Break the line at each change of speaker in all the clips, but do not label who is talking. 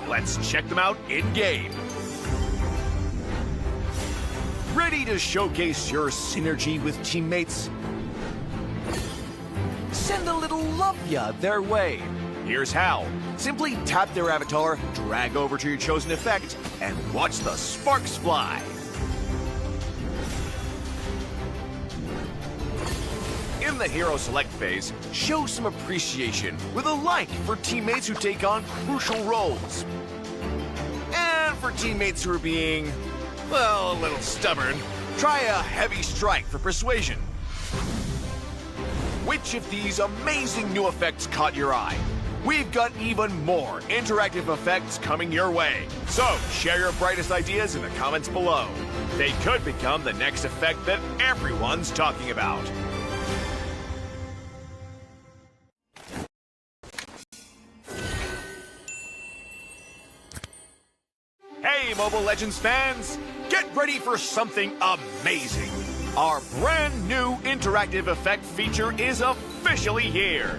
let's check them out in-game. Ready to showcase your synergy with teammates? Send a little love ya their way. Here's how. Simply tap their avatar, drag over to your chosen effect, and watch the sparks fly. In the hero select phase, show some appreciation with a like for teammates who take on crucial roles. And for teammates who are being, well, a little stubborn, try a heavy strike for persuasion. Which of these amazing new effects caught your eye? We've got even more interactive effects coming your way. So share your brightest ideas in the comments below. They could become the next effect that everyone's talking about. Hey, Mobile Legends fans! Get ready for something amazing! Our brand new interactive effect feature is officially here!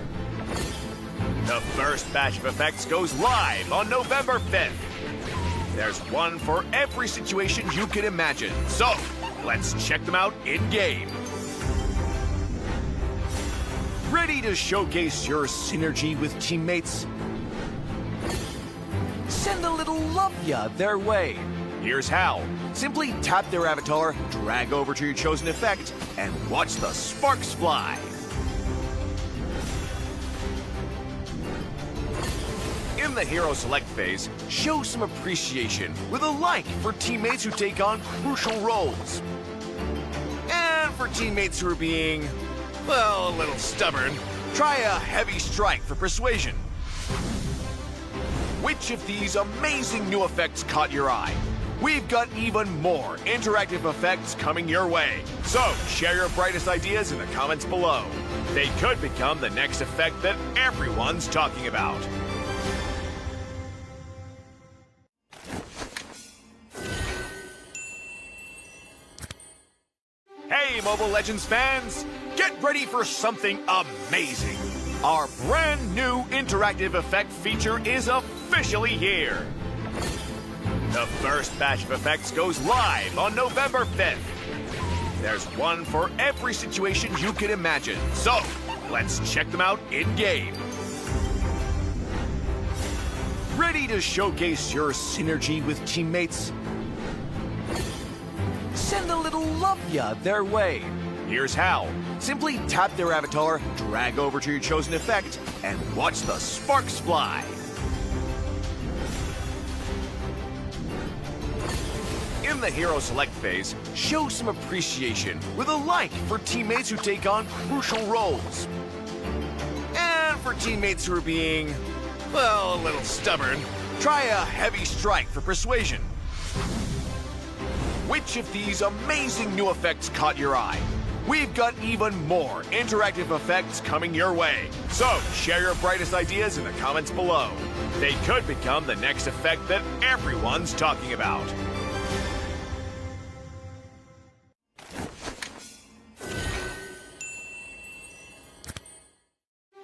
The first batch of effects goes live on November 5th. There's one for every situation you can imagine, so let's check them out in-game. Ready to showcase your synergy with teammates? Send a little love ya their way. Here's how. Simply tap their avatar, drag over to your chosen effect, and watch the sparks fly. In the hero select phase, show some appreciation with a like for teammates who take on crucial roles. And for teammates who are being, well, a little stubborn, try a heavy strike for persuasion. Which of these amazing new effects caught your eye? We've got even more interactive effects coming your way. So share your brightest ideas in the comments below. They could become the next effect that everyone's talking about. Hey, Mobile Legends fans! Get ready for something amazing! Our brand new interactive effect feature is officially here! The first batch of effects goes live on November 5th. There's one for every situation you can imagine, so let's check them out in-game. Ready to showcase your synergy with teammates? Send a little love ya their way. Here's how. Simply tap their avatar, drag over to your chosen effect, and watch the sparks fly. In the hero select phase, show some appreciation with a like for teammates who take on crucial roles. And for teammates who are being, well, a little stubborn, try a heavy strike for persuasion. Which of these amazing new effects caught your eye? We've got even more interactive effects coming your way. So share your brightest ideas in the comments below. They could become the next effect that everyone's talking about.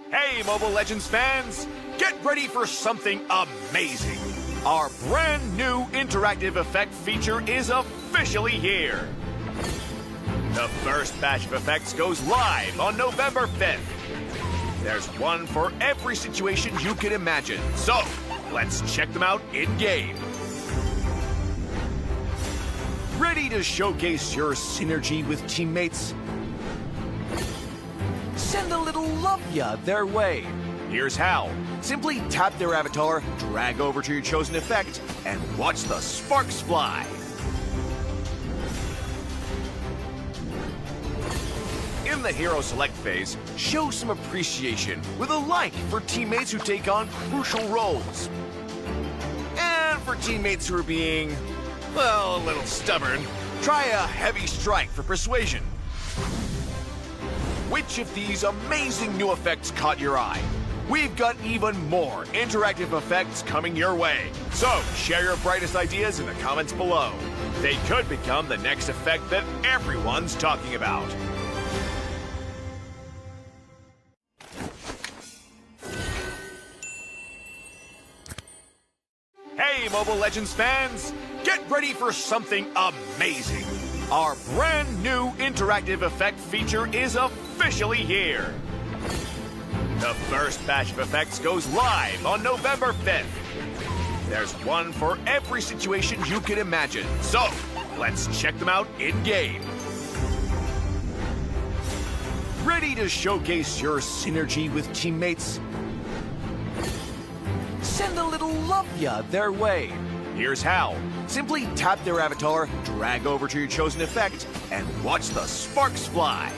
Hey, Mobile Legends fans! Get ready for something amazing! Our brand new interactive effect feature is officially here! The first batch of effects goes live on November 5th. There's one for every situation you can imagine, so let's check them out in-game. Ready to showcase your synergy with teammates? Send a little love ya their way. Here's how. Simply tap their avatar, drag over to your chosen effect, and watch the sparks fly. In the hero select phase, show some appreciation with a like for teammates who take on crucial roles. And for teammates who are being, well, a little stubborn, try a heavy strike for persuasion. Which of these amazing new effects caught your eye? We've got even more interactive effects coming your way. So share your brightest ideas in the comments below. They could become the next effect that everyone's talking about. Hey, Mobile Legends fans! Get ready for something amazing! Our brand new interactive effect feature is officially here! The first batch of effects goes live on November 5th. There's one for every situation you can imagine, so let's check them out in-game. Ready to showcase your synergy with teammates? Send a little love ya their way. Here's how. Simply tap their avatar, drag over to your chosen effect, and watch the sparks fly.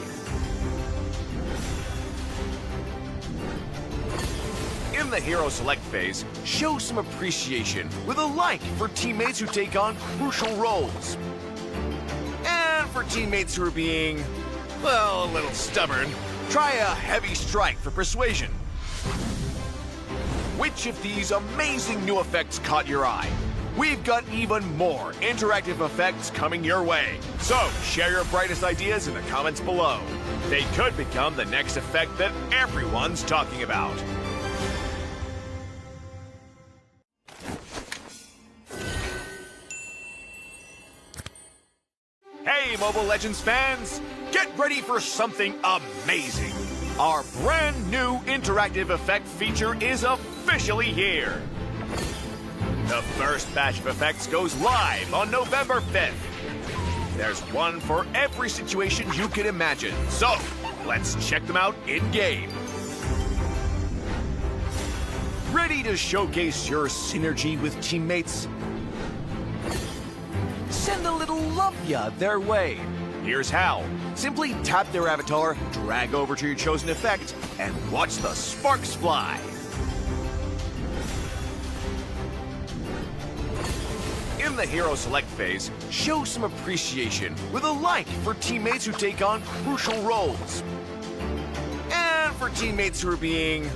In the hero select phase, show some appreciation with a like for teammates who take on crucial roles. And for teammates who are being, well, a little stubborn, try a heavy strike for persuasion. Which of these amazing new effects caught your eye? We've got even more interactive effects coming your way. So share your brightest ideas in the comments below. They could become the next effect that everyone's talking about. Hey, Mobile Legends fans! Get ready for something amazing! Our brand new interactive effect feature is officially here! The first batch of effects goes live on November 5th. There's one for every situation you can imagine, so let's check them out in-game. Ready to showcase your synergy with teammates? Send a little love ya their way. Here's how. Simply tap their avatar, drag over to your chosen effect, and watch the sparks fly. In the hero select phase, show some appreciation with a like for teammates who take on crucial roles. And for teammates who are being,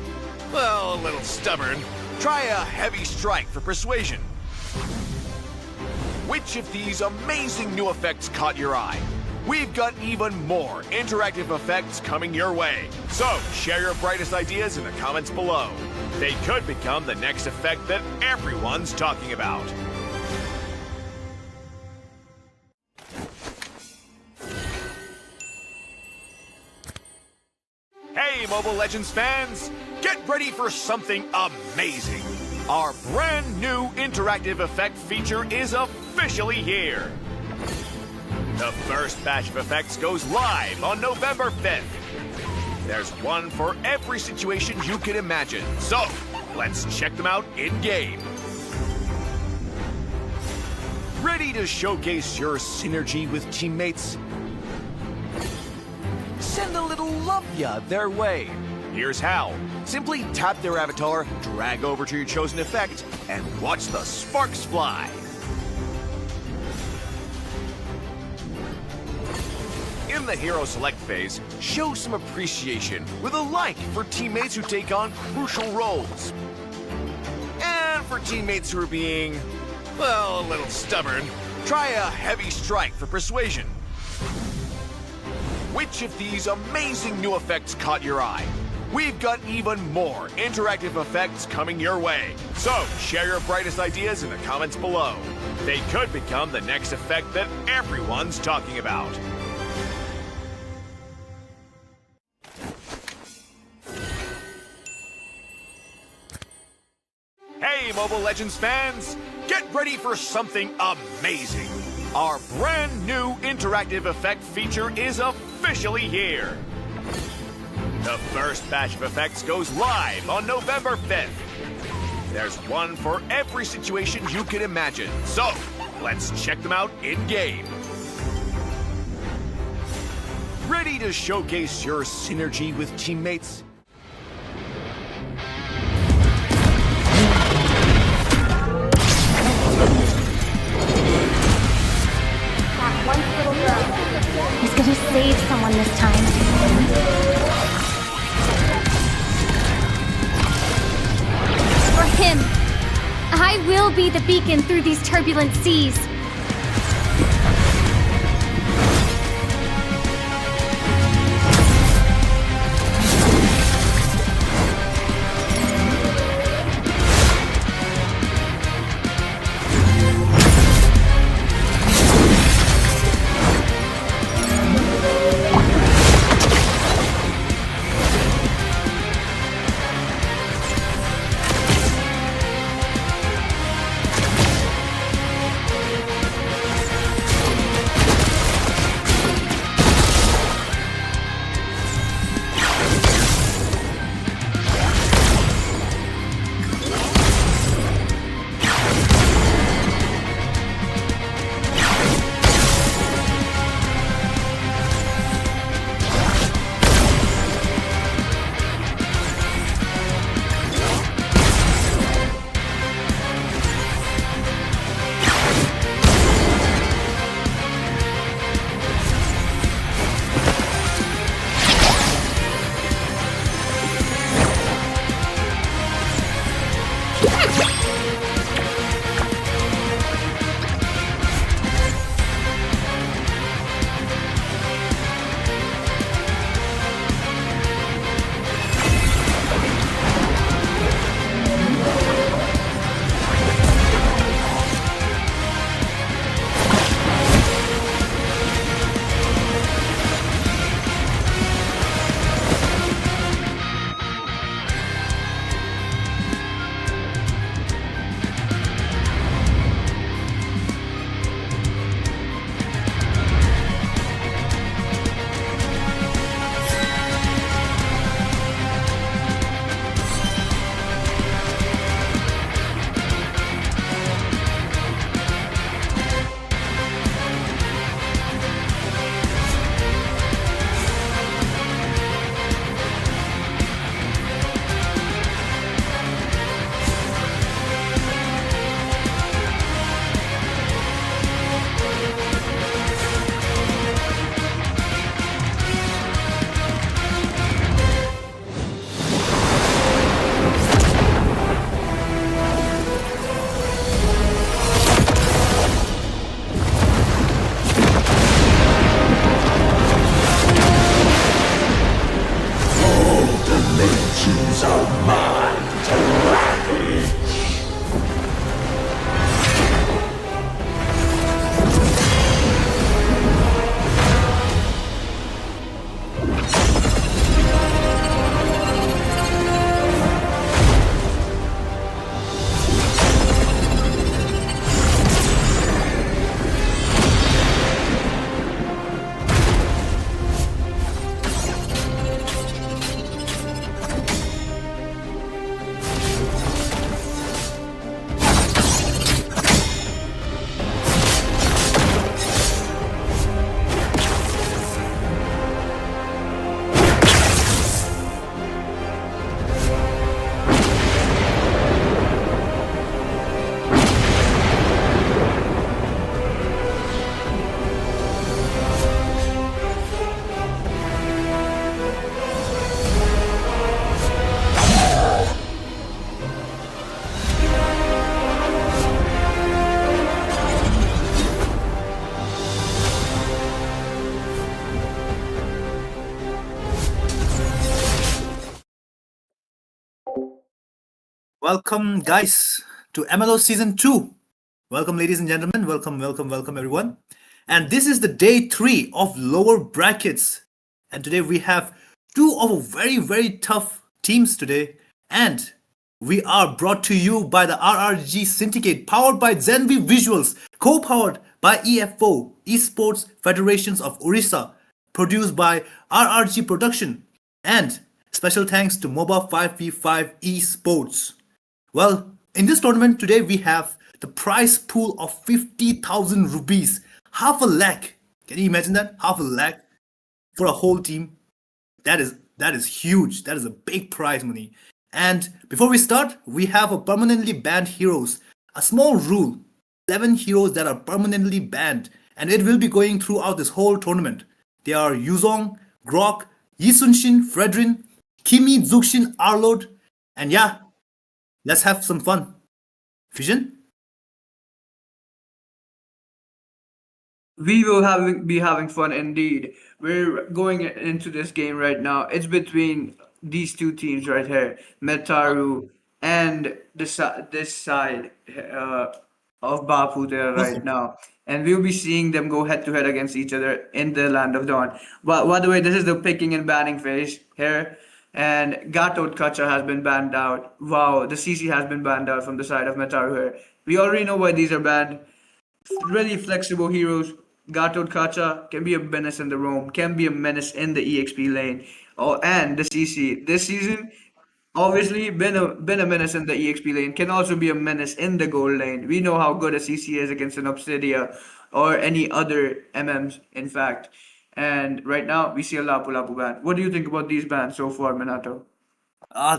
well, a little stubborn, try a heavy strike for persuasion. Which of these amazing new effects caught your eye? We've got even more interactive effects coming your way. So share your brightest ideas in the comments below. They could become the next effect that everyone's talking about. Hey, Mobile Legends fans! Get ready for something amazing! Our brand new interactive effect feature is officially here! The first batch of effects goes live on November 5th. There's one for every situation you can imagine, so let's check them out in-game. Ready to showcase your synergy with teammates? Send a little love ya their way. Here's how. Simply tap their avatar, drag over to your chosen effect, and watch the sparks fly. In the hero select phase, show some appreciation with a like for teammates who take on crucial roles. And for teammates who are being, well, a little stubborn, try a heavy strike for persuasion. Which of these amazing new effects caught your eye? We've got even more interactive effects coming your way. So share your brightest ideas in the comments below. They could become the next effect that everyone's talking about. Hey, Mobile Legends fans! Get ready for something amazing! Our brand new interactive effect feature is officially here! The first batch of effects goes live on November 5th. There's one for every situation you can imagine, so let's check them out in-game. Ready to showcase your synergy with teammates?
He's gonna save someone this time. For him, I will be the beacon through these turbulent seas.
Welcome, guys, to MLOS Season 2. Welcome, ladies and gentlemen. Welcome, everyone. And this is the day 3 of lower brackets. And today we have two of a very tough teams today. And we are brought to you by the RRG Syndicate, powered by Zenvy Visuals, co-powered by EFO, Esports Federations of Odisha, produced by RRG Production. And special thanks to MOBA 5v5 Esports. Well, in this tournament today we have the prize pool of 50,000 rupees, half a lakh. Can you imagine that? Half a lakh for a whole team. That is huge. That is a big prize money. And before we start, we have a permanently banned heroes. A small rule: 7 heroes that are permanently banned, and it will be going throughout this whole tournament. They are Yuzong, Grok, Yisunshin, Fredrin, Kimi, Zuxin, Arlord, and yeah, let's have some fun. Vision?
We will be having fun indeed. We're going into this game right now. It's between these two teams right here, METARU and this side of Bapu there right now. And we'll be seeing them go head to head against each other in the Land of Dawn. But by the way, this is the picking and banning phase here. And Gato Kacha has been banned out. Wow, the CC has been banned out from the side of Metaru here. We already know why these are banned. Really flexible heroes. Gato Kacha can be a menace in the roam, can be a menace in the EXP lane. Oh, and the CC this season, obviously been a menace in the EXP lane, can also be a menace in the gold lane. We know how good a CC is against an Obsidia or any other MMs, in fact. And right now, we see a Lapu Lapu ban. What do you think about these bans so far, Minato?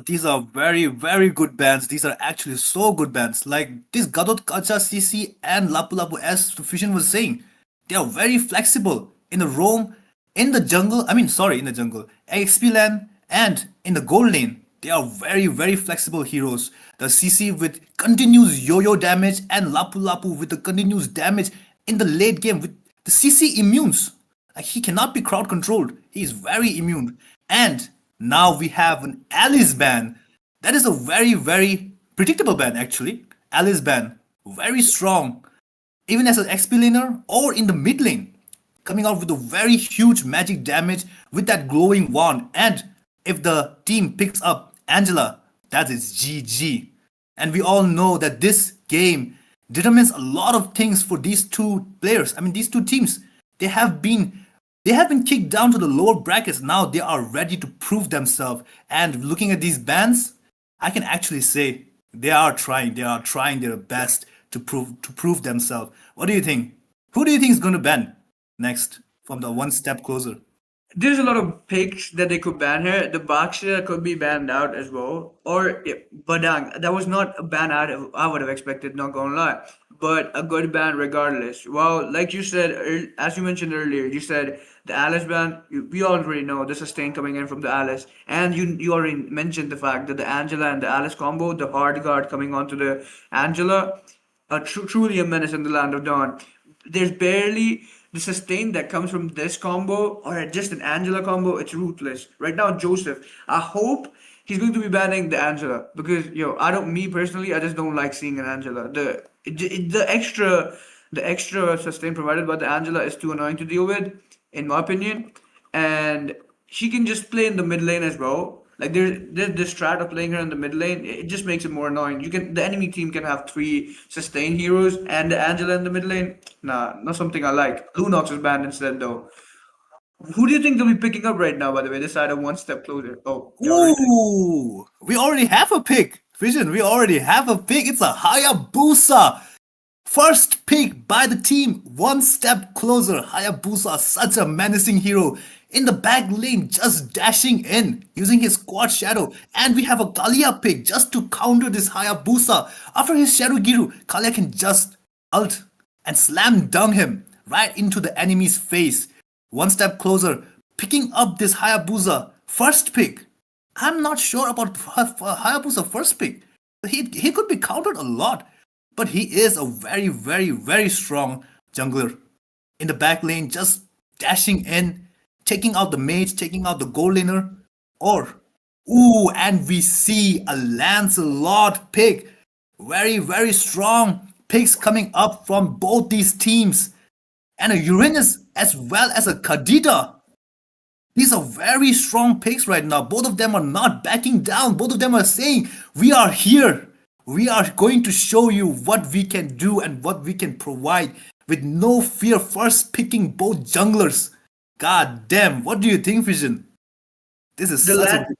These are very good bands. These are actually so good bands. Like this Gadot Kacha CC and Lapu Lapu, as Fission was saying, they are very flexible in the roam, in the jungle. In the jungle, XP lane, and in the gold lane. They are very flexible heroes. The CC with continuous yo-yo damage and Lapu Lapu with the continuous damage in the late game with the CC immunes. Like he cannot be crowd controlled. He is very immune. And now we have an Alice ban. That is a very predictable ban actually. Alice ban. Very strong. Even as an XP laner or in the mid lane. Coming out with a very huge magic damage with that glowing wand. And if the team picks up Angela, that is GG. And we all know that this game determines a lot of things for these two players. These two teams. They have been kicked down to the lower brackets. Now they are ready to prove themselves. And looking at these bans, I can actually say they are trying. They are trying their best to prove themselves. What do you think? Who do you think is going to ban next from the one step closer?
There's a lot of picks that they could ban here. The Baksha could be banned out as well. Or Badang. That was not a ban I would have expected, not gonna lie. But a good ban regardless. Well, like you said, as you mentioned earlier, you said the Alice ban, we already know the sustain coming in from the Alice. And you already mentioned the fact that the Angela and the Alice combo, the hard guard coming onto the Angela, are truly a menace in the Land of Dawn. There's barely the sustain that comes from this combo or just an Angela combo. It's ruthless. Right now, Joseph, I hope he's going to be banning the Angela because me personally, I just don't like seeing an Angela. The extra sustain provided by the Angela is too annoying to deal with, in my opinion. And she can just play in the mid lane as well. Like there's this strat of playing her in the mid lane. It just makes it more annoying. The enemy team can have 3 sustain heroes and the Angela in the mid lane. Nah, not something I like. Lunox is banned instead though. Who do you think they'll be picking up right now? By the way, this side of one step closer. Oh, you already picked.
Ooh, we already have a pick. Vision, we already have a pick. It's a Hayabusa. First pick by the team, one step closer. Hayabusa, such a menacing hero. In the back lane, just dashing in, using his quad shadow. And we have a Kalia pick just to counter this Hayabusa. After his Shadow Giru, Kalia can just ult and slam dunk him right into the enemy's face. One step closer, picking up this Hayabusa. First pick. I'm not sure about Hayabusa first pick. He could be countered a lot. But he is a very strong jungler. In the back lane, just dashing in, taking out the mage, taking out the gold laner, or Ooh, and we see a Lancelot pick. Very, very strong picks coming up from both these teams. And a Uranus as well as a Kadita. These are very strong picks right now. Both of them are not backing down. Both of them are saying, we are here. We are going to show you what we can do and what we can provide with no fear. First picking both junglers. God damn, what do you think, Vision? This is
The
such a
Lan-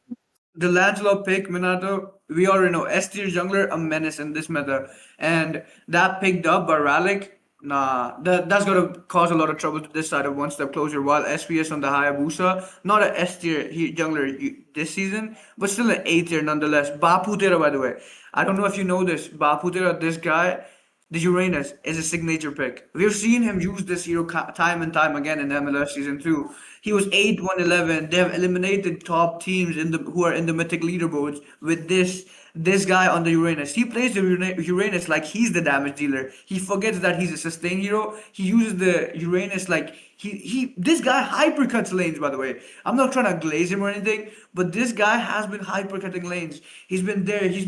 the Lancelot pick, Minato, we already know S tier jungler, a menace in this meta. And that picked up by Ralik, nah, that's gonna cause a lot of trouble to this side of one step closer. While SPS on the Hayabusa, not a S tier jungler this season, but still an A tier nonetheless. Baputera, by the way. I don't know if you know this. Baputera, this guy, the Uranus is a signature pick. We've seen him use this hero time and time again in MLS season 2. He was 8-1-11. They have eliminated top teams in the who are in the mythic leaderboards with this guy on the Uranus. He plays the Uranus like he's the damage dealer. He forgets that he's a sustain hero. He uses the Uranus like he this guy hypercuts lanes, by the way. I'm not trying to glaze him or anything, but this guy has been hypercutting lanes. He's been there. He's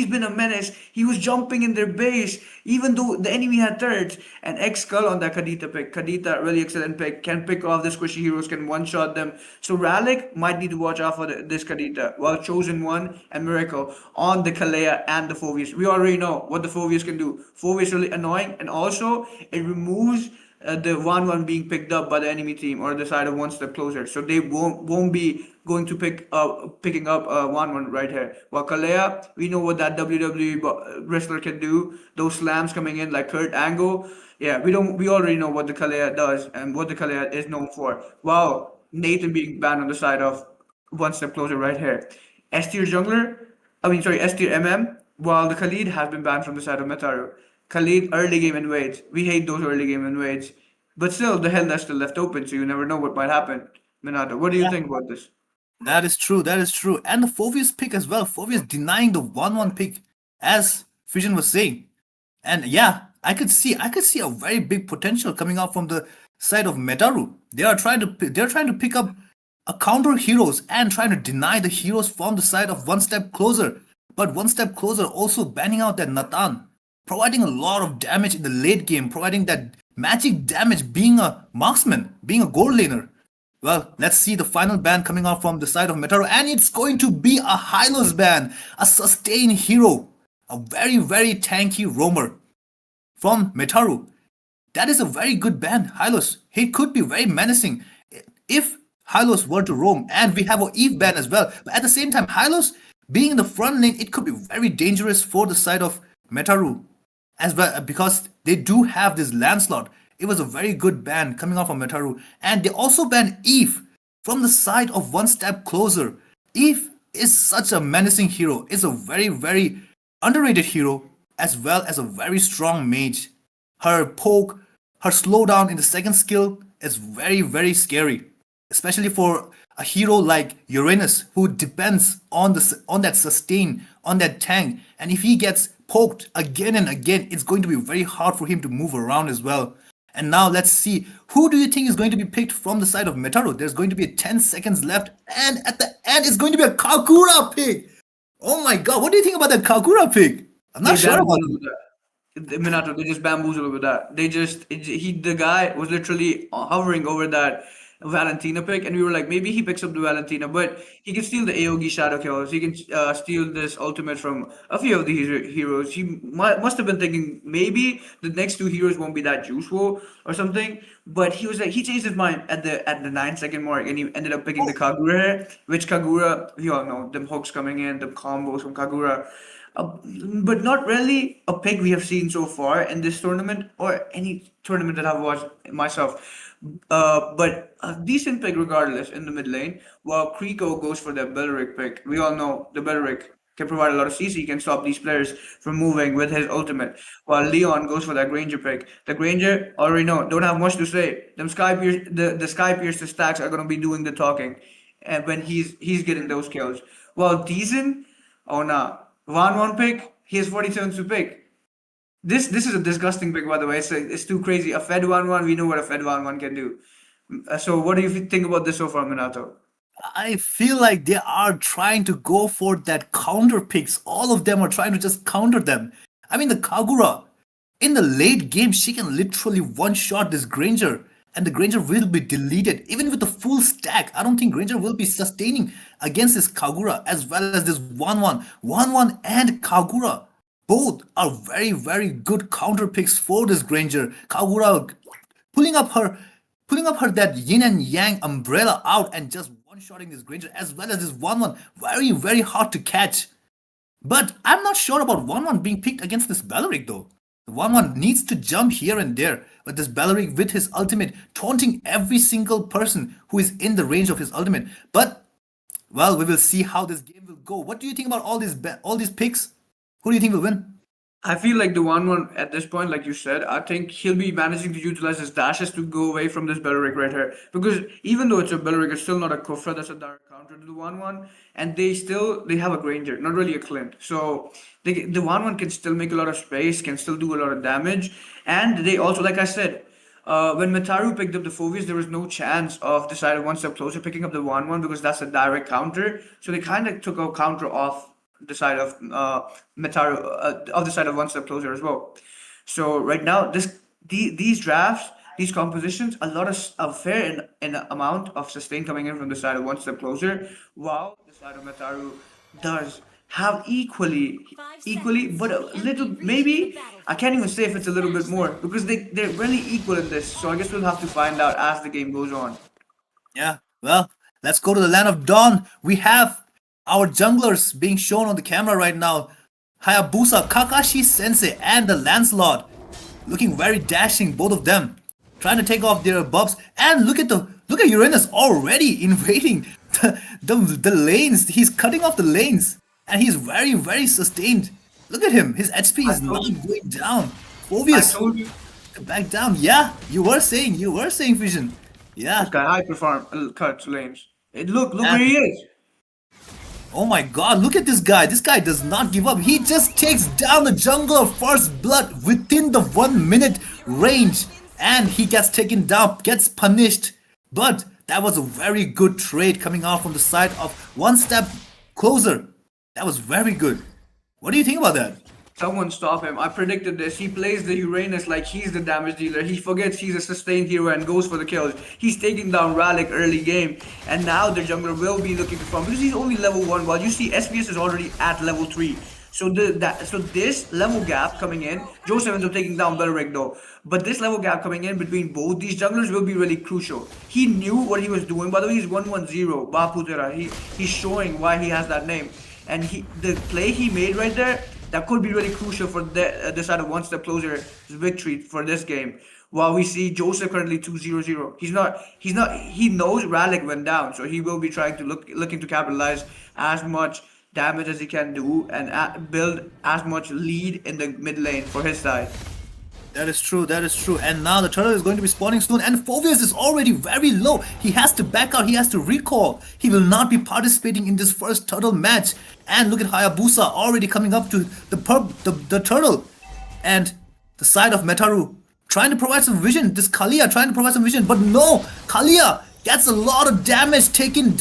been a menace. He was jumping in their base, even though the enemy had turrets. And X Skull on that Kadita pick. Kadita, really excellent pick. Can pick off the squishy heroes, can one shot them. So Ralik might need to watch out for this Kadita. While Chosen One and Miracle on the Kalea and the Phoveus. We already know what the Phoveus can do. Phoveus really annoying, and also it removes the 1-1 being picked up by the enemy team or the side of one step closer. So they won't be going to picking up 1-1 right here. While Kalea, we know what that WWE wrestler can do. Those slams coming in like Kurt Angle. Yeah, we already know what the Kalea does and what the Kalea is known for. Wow, Nathan being banned on the side of one step closer right here. S tier jungler, S tier MM, while the Khalid has been banned from the side of Metaru. Khalid early game invades. We hate those early game invades. But still, the hell that's still left open, so you never know what might happen. Minato, what do you think about this?
That is true. That is true. And the Phoveus pick as well. Phoveus denying the 1-1 pick, as Fission was saying. And yeah, I could see a very big potential coming out from the side of Metaru. They're trying to pick up a counter heroes and trying to deny the heroes from the side of one step closer. But one step closer also banning out that Nathan, providing a lot of damage in the late game, providing that magic damage, being a marksman, being a gold laner. Well, let's see the final ban coming out from the side of Metaru, and it's going to be a Hylos ban, a sustain hero, a very, very tanky roamer from Metaru. That is a very good ban, Hylos. He could be very menacing if Hylos were to roam, and we have a Eve ban as well. But at the same time, Hylos being in the front lane, it could be very dangerous for the side of Metaru as well because they do have this Lancelot. It was a very good ban coming out from Metaru, and they also banned Eve from the side of one step closer. Eve is such a menacing hero. Is a very, very underrated hero as well as a very strong mage. Her poke, her slowdown in the second skill is very, very scary, especially for a hero like Uranus who depends on that sustain, on that tank. And if he gets poked again and again, it's going to be very hard for him to move around as well. And now let's see, who do you think is going to be picked from the side of Metaru? There's going to be 10 seconds left, and at the end it's going to be a Kakura pick. Oh my god, what do you think about that Kakura pick? I'm not sure about it.
Minato, they just bamboozled with that. The guy was literally hovering over that Valentina pick, and we were like, maybe he picks up the Valentina, but he can steal the Aogi shadow kills. He can steal this ultimate from a few of these heroes. He must have been thinking maybe the next two heroes won't be that useful or something. But he was like, he changed his mind at the 9 second mark, and he ended up picking the Kagura here, which Kagura, we all know, them hooks coming in, the combos from Kagura. But not really a pick we have seen so far in this tournament or any tournament that I've watched myself. But a decent pick regardless in the mid lane. While Kriko goes for the Belric pick. We all know the Belric can provide a lot of CC, can stop these players from moving with his ultimate. While Leon goes for that Granger pick. The Granger, already know, don't have much to say. Them the Sky Piercer stacks are gonna be doing the talking, and when he's getting those kills. While Deason, oh nah. 1-1 pick, he has 47 to pick. This is a disgusting pick, by the way. It's too crazy. A Fed 1-1, we know what a Fed 1-1 can do. So what do you think about this so far, Minato?
I feel like they are trying to go for that counter picks. All of them are trying to just counter them. I mean, the Kagura, in the late game, she can literally one shot this Granger, and the Granger will be deleted. Even with the full stack, I don't think Granger will be sustaining against this Kagura as well as this 1-1. 1-1 and Kagura. Both are very, very good counter picks for this Granger. Kagura pulling up her that yin and yang umbrella out and just one-shotting this Granger as well as this 1-1. Very, very hard to catch. But I'm not sure about 1-1 being picked against this Belleric though. The 1-1 needs to jump here and there, but this Belleric with his ultimate taunting every single person who is in the range of his ultimate. But well, we will see how this game will go. What do you think about all these picks? Who do you think will win?
I feel like the 1-1 at this point, like you said, I think he'll be managing to utilize his dashes to go away from this Belleric right here. Because even though it's a Belleric, it's still not a Kufra, that's a direct counter to the 1-1. And they have a Granger, not really a Clint. So the 1-1 can still make a lot of space, can still do a lot of damage. And they also, like I said, when METARU picked up the Phobius, there was no chance of the side of one step closer picking up the 1-1 because that's a direct counter. So they kind of took a counter off the side of METARU, of the side of one step closer as well. So right now, these drafts, these compositions, a lot of a fair in amount of sustain coming in from the side of one step closer, while the side of METARU does have equally, but a little, maybe I can't even say if it's a little bit more because they're really equal in this. So I guess we'll have to find out as the game goes on.
Yeah, well, let's go to the land of Dawn. We have our junglers being shown on the camera right now. Hayabusa, Kakashi Sensei, and the Lancelot. Looking very dashing, both of them. Trying to take off their buffs. And look at Uranus already invading the lanes. He's cutting off the lanes. And he's very, very sustained. Look at him. His HP is not going down. Obvious.
I told you.
Back down. Yeah, you were saying, Vision. Yeah.
This guy high perform cuts lanes. Look where he is.
Oh my god, look at this guy. This guy does not give up. He just takes down the jungler first blood within the 1 minute range. And he gets taken down, gets punished. But that was a very good trade coming out from the side of one step closer. That was very good. What do you think about that?
Someone stop him. I predicted this. He plays the Uranus like he's the damage dealer. He forgets he's a sustained hero and goes for the kills. He's taking down Ralik early game. And now the jungler will be looking to farm because he's only level 1 while you see SBS is already at level 3. So this level gap coming in, Joseph ends up taking down Belleric though. But this level gap coming in between both these junglers will be really crucial. He knew what he was doing. By the way, he's 110, Baputera. He's showing why he has that name. And the play he made right there, that could be really crucial for the side of one step closer victory for this game. While we see Joseph currently 2-0-0. He knows Ralik went down, so he will be trying to looking to capitalize as much damage as he can do and build as much lead in the mid lane for his side.
That is true, that is true. And now the turtle is going to be spawning soon, and Phobius is already very low. He has to back out, he has to recall. He will not be participating in this first turtle match. And look at Hayabusa already coming up to the turtle. And the side of METARU trying to provide some vision. This Kalia trying to provide some vision, but no! Kalia gets a lot of damage taken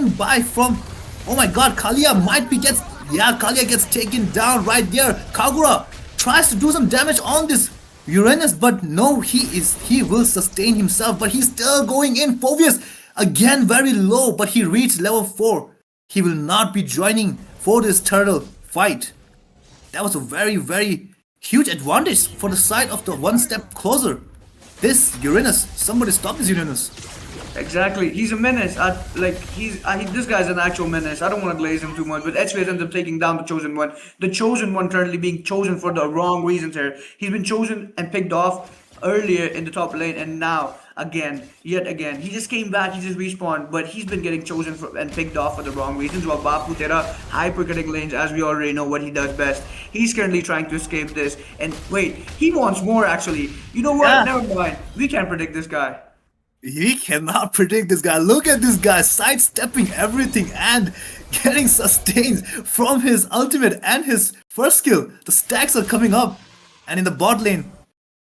by from... Oh my god, Kalia Kalia gets taken down right there. Kagura tries to do some damage on this Uranus, but no, he will sustain himself, but he's still going in. Phobius again very low, but he reached level 4. He will not be joining for this turtle fight. That was a very, very huge advantage for the side of the one step closer. This Uranus, somebody stop this Uranus.
Exactly, he's a menace. This guy's an actual menace. I don't want to glaze him too much, but HVS ends up taking down the Chosen One. The Chosen One currently being chosen for the wrong reasons here. He's been chosen and picked off earlier in the top lane, and now yet again, he just came back, he just respawned, but he's been getting chosen and picked off for the wrong reasons. While Baputera hyper-cutting lanes, as we already know what he does best. He's currently trying to escape this, and wait, he wants more actually. You know what? Yeah. Never mind. We can't predict this guy.
He cannot predict this guy. Look at this guy sidestepping everything and getting sustains from his ultimate and his first skill. The stacks are coming up, and in the bot lane,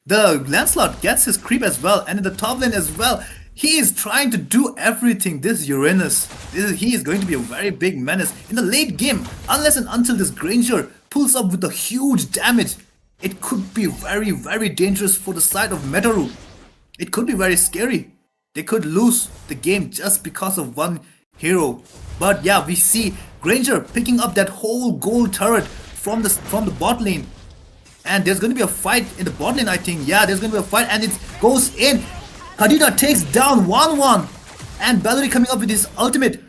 the Lancelot gets his creep as well, and in the top lane as well, He is trying to do everything. This Uranus, he is going to be a very big menace in the late game. Unless and until this Granger pulls up with a huge damage, it could be very, very dangerous for the side of METARU. It could be very scary. They could lose the game just because of one hero. But yeah, we see Granger picking up that whole gold turret from the bot lane. And there's going to be a fight in the bot lane, I think. Yeah, there's going to be a fight and it goes in. Kadita takes down 1-1. And Bellary coming up with his ultimate.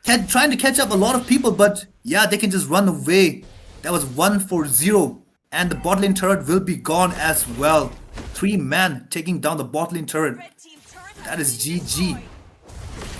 Trying to catch up a lot of people, but yeah, they can just run away. That was 1-0. And the bot lane turret will be gone as well. 3-man taking down the bot lane turret. That is GG.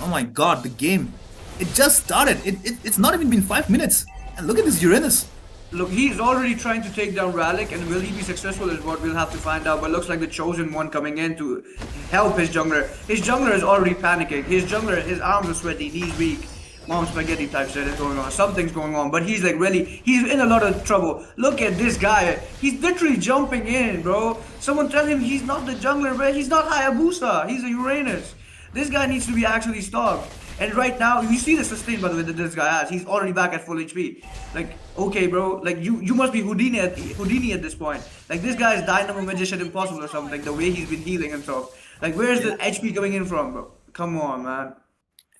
Oh my god, the game. It just started. It's not even been 5 minutes. And look at this Uranus.
Look, he's already trying to take down Ralik, and will he be successful is what we'll have to find out. But looks like the Chosen One coming in to help his jungler. His jungler is already panicking. His jungler, his arms are sweaty, he's weak. Mom spaghetti type shit is going on. Something's going on, but he's like really, he's in a lot of trouble. Look at this guy. He's literally jumping in, bro. Someone tell him he's not the jungler, bro. He's not Hayabusa. He's a Uranus. This guy needs to be actually stopped. And right now, you see the sustain, by the way, that this guy has. He's already back at full HP. Like, okay, bro. Like, you must be Houdini at this point. Like, this guy is Dynamo Magician Impossible or something. Like, the way he's been healing himself. Like, where's the HP coming in from, bro? Come on, man.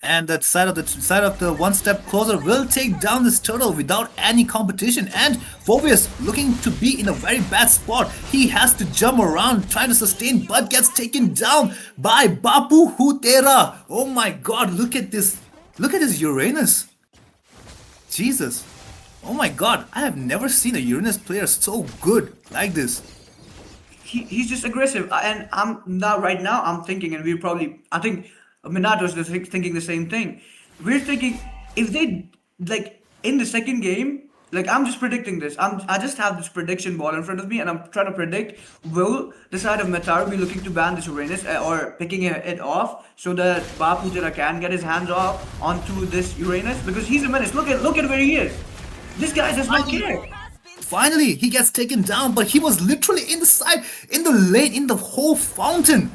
And that side of the one step closer will take down this turtle without any competition. And Phobius looking to be in a very bad spot. He has to jump around trying to sustain, but gets taken down by Bapu Hutera. Oh my god, look at this. Look at this Uranus. Jesus. Oh my god, I have never seen a Uranus player so good like this.
He's just aggressive. And right now I'm thinking, and I think Minato's just thinking the same thing. We're thinking if they, like, in the second game, like, I'm just predicting this. I just have this prediction ball in front of me, and I'm trying to predict, will the side of METARU be looking to ban this Uranus or picking it off so that Baputera can get his hands off onto this Uranus, because he's a menace. Look at where he is. This guy does not care.
Finally, he gets taken down, but he was literally in the lane, in the whole fountain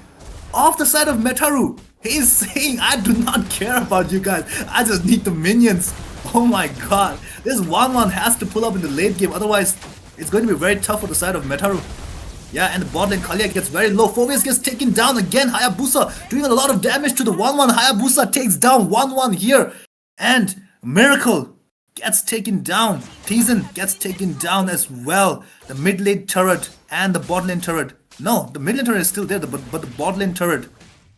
off the side of METARU. He's saying, I do not care about you guys. I just need the minions. Oh my god. This 1-1 has to pull up in the late game. Otherwise, it's going to be very tough for the side of METARU. Yeah, and the bot lane Kalia gets very low. Phobius gets taken down again. Hayabusa doing a lot of damage to the 1-1. Hayabusa takes down 1-1 here. And Miracle gets taken down. Tizen gets taken down as well. The mid lane turret and the bot lane turret. No, the mid lane turret is still there, but the bot lane turret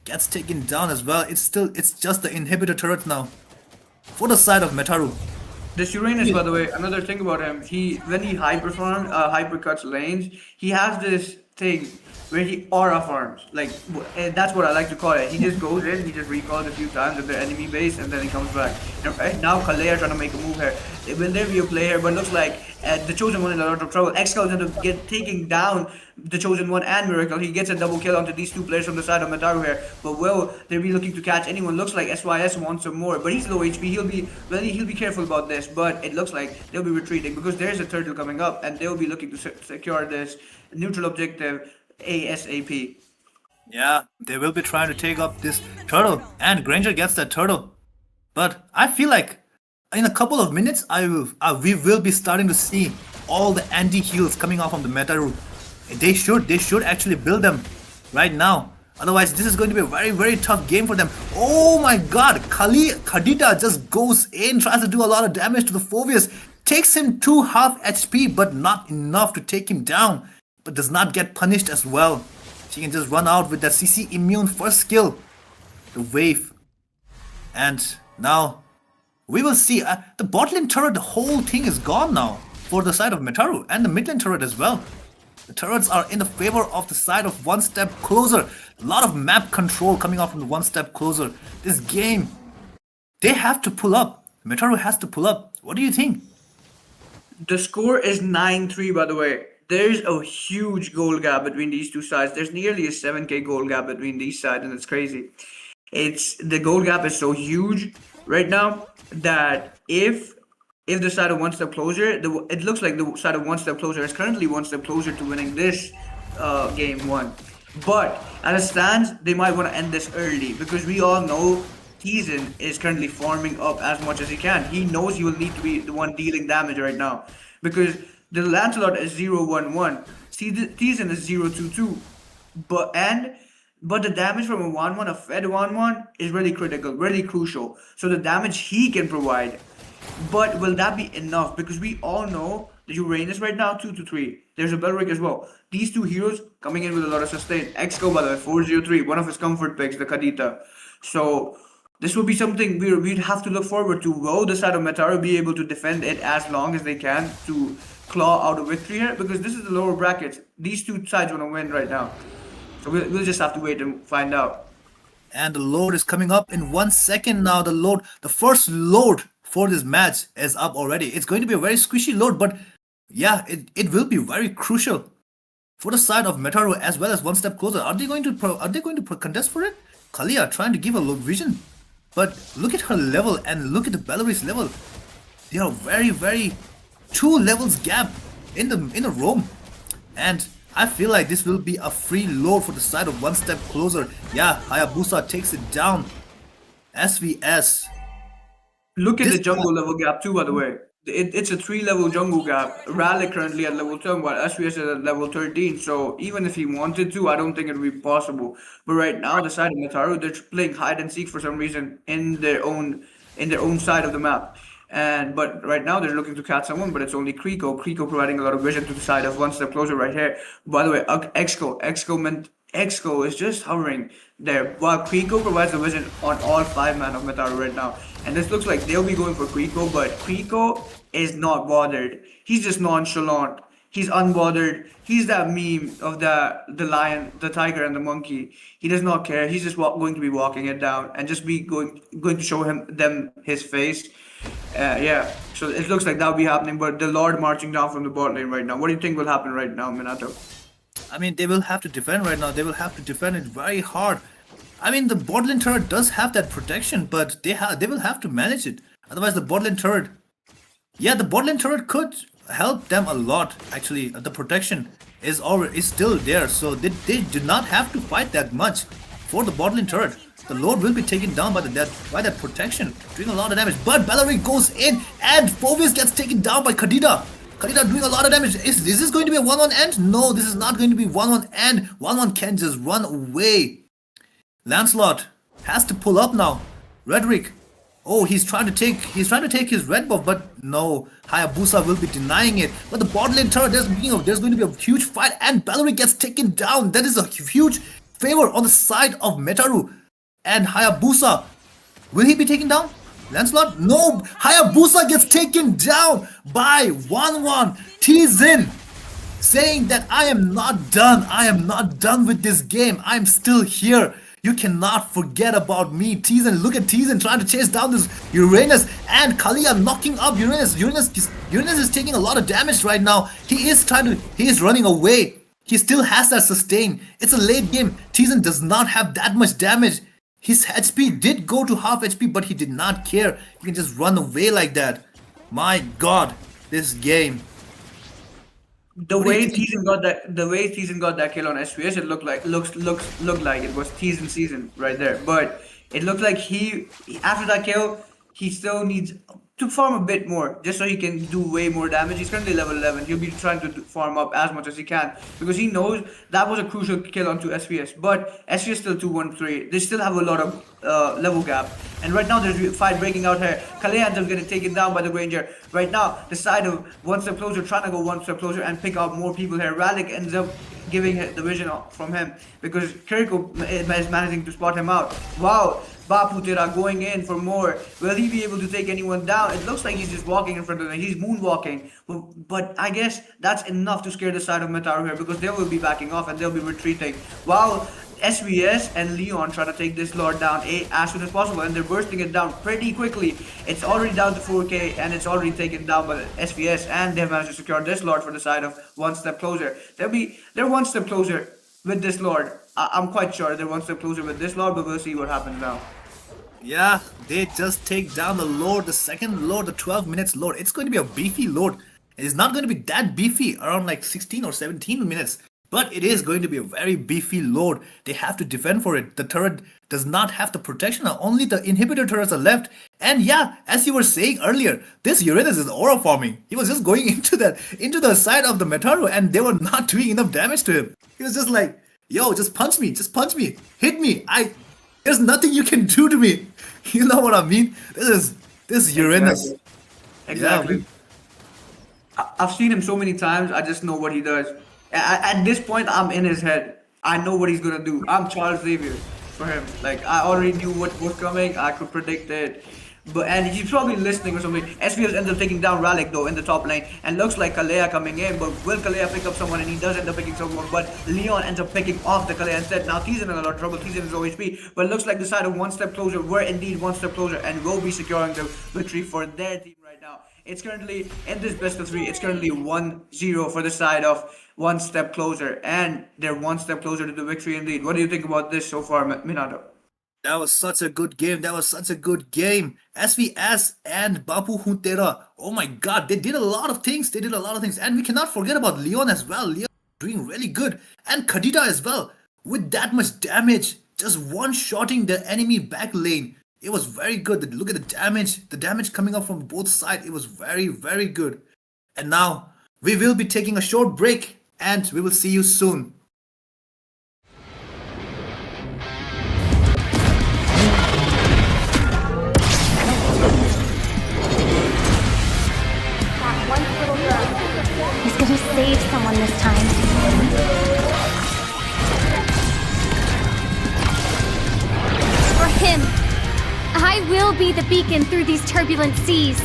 gets taken down as well. It's just the inhibitor turret now for the side of METARU.
This Uranus, by the way, another thing about him, when he hypercuts lanes, he has this thing where he aura farms. Like, that's what I like to call it. He just goes in, he just recalls a few times at the enemy base, and then he comes back. Right now, Kalea trying to make a move here. Will there be a play here? But looks like the Chosen One in a lot of trouble. Excal's going to get taking down the Chosen One and Miracle. He gets a double kill onto these two players from the side of METARU here. But will they be looking to catch anyone? Looks like SYS wants some more, but he's low HP. He'll be careful about this. But it looks like they'll be retreating because there's a turtle coming up, and they'll be looking to secure this neutral objective ASAP.
Yeah, they will be trying to take up this turtle, and Granger gets that turtle. But I feel like in a couple of minutes, we will be starting to see all the anti-heals coming off from the METARU. They should actually build them right now. Otherwise, this is going to be a very, very tough game for them. Oh my god, Kadita just goes in, tries to do a lot of damage to the Phobius. Takes him to half HP, but not enough to take him down. But does not get punished as well. She can just run out with that CC immune first skill. The wave. And now, we will see. The bot lane turret, the whole thing is gone now. For the side of METARU and the mid lane turret as well. The turrets are in the favor of the side of one step closer. A lot of map control coming off from the one step closer. This game, they have to pull up. METARU has to pull up. What do you think?
The score is 9-3, by the way. There's a huge goal gap between these two sides. There's nearly a 7k goal gap between these sides, and it's crazy. The goal gap is so huge right now that if the side of one step closer, it looks like the side of one step closer is currently one step closer to winning this game 1. But As it stands, they might want to end this early because we all know Teasen is currently farming up as much as he can. He knows he will need to be the one dealing damage right now because the Lancelot is 0-1-1. Teasen is 0-2-2. But the damage from a 1-1, a fed 1-1 is really critical, really crucial. So the damage he can provide. But will that be enough? Because we all know the Uranus right now, 2-3. There's a Belric as well. These two heroes coming in with a lot of sustain. Exco, by the way, 403, one of his comfort picks, the Kadita. So this will be something we'd have to look forward to. Will the side of Metaru be able to defend it as long as they can to claw out a victory here? Because this is the lower brackets. These two sides want to win right now. So we'll just have to wait and find out.
And the load is coming up in 1 second now. The first load for this match is up already. It's going to be a very squishy load, but yeah, it will be very crucial for the side of Metaru as well as one step closer. Are they going to contest for it? Kalia trying to give a low vision, but look at her level and look at the Belarus level. They are very, very 2 levels gap in the roam, and I feel like this will be a free load for the side of one step closer. Yeah, Hayabusa takes it down. SVS.
Look at the jungle level gap too, by the way. It's a 3-level jungle gap. Raleigh currently at level 10, while SVS is at level 13. So even if he wanted to, I don't think it would be possible. But right now, the side of Metaru, they're playing hide and seek for some reason in their own side of the map. But right now they're looking to catch someone, but it's only Kriko. Kriko providing a lot of vision to the side of one step closer right here. By the way, Exco is just hovering there, while Kriko provides the vision on all 5 man of Metaru right now. And this looks like they'll be going for Kriko, but Kriko is not bothered. He's just nonchalant. He's unbothered. He's that meme of the lion, the tiger, and the monkey. He does not care. He's just going to be walking it down and just be going to show them his face. Yeah, so it looks like that'll be happening, but the Lord marching down from the bot lane right now. What do you think will happen right now, Minato?
I mean, they will have to defend right now. They will have to defend it very hard. I mean, the bot lane turret does have that protection, but they will have to manage it. Otherwise, the bot lane turret, yeah, the bot lane turret could help them a lot. Actually, the protection is still there, so they do not have to fight that much for the bot lane turret. The Lord will be taken down by that protection, doing a lot of damage. But Belaric goes in, and Phovis gets taken down by Kadita. Kadita doing a lot of damage. Is this going to be a 1-1 end? No, this is not going to be 1-1 end. 1-1 can just run away. Lancelot has to pull up now. Redrick. Oh, he's trying to take his red buff, but no, Hayabusa will be denying it. But the bot lane turret, there's going to be a huge fight, and Belaric gets taken down. That is a huge favor on the side of Metaru. And Hayabusa, will he be taken down? Lancelot? No, Hayabusa gets taken down by 1-1. Teasen saying that I am not done. I am not done with this game. I'm still here. You cannot forget about me. Teasen, look at Teasen trying to chase down this Uranus, and Kalia knocking up Uranus. Uranus is taking a lot of damage right now. He is running away. He still has that sustain. It's a late game. Teasen does not have that much damage. His HP did go to half HP, but he did not care. He can just run away like that. My God, this game.
The way Teasen got that kill on SVS, it looked like it was Teasen season right there. But it looked like he after that kill, he still needs to farm a bit more just so he can do way more damage. He's currently level 11. He'll be trying to farm up as much as he can because he knows that was a crucial kill onto SVS. But SVS still 2-1-3. They still have a lot of level gap. And right now there's a fight breaking out here. Kalea ends up getting taken down by the Granger. Right now, the side of one step closer, trying to go one step closer and pick out more people here. Ralik ends up giving the vision from him because Kiriko is managing to spot him out. Wow. Baputera going in for more. Will he be able to take anyone down? It looks like he's just walking in front of them. He's moonwalking. But I guess that's enough to scare the side of Metaru here because they will be backing off and they'll be retreating. While SVS and Leon try to take this Lord down as soon as possible, and they're bursting it down pretty quickly. It's already down to 4k and it's already taken down by SVS, and they've managed to secure this Lord for the side of one step closer. They're one step closer with this Lord. I'm quite sure they're one step closer with this Lord, but we'll see what happens now.
Yeah, they just take down the Lord, the second Lord, the 12 minutes Lord. It's going to be a beefy Lord. It's not going to be that beefy, around like 16 or 17 minutes. But it is going to be a very beefy load. They have to defend for it. The turret does not have the protection. Only the inhibitor turrets are left. And yeah, as you were saying earlier, this Uranus is aura farming. He was just going into the side of the Metaru, and they were not doing enough damage to him. He was just like, yo, just punch me, hit me. There's nothing you can do to me. You know what I mean? This Uranus.
Exactly. I've seen him so many times. I just know what he does. At this point, I'm in his head. I know what he's gonna do. I'm Charles Xavier for him. Like, I already knew what was coming. I could predict it. And he's probably listening or something. SVS ends up taking down Ralik though in the top lane, and looks like Kalea coming in. But will Kalea pick up someone? And he does end up picking someone. But Leon ends up picking off the Kalea instead. Now he's in a lot of trouble. He's in his OHP. But it looks like the side of one step closer were indeed one step closer, and will be securing the victory for their team right now. It's currently in this best of 3. It's currently 1-0 for the side of one step closer, and they're one step closer to the victory indeed. What do you think about this so far, Minato?
That was such a good game. SVS and Bapu Huntera. Oh my god, they did a lot of things. And we cannot forget about Leon as well. Leon doing really good. And Kadita as well. With that much damage, just one-shotting the enemy back lane. It was very good. Look at the damage coming up from both sides. It was very, very good. And now we will be taking a short break, and we will see you soon.
That one little girl is gonna save someone this time. For him, I will be the beacon through these turbulent seas.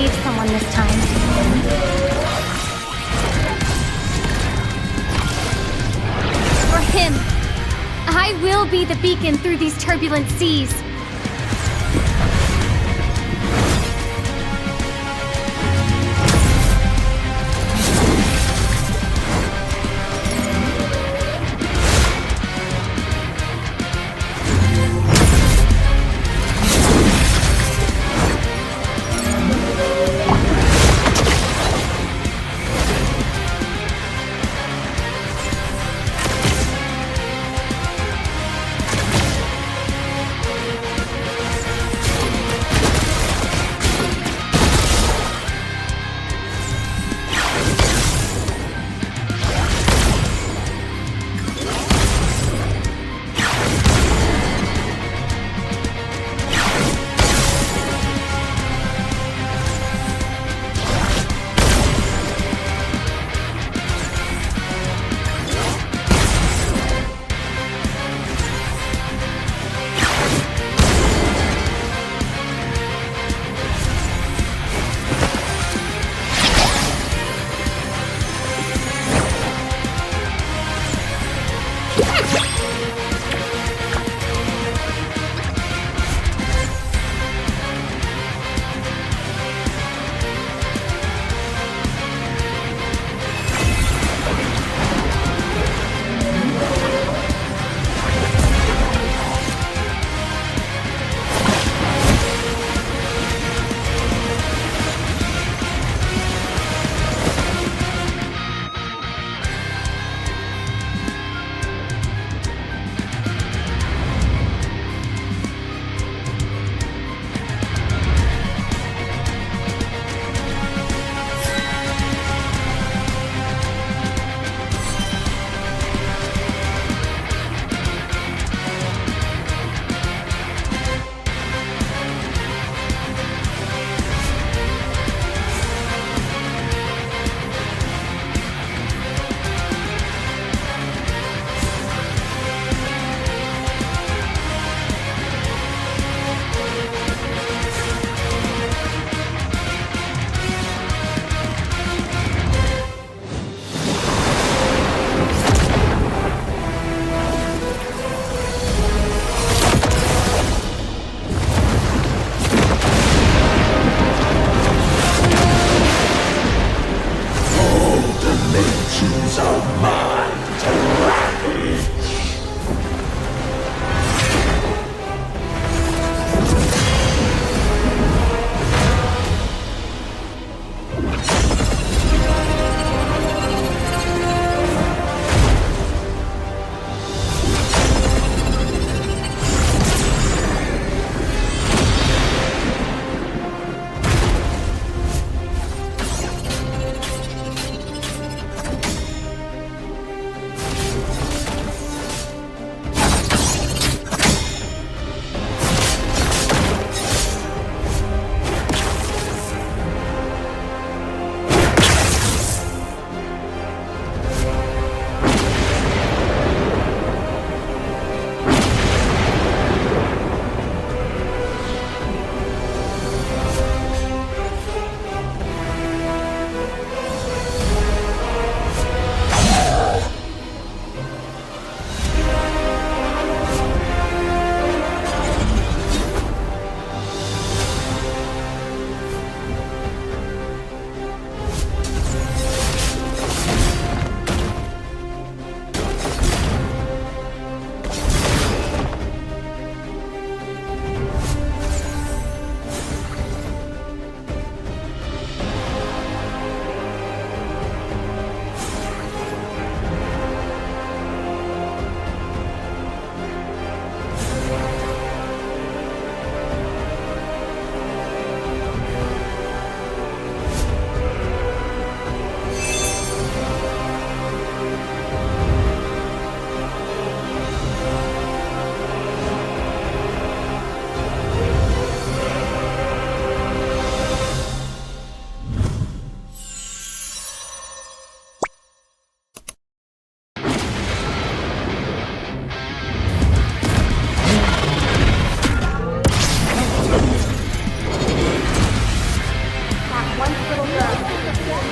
save someone this time. For him, I will be the beacon through these turbulent seas.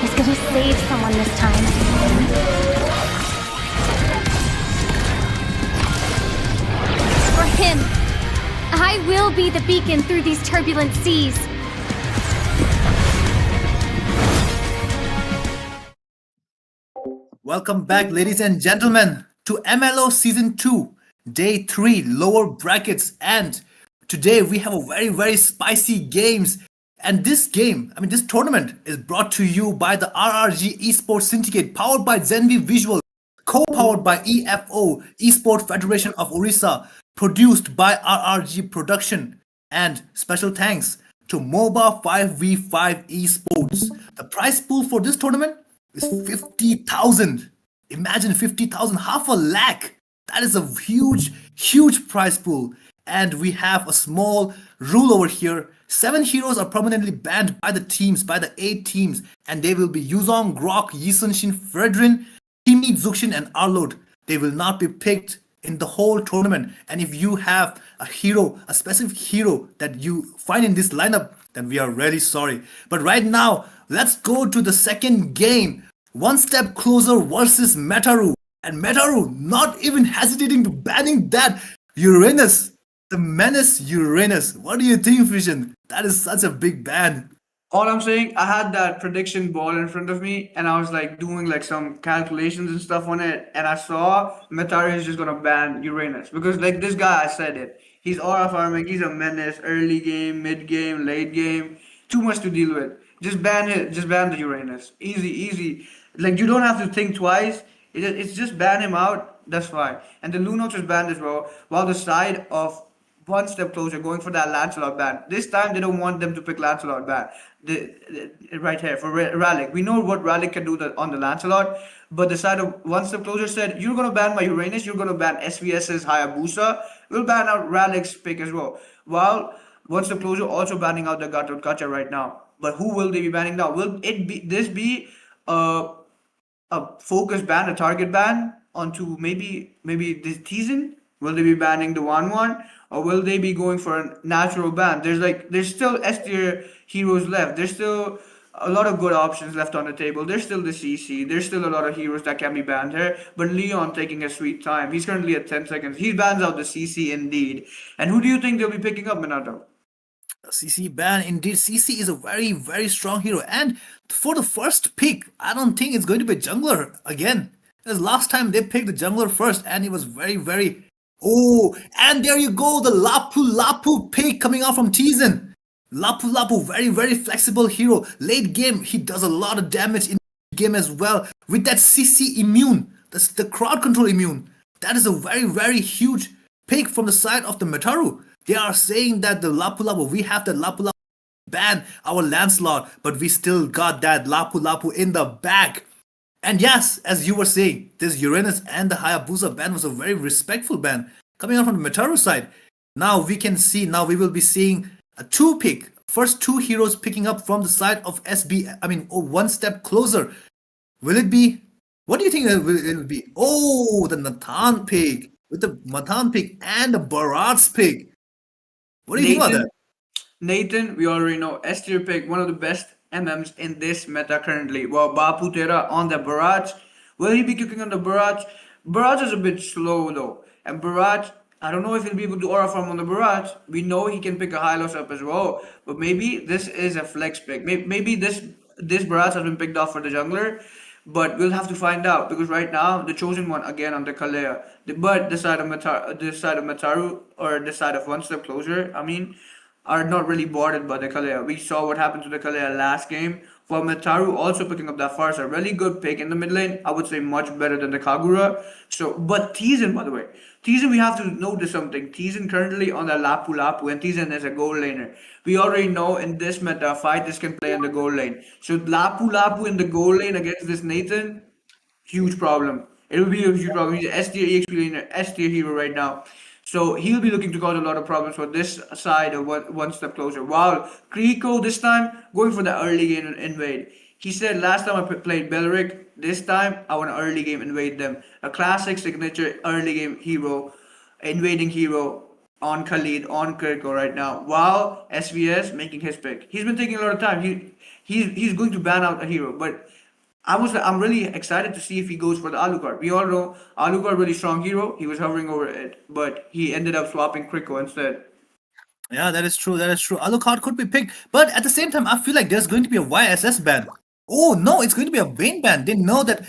He's gonna save someone this time. For him, I will be the beacon through these turbulent seas.
Welcome back, ladies and gentlemen, to MLO Season 2, Day 3, Lower Brackets. And today we have a very spicy games. And this game, this tournament is brought to you by the RRG Esports Syndicate, powered by Zenvy Visual, co-powered by EFO, Esports Federation of Odisha, produced by RRG Production. And special thanks to MOBA 5v5 Esports. The prize pool for this tournament is 50,000. Imagine 50,000, half a lakh. That is a huge prize pool. And we have a small rule over here. 7 heroes are permanently banned by the teams, by the 8 teams, and they will be Yuzong, Grok, Yisunshin, Fredrin, Timi, Zuxin, and Arlod. They will not be picked in the whole tournament. And if you have a hero, a specific hero that you find in this lineup, then we are really sorry. But right now, let's go to the second game. One Step Closer versus METARU. And METARU not even hesitating to banning that Uranus. The menace Uranus. What do you think, Vision? That is such a big ban.
All I'm saying, I had that prediction ball in front of me, and I was like doing like some calculations and stuff on it, and I saw METARU is just gonna ban Uranus because like this guy, I said it. He's aura farming. He's a menace. Early game, mid game, late game. Too much to deal with. Just ban it. Just ban the Uranus. Easy. Like you don't have to think twice. It's just ban him out. That's fine. And the Lunox was banned as well. While the side of One Step Closer going for that Lancelot ban. This time they don't want them to pick Lancelot ban. Right here for Ralik. We know what Ralik can do on the Lancelot, but the side of One Step Closer said, you're going to ban my Uranus, you're going to ban SVS's Hayabusa, we'll ban out Ralik's pick as well. While One Step Closer also banning out the Gatot Kacha right now. But who will they be banning now? Will this be a focus ban, a target ban onto maybe this season? Will they be banning the 1-1? Or will they be going for a natural ban? There's still S tier heroes left. There's still a lot of good options left on the table. There's still the CC. There's still a lot of heroes that can be banned here. But Leon taking a sweet time. He's currently at 10 seconds. He bans out the CC indeed. And who do you think they'll be picking up, Minato?
CC ban indeed. CC is a very strong hero. And for the first pick, I don't think it's going to be jungler again. Because last time they picked the jungler first and he was very. Oh, and there you go, the Lapu pick coming out from Tizen. Lapu, very flexible hero. Late game, he does a lot of damage in game as well. With that CC immune, the crowd control immune. That is a very huge pick from the side of the METARU. They are saying that the Lapu, we have the Lapu ban our Lancelot, but we still got that Lapu in the back. And yes, as you were saying, this Uranus and the Hayabusa ban was a very respectful ban coming out from the METARU side. Now we will be seeing a 2 pick. First 2 heroes picking up from the side of One Step Closer. Will it be? What do you think it will be? Oh, the Nathan pick. With the Nathan pick and the Barat's pick. What do you think about that?
Nathan, we already know, S tier pick, one of the best MMs in this meta currently. Well, Bapu Tera on the Barrage. Will he be cooking on the Barrage? Barrage is a bit slow though. And Barrage, I don't know if he'll be able to aura farm on the Barrage. We know he can pick a Hylos up as well. But maybe this is a flex pick. Maybe this Barrage has been picked off for the jungler. But we'll have to find out. Because right now, the chosen one again on the Kalea. But this side of METARU, or this side of One Step Closer, are not really bothered by the Kalea. We saw what happened to the Kalea last game. For METARU also picking up that Farsa. Really good pick in the mid lane. I would say much better than the Kagura. But Tizen, by the way. Tizen, we have to notice something. Tizen currently on the Lapu, and Tizen is a gold laner. We already know in this meta, fighters can play in the gold lane. So Lapu in the gold lane against this Nathan, huge problem. It will be a huge problem. He's an S tier EXP laner, S tier hero right now. So he'll be looking to cause a lot of problems for this side of One Step Closer. While Kriko this time going for the early game invade. He said last time I played Belric, this time I want to early game invade them. A classic signature early game hero, invading hero on Khalid, on Kriko right now. While SVS making his pick. He's been taking a lot of time. he's going to ban out a hero. But I'm really excited to see if he goes for the Alucard. We all know Alucard really strong hero. He was hovering over it, but he ended up swapping Kriko instead.
Yeah, that is true. That is true. Alucard could be picked, but at the same time, I feel like there's going to be a YSS ban. Oh no, it's going to be a Bane ban. They know that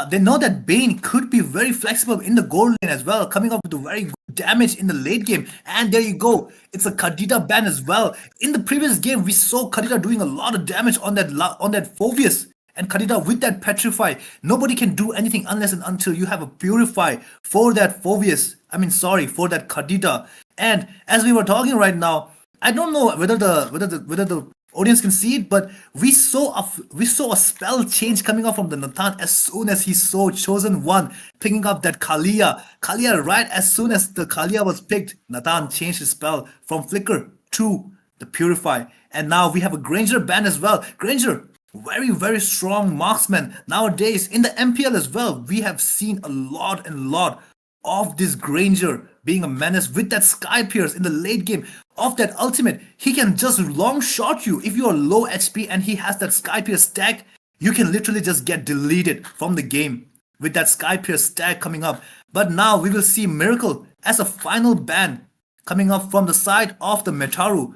they know that Bane could be very flexible in the gold lane as well, coming up with a very good damage in the late game. And there you go, it's a Kadita ban as well. In the previous game, we saw Kadita doing a lot of damage on that Phobius. And Kadita with that Petrify, nobody can do anything unless and until you have a Purify for that Phobius. I mean, sorry, for that Kadita. And as we were talking right now, I don't know whether the audience can see it, but we saw a spell change coming up from the Nathan as soon as he saw Chosen One picking up that Kalia. Kalia, right as soon as the Kalia was picked, Nathan changed his spell from Flicker to the Purify. And now we have a Granger ban as well. Granger, very, very strong marksman. Nowadays, in the MPL as well, we have seen a lot and lot of this Granger being a menace with that Sky Pierce in the late game of that ultimate. He can just long shot you if you are low HP and he has that Sky Pierce stack. You can literally just get deleted from the game with that Sky Pierce stack coming up. But now we will see Miracle as a final ban coming up from the side of the Metaru.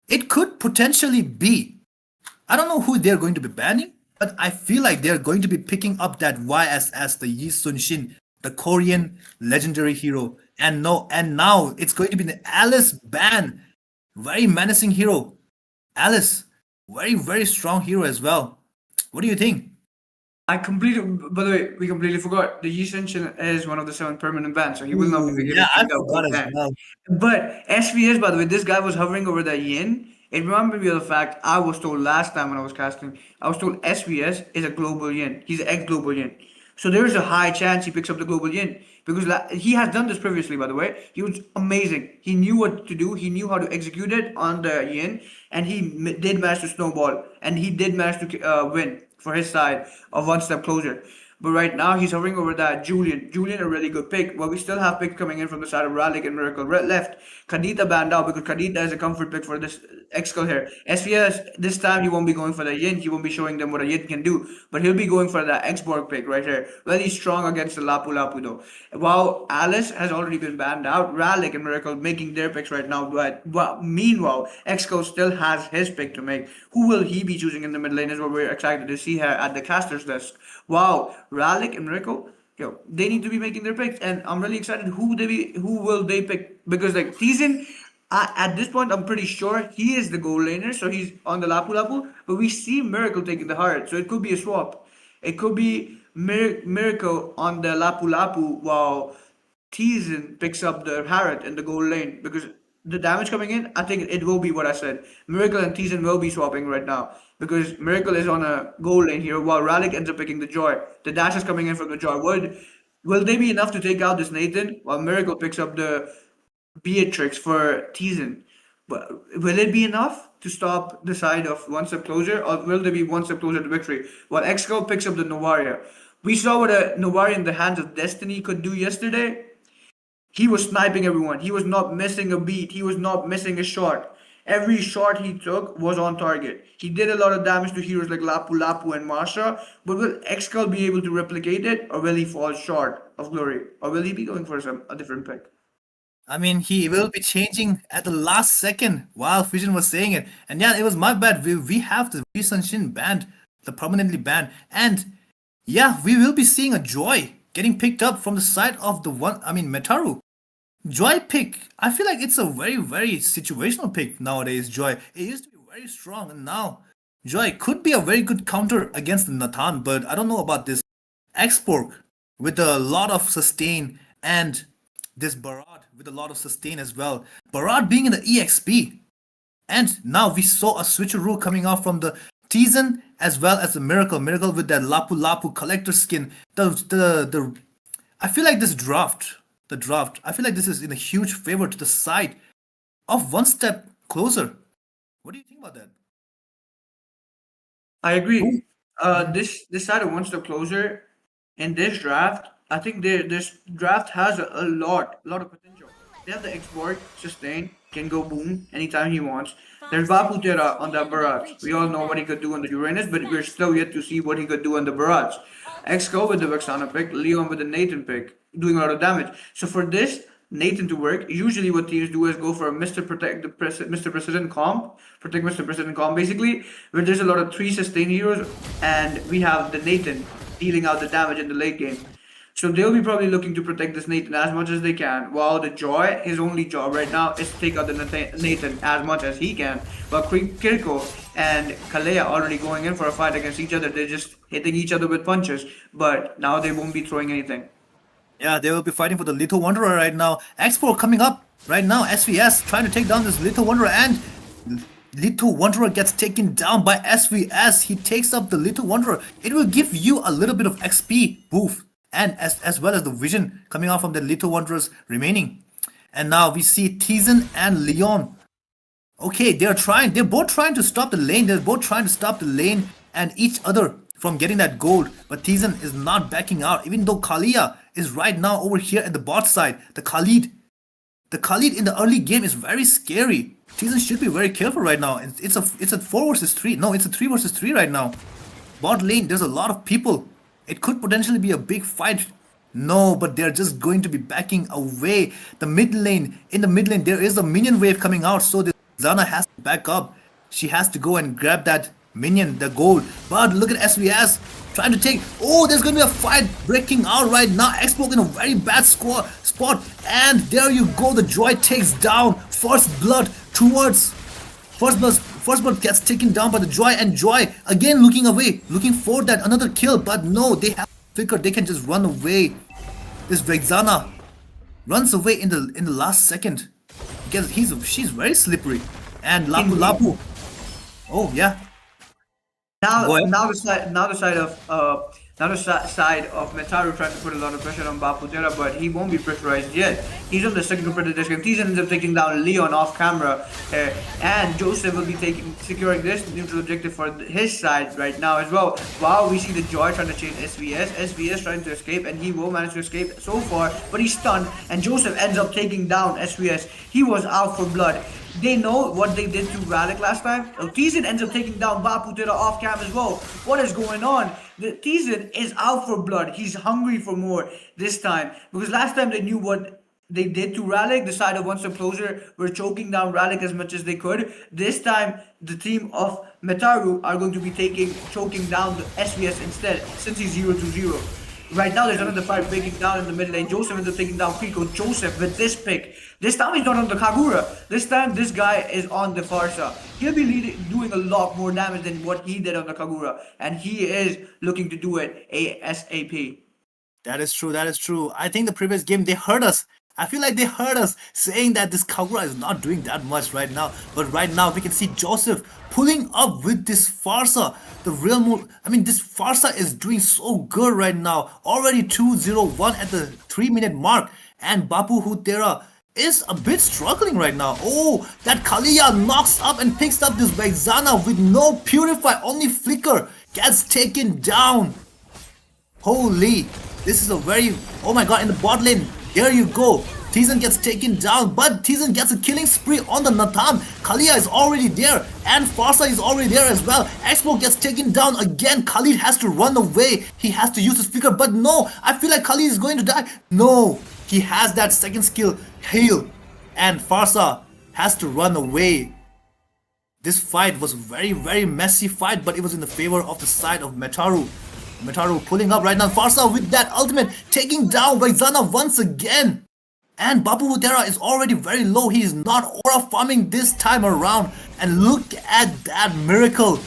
It could potentially be, I don't know who they're going to be banning, but I feel like they're going to be picking up that YSS, the Yi Sun Shin, the Korean legendary hero. And now it's going to be the Alice ban. Very menacing hero. Alice, very, very strong hero as well. What do you think?
By the way, we completely forgot. The Yi Shin is one of the 7 permanent bans, so he will not be getting
Yeah, I
picked up
forgot
with
as
that.
well.
But SVS, by the way, this guy was hovering over the yin. It reminded me of the fact I was told last time when I was casting, I was told SVS is a global yin. He's an ex-global yin. So there is a high chance he picks up the global yin because he has done this previously. By the way, he was amazing. He knew what to do. He knew how to execute it on the yin, and he did manage to snowball, and he did manage to win for his side of one step closer. But right now he's hovering over that Julian. Julian, a really good pick. But we still have picks coming in from the side of Ralik and Miracle. Left, Kadita banned out because Kadita is a comfort pick for this Excel here. SVS, this time he won't be going for the Yin. He won't be showing them what a Yin can do. But he'll be going for the Xborg pick right here. Very strong against the Lapu Lapu though. While Alice has already been banned out, Ralik and Miracle making their picks right now. But meanwhile, Excel still has his pick to make. Who will he be choosing in the mid lane is what we're excited to see here at the caster's desk. Wow, Ralik and Miracle, they need to be making their picks, and I'm really excited. Who will they pick? Because like Tizen, at this point, I'm pretty sure he is the goal laner, so he's on the Lapu Lapu. But we see Miracle taking the heart, so it could be a swap. It could be Miracle on the Lapu Lapu while Tizen picks up the Harrod in the goal lane because the damage coming in, I think it will be what I said. Miracle and Tizen will be swapping right now because Miracle is on a goal lane here while Ralik ends up picking the Joy. The dash is coming in from the Joy. Will they be enough to take out this Nathan while Miracle picks up the Beatrix for Tizen? But will it be enough to stop the side of one step closer, or will they be one step closer to victory? While Excel picks up the Novaria. We saw what a Novaria in the hands of Destiny could do yesterday. He was sniping everyone. He was not missing a beat. He was not missing a shot. Every shot he took was on target. He did a lot of damage to heroes like Lapu Lapu and Masha, but will Excel be able to replicate it, or will he fall short of glory? Or will he be going for a different pick?
I mean, he will be changing at the last second while Fusion was saying it. And yeah, it was my bad. We have the Wii Sun Shin banned, the permanently banned. And yeah, we will be seeing a Joy getting picked up from the side of Metaru. Joy pick. I feel like it's a very, very situational pick nowadays, Joy. It used to be very strong, and now Joy could be a very good counter against Nathan, but I don't know about this Xpork with a lot of sustain and this Barad with a lot of sustain as well. Barad being in the EXP. And now we saw a switcheroo coming out from the Tizen as well as the Miracle. Miracle with that Lapu Lapu collector skin. I feel like this draft, I feel like this is in a huge favor to the side of one step closer. What do you think about that?
I agree. This side of one step closer in this draft, I think this draft has a lot of potential. They have the export, sustain, can go boom anytime he wants. There's Vaputera on the barrage. We all know what he could do on the Uranus, but we're still yet to see what he could do on the barrage. Exco with the Vexana pick, Leon with the Nathan pick, doing a lot of damage. So for this Nathan to work, usually what teams do is go for a Mr. Protect the Mr. President comp, protect Mr. President comp basically, where there's a lot of 3 sustain heroes, and we have the Nathan dealing out the damage in the late game. So they'll be probably looking to protect this Nathan as much as they can. While the Joy, his only job right now is to take out the Nathan as much as he can. But Kirko and Kalea already going in for a fight against each other. They're just hitting each other with punches. But now they won't be throwing anything.
Yeah, they will be fighting for the Little Wanderer right now. Expo coming up right now. SVS trying to take down this Little Wanderer, and Little Wanderer gets taken down by SVS. He takes up the Little Wanderer. It will give you a little bit of XP boost, and as well as the vision coming out from the Little Wanderers remaining. And now we see Tizen and Leon. Okay, they're both trying to stop the lane. They're both trying to stop the lane and each other from getting that gold. But Tizen is not backing out, even though Kalia is right now over here at the bot side. The Khalid in the early game is very scary. Tizen should be very careful right now. It's a 4 versus 3. No, it's a 3 versus 3 right now. Bot lane, there's a lot of people. It could potentially be a big fight. No, but they're just going to be backing away. In the mid lane, there is a minion wave coming out, so the Zana has to back up. She has to go and grab that minion, the gold. But look at SVS trying to take. Oh, there's going to be a fight breaking out right now. Expo in a very bad spot. And there you go. The Joy takes down First Blood towards First Blood gets taken down by the Joy, and Joy again looking away, looking for that another kill, but no, they have flicker, they can just run away. This Vexana runs away in the last second because she's very slippery. And Lapu. Oh yeah.
Now the side of Metaru trying to put a lot of pressure on Baputera, but he won't be pressurized yet. He's on the second competitive disc. Tizen ends up taking down Leon off camera, and Joseph will be securing this neutral objective for his side right now as well. While we see the Joy trying to chase SVS trying to escape, and he will manage to escape so far, but he's stunned, and Joseph ends up taking down SVS. He was out for blood. They know what they did to Ralik last time. Tizen ends up taking down Baputera off cam as well. What is going on? The Tizen is out for blood. He's hungry for more this time. Because last time they knew what they did to Ralik. The side of One Step Closer were choking down Ralik as much as they could. This time, the team of Metaru are going to be choking down the SVS instead, since he's 0-0. Right now, there's another fight breaking down in the mid lane. Joseph ends up taking down Pico. Joseph with this pick. This time he's not on the Kagura. This time this guy is on the Farsa. He'll be doing a lot more damage than what he did on the Kagura. And he is looking to do it ASAP.
That is true. I think the previous game, they heard us. I feel like they heard us saying that this Kagura is not doing that much right now. But right now, we can see Joseph pulling up with this Farsa. This Farsa is doing so good right now. Already 2-0-1 at the 3-minute mark. And Bapu Hutera is a bit struggling right now. Oh, that Kalia knocks up and picks up this Vexana with no Purify, only Flicker. Gets taken down. Holy, this is a very... Oh my god, in the bot lane. There you go. Tizen gets taken down, but Tizen gets a killing spree on the Nathan. Kalia is already there, and Farsa is already there as well. Expo gets taken down again. Khalid has to run away. He has to use his flicker, but no, I feel like Khalid is going to die. No, he has that second skill, heal, and Farsa has to run away. This fight was a very, very messy fight, but it was in the favor of the side of Metaru. Metaru pulling up right now. Farsa with that ultimate, taking down Vexana once again. And Bapu Hutera is already very low. He is not aura farming this time around. And look at that Miracle.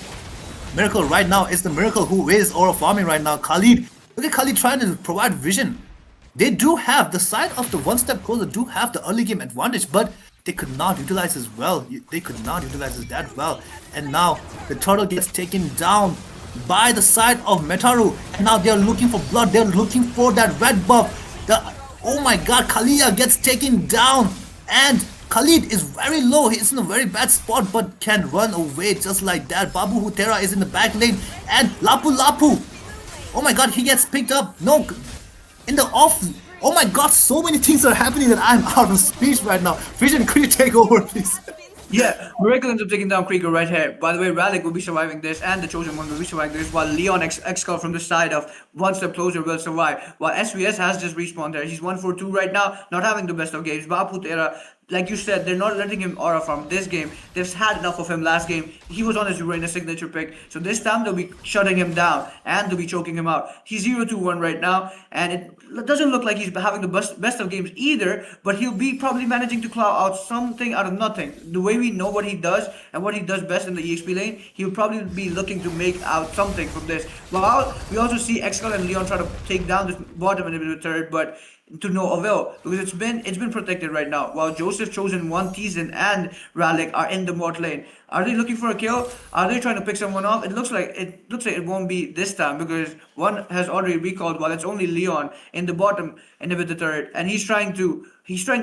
Miracle right now is the Miracle who is aura farming right now. Khalid. Look at Khalid trying to provide vision. They do have, the side of the One Step Closer do have the early game advantage, but they could not utilize as well. They could not utilize it that well. And now the turtle gets taken down by the side of Metaru. And now they're looking for blood. They're looking for that red buff. Oh my god, Kalia gets taken down. And Khalid is very low. He's in a very bad spot, but can run away just like that. Babu Hutera is in the back lane. And Lapu. Oh my god, he gets picked up. No, in the Oh my god, so many things are happening that I'm out of speech right now. Vision, could you take over, please?
Yeah, Miracle ends up taking down Krieger right here. By the way, Ralik will be surviving this, and the Chosen One will be surviving this, while Leon X-Call from the side of one step closer will survive. While SVS has just respawned there. He's 1-4-2 right now, not having the best of games. Baput era, like you said, they're not letting him aura from this game. They've had enough of him last game. He was on his Uranus signature pick. So this time they'll be shutting him down and they'll be choking him out. He's 0-2-1 right now, and it doesn't look like he's having the best of games either, but he'll be probably managing to claw out something out of nothing. The way we know what he does and what he does best in the EXP lane, he'll probably be looking to make out something from this. While we also see Excel and Leon try to take down this bottom inhibitor turret, but to no avail, because it's been protected right now. While Joseph, Chosen One, Tizen, and Ralik are in the bot lane. Are they looking for a kill? Are they trying to pick someone off? It looks like it won't be this time, because one has already recalled while it's only Leon in the bottom inhibitor turret, and he's trying to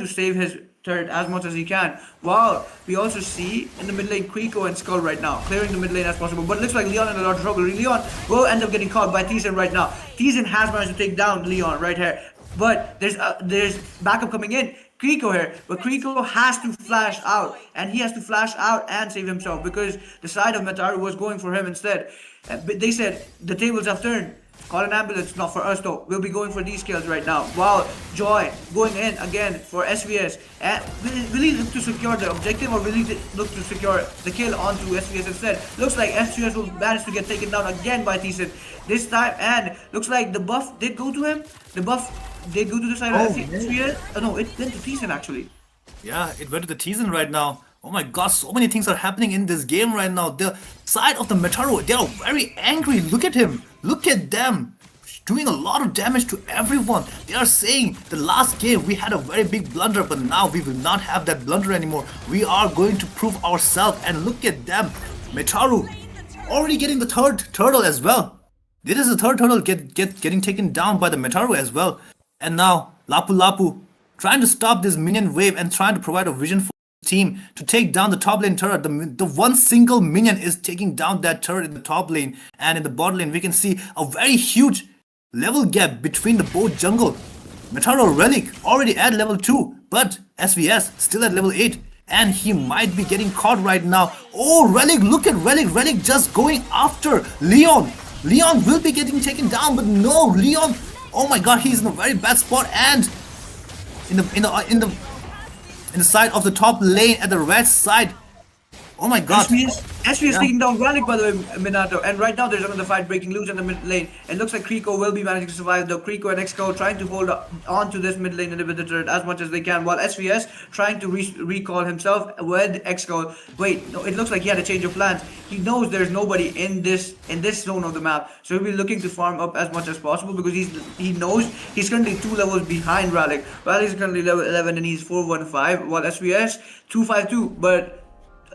save his turret as much as he can. While we also see in the mid lane Kriko and Skull right now, clearing the mid lane as possible. But it looks like Leon in a lot of trouble. Leon will end up getting caught by Tizen right now. Tizen has managed to take down Leon right here. But there's backup coming in. Kriko here, but Kriko has to flash out, and he has to flash out and save himself, because the side of Metaru was going for him instead. But they said the tables have turned. Call an ambulance, not for us though. We'll be going for these kills right now. While Joy going in again for SVS. And will he look to secure the objective, or will he look to secure the kill onto SVS instead? Looks like SVS will manage to get taken down again by Tizen this time, and looks like the buff did go to him. The buff did go to the side of SVS. Oh no, it went to Tizen actually.
Yeah, it went to the Tizen right now. Oh my god, so many things are happening in this game right now. The side of the Metaru, they are very angry. Look at him. Look at them. Doing a lot of damage to everyone. They are saying the last game we had a very big blunder, but now we will not have that blunder anymore. We are going to prove ourselves, and look at them. Metaru already getting the third turtle as well. This is the third turtle getting taken down by the Metaru as well. And now Lapu Lapu trying to stop this minion wave and trying to provide a vision for team to take down the top lane turret. The one single minion is taking down that turret in the top lane, and in the bot lane we can see a very huge level gap between the both jungle. Metaru Relic already at level 2, but SVS still at level 8, and he might be getting caught right now. Oh, Relic, look at Relic. Relic just going after Leon. Leon will be getting taken down, but no, Leon, oh my god, he's in a very bad spot, and in the side of the top lane at the red side. Oh my god.
SVS taking down Relic, by the way, Minato. And right now there's another fight breaking loose in the mid lane. It looks like Kriko will be managing to survive, though. Kriko and Exco trying to hold on to this mid lane inhibitor turret as much as they can, while SVS trying to recall himself with Exco. Wait, no, it looks like he had a change of plans. He knows there's nobody in this zone of the map, so he'll be looking to farm up as much as possible, because he knows he's currently 2 levels behind Relic. Relic is currently level 11 and he's 415, while SVS 252, but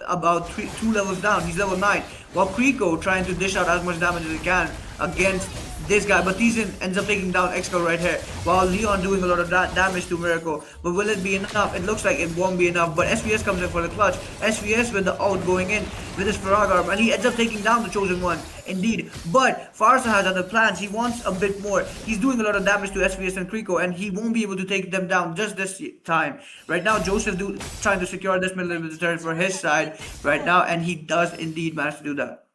about 2 levels down. He's level 9. While Kriko trying to dish out as much damage as he can against this guy, but Tizen ends up taking down Exco right here, while Leon doing a lot of damage to Miracle. But will it be enough? It looks like it won't be enough, but SVS comes in for the clutch. SVS with the ult going in with his Farag arm, and he ends up taking down the Chosen One, indeed. But Farsa has other plans. He wants a bit more. He's doing a lot of damage to SVS and Kriko, and he won't be able to take them down just this time. Right now, Joseph trying to secure this middle of the turret for his side right now, and he does indeed manage to do that.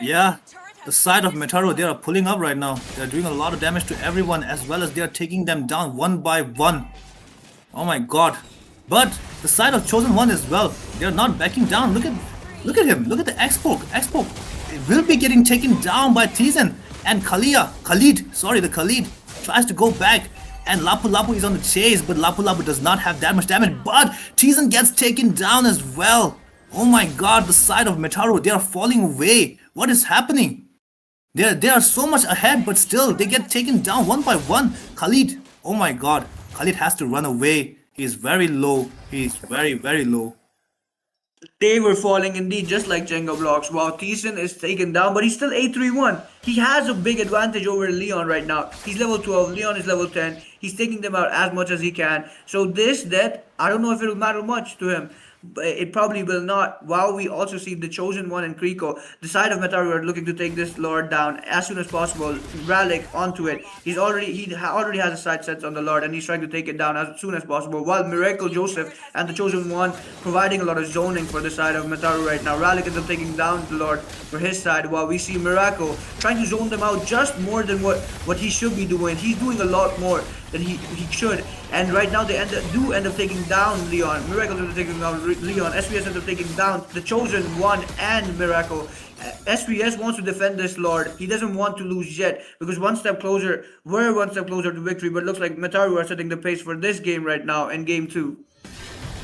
Yeah, the side of Metaru, they are pulling up right now. They are doing a lot of damage to everyone, as well as they are taking them down one by one. Oh my god. But the side of Chosen One as well, they are not backing down. Look at him. Look at the Expo. Expo will be getting taken down by Tizen, and Khalid tries to go back, and Lapu Lapu is on the chase, but Lapu Lapu does not have that much damage, but Tizen gets taken down as well. Oh my god, the side of Metaru, they are falling away. What is happening? They are so much ahead, but still they get taken down one by one. Khalid, oh my god, Khalid has to run away. He's very low. He's very, very low.
They were falling indeed, just like Jenga blocks. While Tizen is taken down, but he's still 8-3-1. He has a big advantage over Leon right now. He's level 12, Leon is level 10. He's taking them out as much as he can. So this death, I don't know if it will matter much to him. but it probably will not. While we also see the Chosen One and Kriko, the side of Metaru are looking to take this Lord down as soon as possible. Ralik onto it. Already has a sight set on the Lord, and he's trying to take it down as soon as possible. While Miracle Joseph and the Chosen One providing a lot of zoning for the side of Metaru right now. Ralik ends up taking down the Lord for his side, while we see Miracle trying to zone them out just more than what he should be doing. He's doing a lot more than he should. And right now they end up taking down Leon. Miracle ends up taking down Leon. SVS ends up taking down the Chosen One and Miracle. SVS wants to defend this Lord. He doesn't want to lose yet, because we're one step closer to victory, but it looks like Metaru are setting the pace for this game right now in game 2.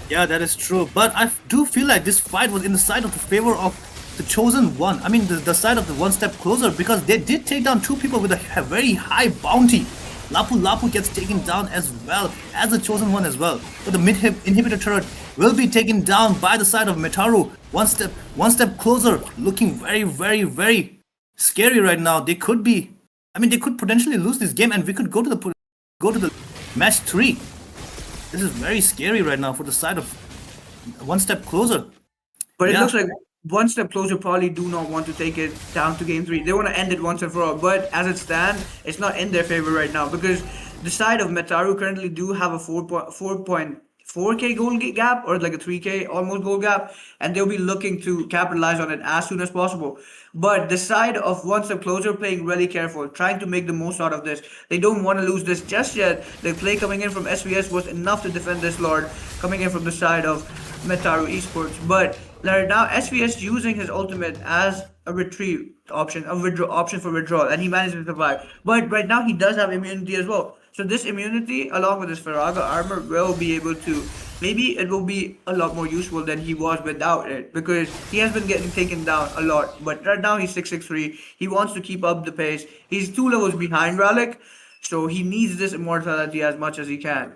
Yeah, that is true. But I do feel like this fight was in the side of the favor of the Chosen One. I mean, the side of the one step closer, because they did take down 2 people with a very high bounty. Lapu gets taken down as well as the Chosen One as well. But the mid inhibitor turret will be taken down by the side of Metaru. One step closer, looking very, very, very scary right now. They could potentially lose this game, and we could go to the match 3. This is very scary right now for the side of one step closer.
But it looks like one step closer probably do not want to take it down to game 3. They want to end it once and for all. But as it stands, it's not in their favor right now, because the side of Metaru currently do have a 4.4k goal gap, or like a 3k almost goal gap, and they'll be looking to capitalize on it as soon as possible. But the side of one step closer playing really careful, trying to make the most out of this. They don't want to lose this just yet. The play coming in from SVS was enough to defend this Lord coming in from the side of METARU Esports. But right now SVS using his ultimate as a retreat option, option for withdrawal, and he managed to survive. But right now he does have immunity as well. So this immunity, along with his Faraga armor, will be able to, maybe it will be a lot more useful than he was without it, because he has been getting taken down a lot. But right now he's 663. He wants to keep up the pace. He's 2 levels behind Ralik, so he needs this immortality as much as he can.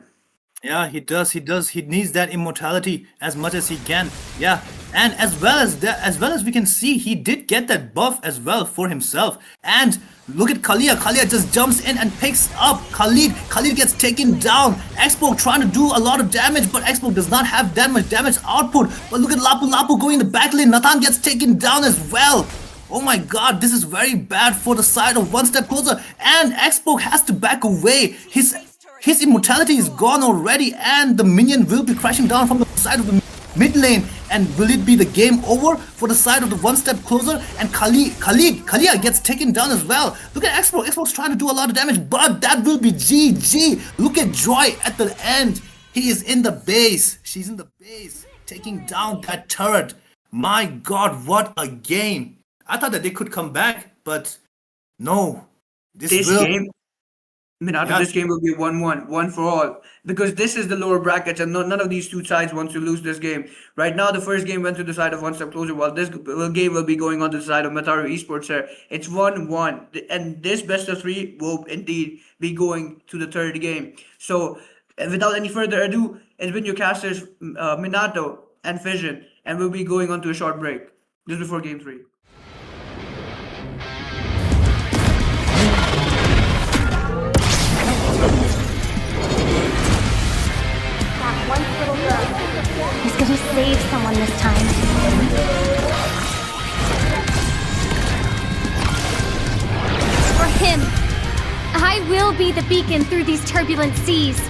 Yeah, he does. He needs that immortality as much as he can. Yeah, and as well as we can see, he did get that buff as well for himself. And look at Kalia. Kalia just jumps in and picks up Khalid. Khalid gets taken down. Expo trying to do a lot of damage, but Expo does not have that much damage output. But look at Lapu going in the back lane. Nathan gets taken down as well. Oh my god, this is very bad for the side of one step closer. And Expo has to back away. His immortality is gone already, and the minion will be crashing down from the side of the mid lane. And will it be the game over for the side of the one step closer? And Kalia gets taken down as well. Look at Expo. Expo's trying to do a lot of damage, but that will be GG. Look at Joy at the end. He is in the base. She's in the base, taking down that turret. My god, what a game. I thought that they could come back, but no. This
game will be 1-1, one for all, because this is the lower brackets, and none of these 2 sides wants to lose this game. Right now, the first game went to the side of one step closer, while this game will be going on to the side of METARU Esports here. It's 1-1, and this best of 3 will indeed be going to the 3rd game. So, without any further ado, it's been your casters, Minato and Fission, and we'll be going on to a short break just before game 3.
He's gonna save someone this time. For him, I will be the beacon through these turbulent seas.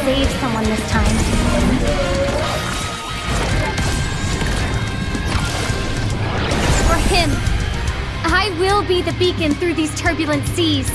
save someone this time. For him, I will be the beacon through these turbulent seas.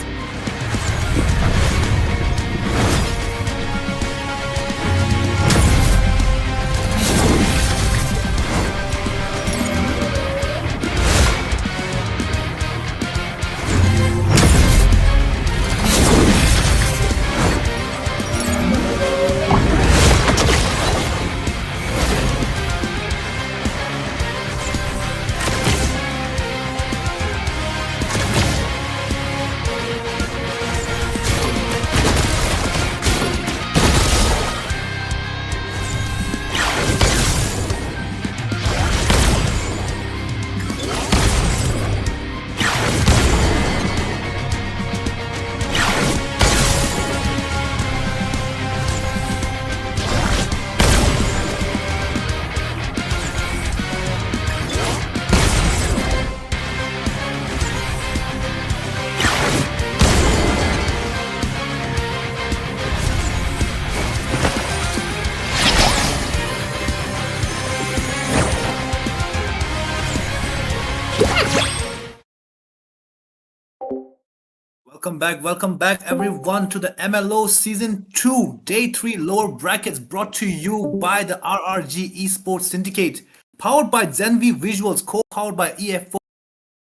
welcome back everyone to the MLOS Season 2, Day 3 lower brackets brought to you by the RRG Esports Syndicate, powered by Zenvy Visuals, co-powered by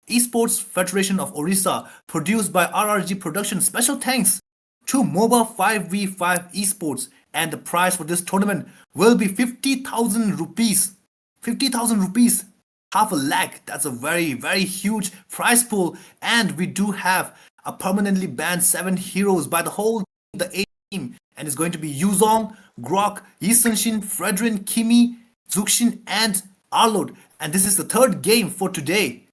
Esports Federation of Odisha, produced by RRG Production. Special thanks to MOBA 5v5 Esports, and the prize for this tournament will be 50,000 rupees. 50,000 rupees, half a lakh. That's a very huge prize pool, and we do have a permanently banned 7 heroes by the whole the A team, and it's going to be Yuzong, Grok, Yisanshin, Fredrin, Kimi, Zuxin, and Arlod. And this is the third game for today.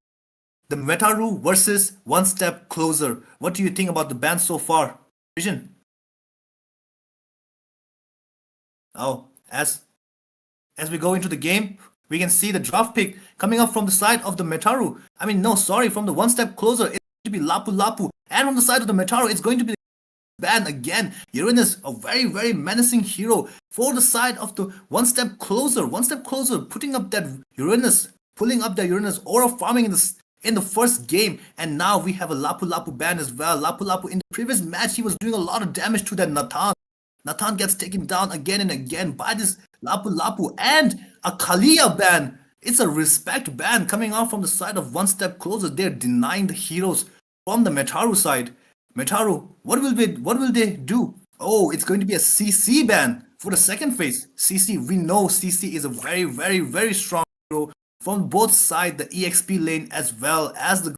The Metaru versus One Step Closer. What do you think about the ban so far, Vision? Oh, as we go into the game, we can see the draft pick coming up from the side of the Metaru. I mean, no, sorry, from the One Step Closer, it's going to be Lapu Lapu. And from the side of the Metaru, it's going to be ban again. Uranus, a very menacing hero. For the side of the One Step Closer, putting up that Uranus, pulling up that Uranus, aura farming in the first game. And now we have a Lapu Lapu ban as well. Lapu Lapu, in the previous match, he was doing a lot of damage to that Nathan. Nathan gets taken down again and again by this Lapu Lapu, and a Kalia ban. It's a respect ban coming out from the side of One Step Closer. They're denying the heroes from the Metaru side. Metaru, what will they do? Oh, it's going to be a CC ban for the second phase. CC, we know CC is a very strong hero from both sides, the EXP lane as well as the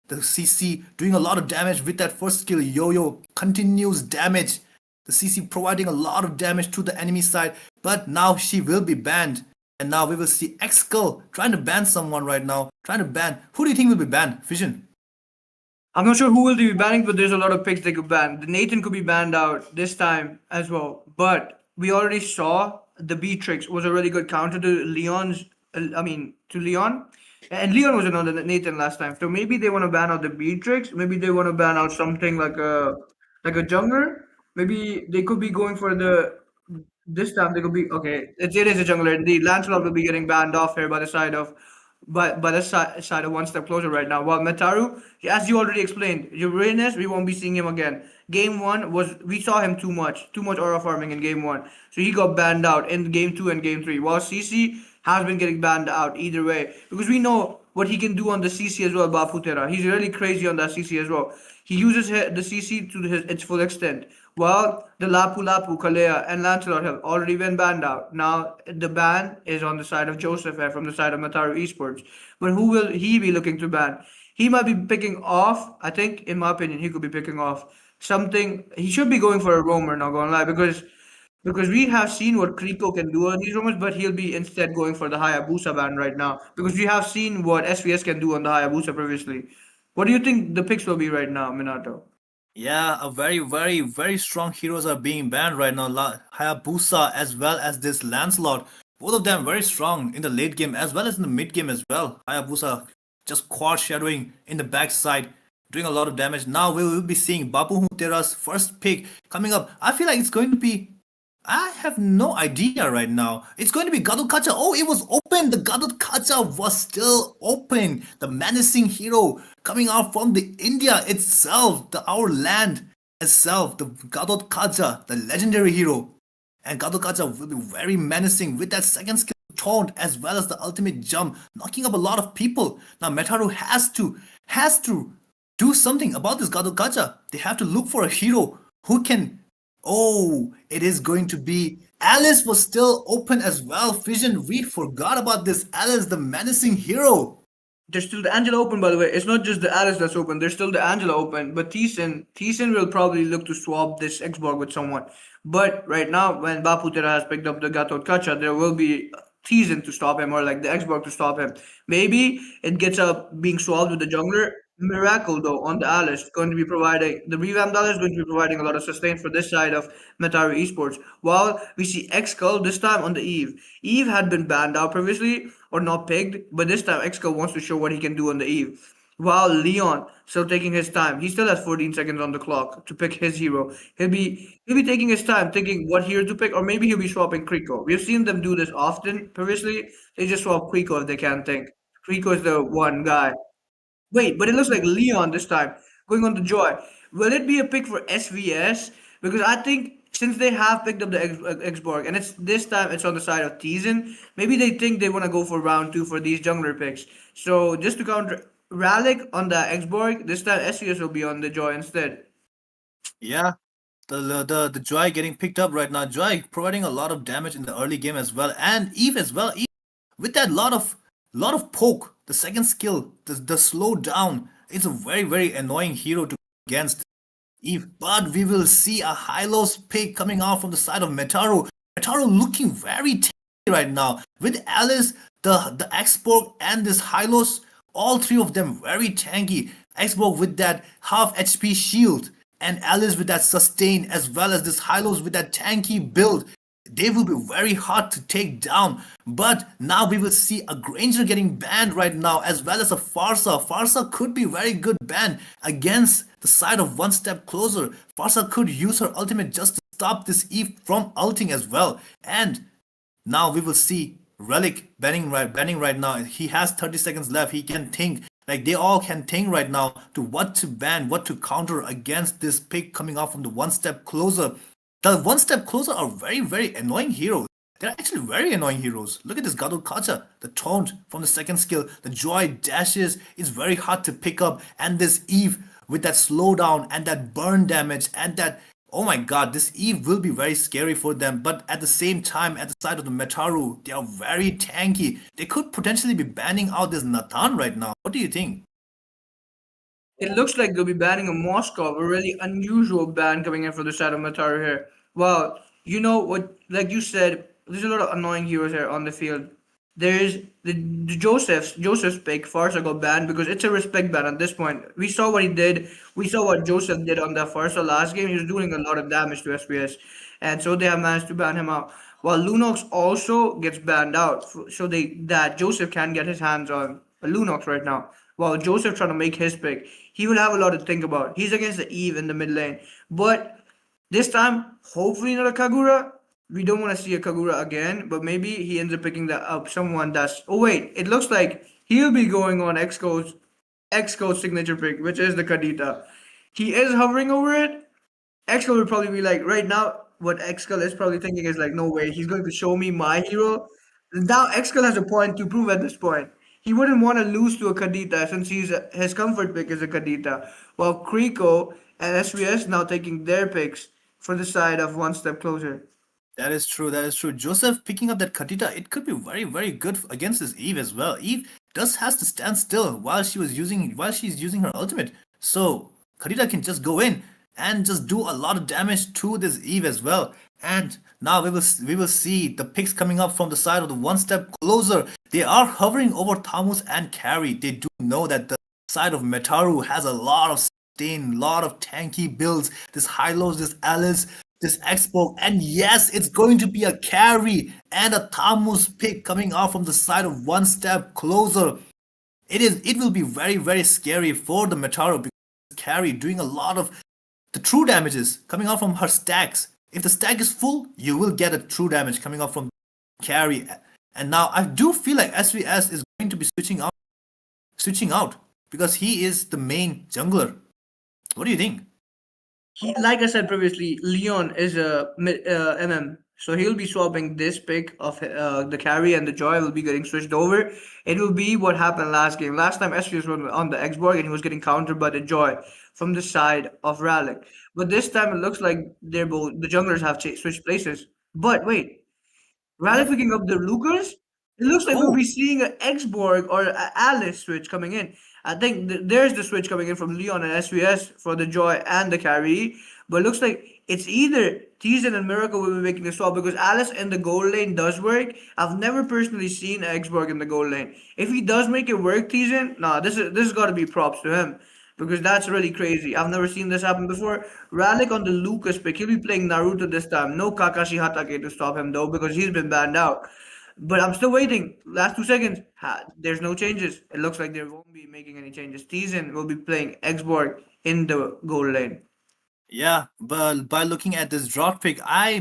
CC, doing a lot of damage with that first skill, Yo-Yo, continuous damage. The CC providing a lot of damage to the enemy side, but now she will be banned. And now we will see X-Skull trying to ban someone right now. Who do you think will be banned, Vision?
I'm not sure who will be banning, but there's a lot of picks they could ban. The Nathan could be banned out this time as well. But we already saw the Beatrix was a really good counter to Leon. And Leon was another Nathan last time. So maybe they want to ban out the Beatrix. Maybe they want to ban out something like a jungler. Maybe they could be going for this time they could be okay. It is a jungler. The Lancelot will be getting banned off here by the side of side of One Step Closer right now. While Metaru, as you already explained, Uranus, we won't be seeing him again. Game 1 we saw him too much aura farming in game 1, so he got banned out in game 2 and game 3. While CC has been getting banned out either way, because we know what he can do on the CC as well. Bafutera, he's really crazy on that CC as well. He uses the CC to its full extent. While the Lapu Lapu, Kalea, and Lancelot have already been banned out. Now the ban is on the side of Joseph from the side of Metaru Esports. But who will he be looking to ban? He might be picking off, I think, in my opinion, he could be picking off something. He should be going for a roamer, not gonna lie, because we have seen what Kriko can do on these roamers, but he'll be instead going for the Hayabusa ban right now, because we have seen what SVS can do on the Hayabusa previously. What do you think the picks will be right now, Minato?
Yeah, a very strong heroes are being banned right now. Hayabusa as well as this Lancelot. Both of them very strong in the late game as well as in the mid game as well. Hayabusa just quad shadowing in the backside, doing a lot of damage. Now we will be seeing Babu Hutera's first pick coming up. I feel like it's going to be, I have no idea right now. It's going to be Gadot Kacha. Oh, it was open. The Gadot Kacha was still open. The menacing hero coming out from the India itself, our land itself. The Gadot Kacha, the legendary hero. And Gadot Kacha will be very menacing with that second skill taunt as well as the ultimate jump, knocking up a lot of people. Now Metaru has to do something about this Gadot Kacha. They have to look for a hero who can. Oh, it is going to be Alice was still open as well. Vision, we forgot about this Alice, the menacing hero.
There's still the Angela open, by the way. It's not just the Alice that's open. There's still the Angela open. But Thiessen will probably look to swap this Xbox with someone. But right now, when Baputera has picked up the Gatot Kacha, there will be Thiessen to stop him, or like the Xbox to stop him. Maybe it gets up being swapped with the jungler. Miracle though on the Alice going to be providing the revamped Alice going to be providing a lot of sustain for this side of Metaru Esports. While we see X-Skull this time on the Eve. Eve had been banned out previously or not picked, but this time X-Skull wants to show what he can do on the Eve. While Leon still taking his time, he still has 14 seconds on the clock to pick his hero. He'll be taking his time thinking what hero to pick, or maybe he'll be swapping Kriko. We've seen them do this often previously. They just swap Kriko if they can't think. Kriko is the one guy. Wait, but it looks like Leon this time going on the Joy. Will it be a pick for SVS? Because I think since they have picked up the Xborg, and it's this time it's on the side of Tizen, maybe they think they want to go for round two for these jungler picks. So just to counter Ralik on the Xborg, this time SVS will be on the Joy instead.
Yeah, the Joy getting picked up right now. Joy providing a lot of damage in the early game as well, and Eve as well. Eve, with that lot of poke, the second skill, the slow down, it's a very annoying hero to against Eve. But we will see a Hylos pick coming out from the side of Metaru. Metaru looking very tanky right now with Alice, the Xborg, and this Hylos. All three of them very tanky. Xborg with that half HP shield, and Alice with that sustain, as well as this Hylos with that tanky build. They will be very hard to take down. But now we will see a Granger getting banned right now, as well as a Farsa. Farsa could be very good ban against the side of one step closer. Farsa could use her ultimate just to stop this Eve from ulting as well. And now we will see Relic banning right now. He has 30 seconds left. He can think. Like they all can think right now to what to ban, what to counter against this pick coming out from the one step closer. The one step closer are very annoying heroes. They're actually very annoying heroes. Look at this Gadol Kacha, the taunt from the second skill, the Joy dashes is very hard to pick up, and this Eve with that slowdown and that burn damage and that, oh my god, this Eve will be very scary for them. But at the same time, at the side of the Metaru, they are very tanky. They could potentially be banning out this Nathan right now. What do you think?
It looks like they'll be banning a Moscow, a really unusual ban coming in for the side of Mataru here. Well, you know what, like you said, there's a lot of annoying heroes here on the field. There's the Joseph's pick, Farsa got banned because it's a respect ban at this point. We saw what he did. We saw what Joseph did on that Farsa last game. He was doing a lot of damage to SPS. And so they have managed to ban him out. While Lunox also gets banned out. So that Joseph can get his hands on Lunox right now. While Joseph trying to make his pick, he will have a lot to think about. He's against the Eve in the mid lane. But this time, hopefully not a Kagura. We don't want to see a Kagura again, but maybe he ends up picking that up someone that's. Oh wait, it looks like he'll be going on Xcode's signature pick, which is the Kadita. He is hovering over it. Xcode would probably be like, right now, what Xcode is probably thinking is like, no way, he's going to show me my hero. Now Xcode has a point to prove at this point. He wouldn't want to lose to a Kadita since his comfort pick is a Kadita. While Kriko and SVS now taking their picks for the side of one step closer.
That is true. That is true. Joseph picking up that Katita, it could be very good against this Eve as well. Eve does has to stand still while she's using her ultimate. So Katita can just go in and just do a lot of damage to this Eve as well. And now we will see the picks coming up from the side of the one step closer. They are hovering over Tamus and Carry. They do know that the side of Metaru has a lot of sustain, lot of tanky builds. This Hylos, this Alice, this Expo, and yes, it's going to be a Carry and a Tamus pick coming out from the side of one step closer. It will be very scary for the Metaru because Carry doing a lot of the true damages coming out from her stacks. If the stack is full, you will get a true damage coming out from Carry. And now I do feel like SVS is going to be switching out because he is the main jungler. What do you think?
Like I said previously, Leon is a MM, so he'll be swapping this pick of the Carry, and the Joy will be getting switched over. It will be what happened last game. Last time SVS was on the Xborg and he was getting countered by the Joy from the side of Ralik. But this time it looks like the junglers have switched places. But wait, Rally picking up the Lucas? It looks like we'll be seeing an Xborg or an Alice switch coming in. I think there's the switch coming in from Leon and SVS for the Joy and the Carry. But it looks like it's either Tizen and Miracle will be making the swap because Alice in the gold lane does work. I've never personally seen Xborg in the gold lane. If he does make it work, Tizen, nah, this has got to be props to him. Because that's really crazy. I've never seen this happen before. Ralik on the Lucas pick. He'll be playing Naruto this time. No Kakashi Hatake to stop him though because he's been banned out. But I'm still waiting. Last 2 seconds. There's no changes. It looks like they won't be making any changes. Tizen will be playing Xborg in the gold lane.
Yeah, but by looking at this drought pick, I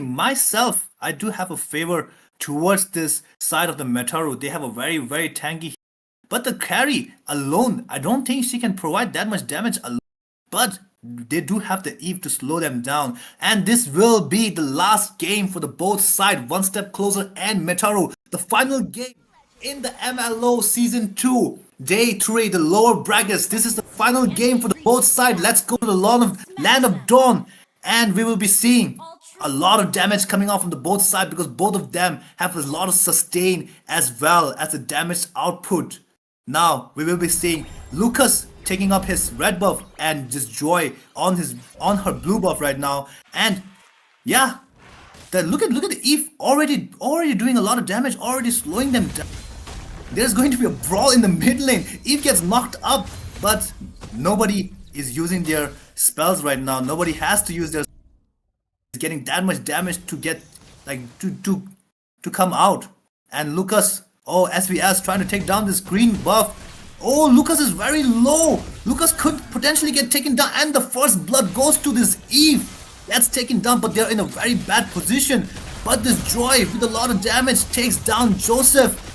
do have a favor towards this side of the Metaru. They have a very tanky. But the Carry alone, I don't think she can provide that much damage alone. But they do have the Eve to slow them down. And this will be the last game for the both side. One Step Closer and Metaru. The final game in the MLO Season 2. Day 3, the lower brackets. This is the final game for the both side. Let's go to the Land of Dawn. And we will be seeing a lot of damage coming out from the both side because both of them have a lot of sustain as well as the damage output. Now we will be seeing Lucas taking up his red buff and just Joy on her blue buff right now. And yeah, look at the Eve already doing a lot of damage, already slowing them down. There's going to be a brawl in the mid lane. Eve gets knocked up, but nobody is using their spells right now. Nobody has to use their getting that much damage to get like to come out. And Lucas, oh, SVS trying to take down this green buff. Oh, Lucas is very low. Lucas could potentially get taken down, and the first blood goes to this Eve. That's taken down, but they're in a very bad position. But this Joy with a lot of damage takes down Joseph.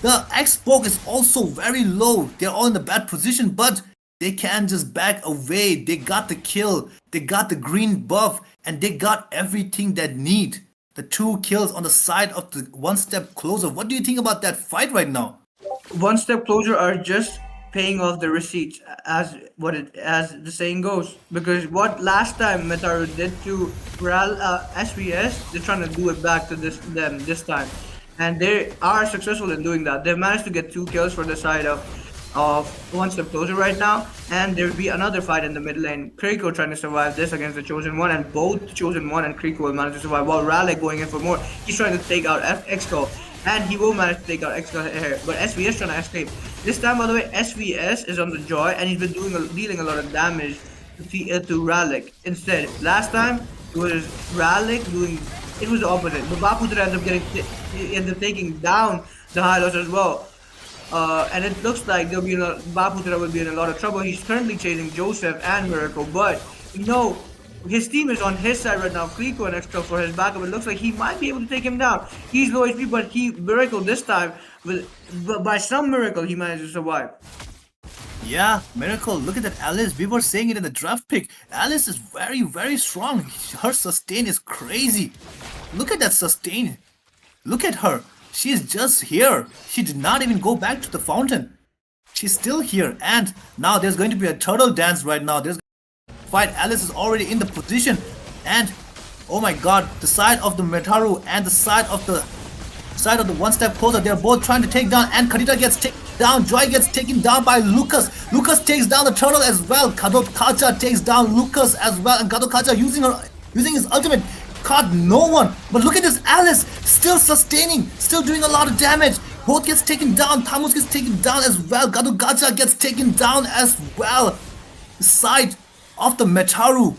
The X-Poke is also very low. They're all in a bad position, but they can just back away. They got the kill. They got the green buff, and they got everything that need. The 2 kills on the side of the One Step Closer. What do you think about that fight right now?
One Step Closer are just paying off the receipts, as the saying goes. Because what last time Metaru did to SVS, they're trying to do it back to them this time. And they are successful in doing that. They've managed to get 2 kills for the side of One Step Closer right now, and there'll be another fight in the mid lane. Kriko trying to survive this against the Chosen One, and both Chosen One and Kriko will manage to survive, while Raleigh going in for more. He's trying to take out Exco, and he will manage to take out Exco here, but SVS trying to escape. This time, by the way, SVS is on the Joy, and he's been dealing a lot of damage to Raleigh. Instead, last time, it was Raleigh doing... It was the opposite, but Baputra ended up taking down the Hylos as well. And it looks like Baputra will be in a lot of trouble. He's currently chasing Joseph and Miracle, but his team is on his side right now. Kriko and Extra for his backup. It looks like he might be able to take him down. He's low HP, but Miracle this time, by some miracle, he managed to survive.
Yeah, Miracle, look at that Alice. We were saying it in the draft pick. Alice is very, very strong. Her sustain is crazy. Look at that sustain. Look at her. She's just here. She did not even go back to the fountain. She's still here. And now there's going to be a turtle dance right now. There's fight. Alice is already in the position. And oh my god, the side of the Metaru and the side of the One Step Closer, they're both trying to take down, and Kadita gets taken down. Joy gets taken down by Lucas. Lucas takes down the turtle as well. Kadokacha takes down Lucas as well, and Kadokacha using his ultimate caught no one. But look at this Alice, still sustaining, still doing a lot of damage. Both gets taken down. Tamus gets taken down as well. Kadokacha gets taken down as well. The side of the Metaru,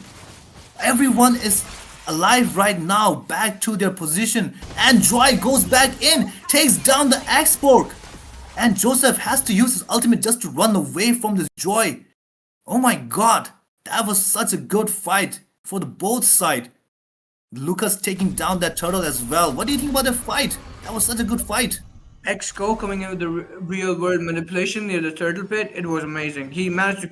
everyone is alive right now, back to their position, and Joy goes back in, takes down the X-Pork, and Joseph has to use his ultimate just to run away from this Joy. Oh my god, that was such a good fight for the both side. Lucas taking down that turtle as well. What do you think about the fight? That was such a good fight.
Exco coming in with the real world manipulation near the turtle pit, it was amazing. He managed to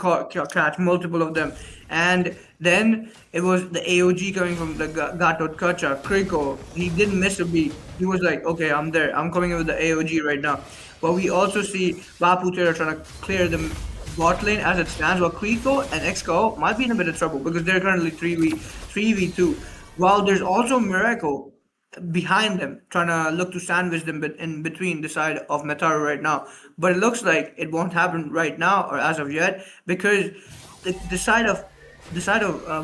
catch multiple of them. And then it was the AOG coming from the Gato Kacha, Kriko. He didn't miss a beat. He was like, okay, I'm there. I'm coming in with the AOG right now. But we also see Baputera trying to clear the bot lane as it stands, while Kriko and Exco might be in a bit of trouble because they're currently 3v2. While there's also Miracle behind them, trying to look to sandwich them in between the side of Metaru right now. But it looks like it won't happen right now or as of yet, because the side of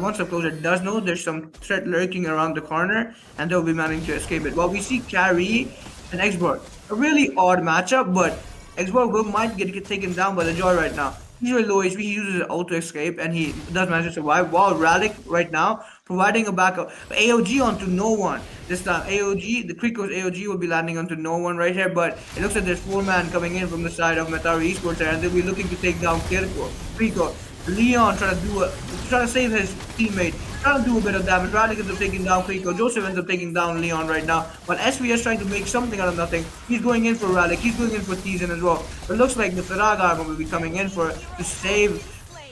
One Step Closer does know there's some threat lurking around the corner, and they'll be managing to escape it. While we see Carrie and Xborg, a really odd matchup, but Xborg might get taken down by the Joy right now. He's really low HP, he uses his ult to escape, and he does manage to survive, while Ralik right now providing a backup. AOG onto no one. This time AOG, the Kriko's AOG will be landing onto no one right here, but it looks like there's 4-man coming in from the side of Metaru Esports here, and they'll be looking to take down Kriko. Leon trying to save his teammate, trying to do a bit of damage. Ralik ends up taking down Kriko. Joseph ends up taking down Leon right now. But SVS trying to make something out of nothing. He's going in for Ralik. He's going in for Teasen as well. But it looks like the Farag armor will be coming in to save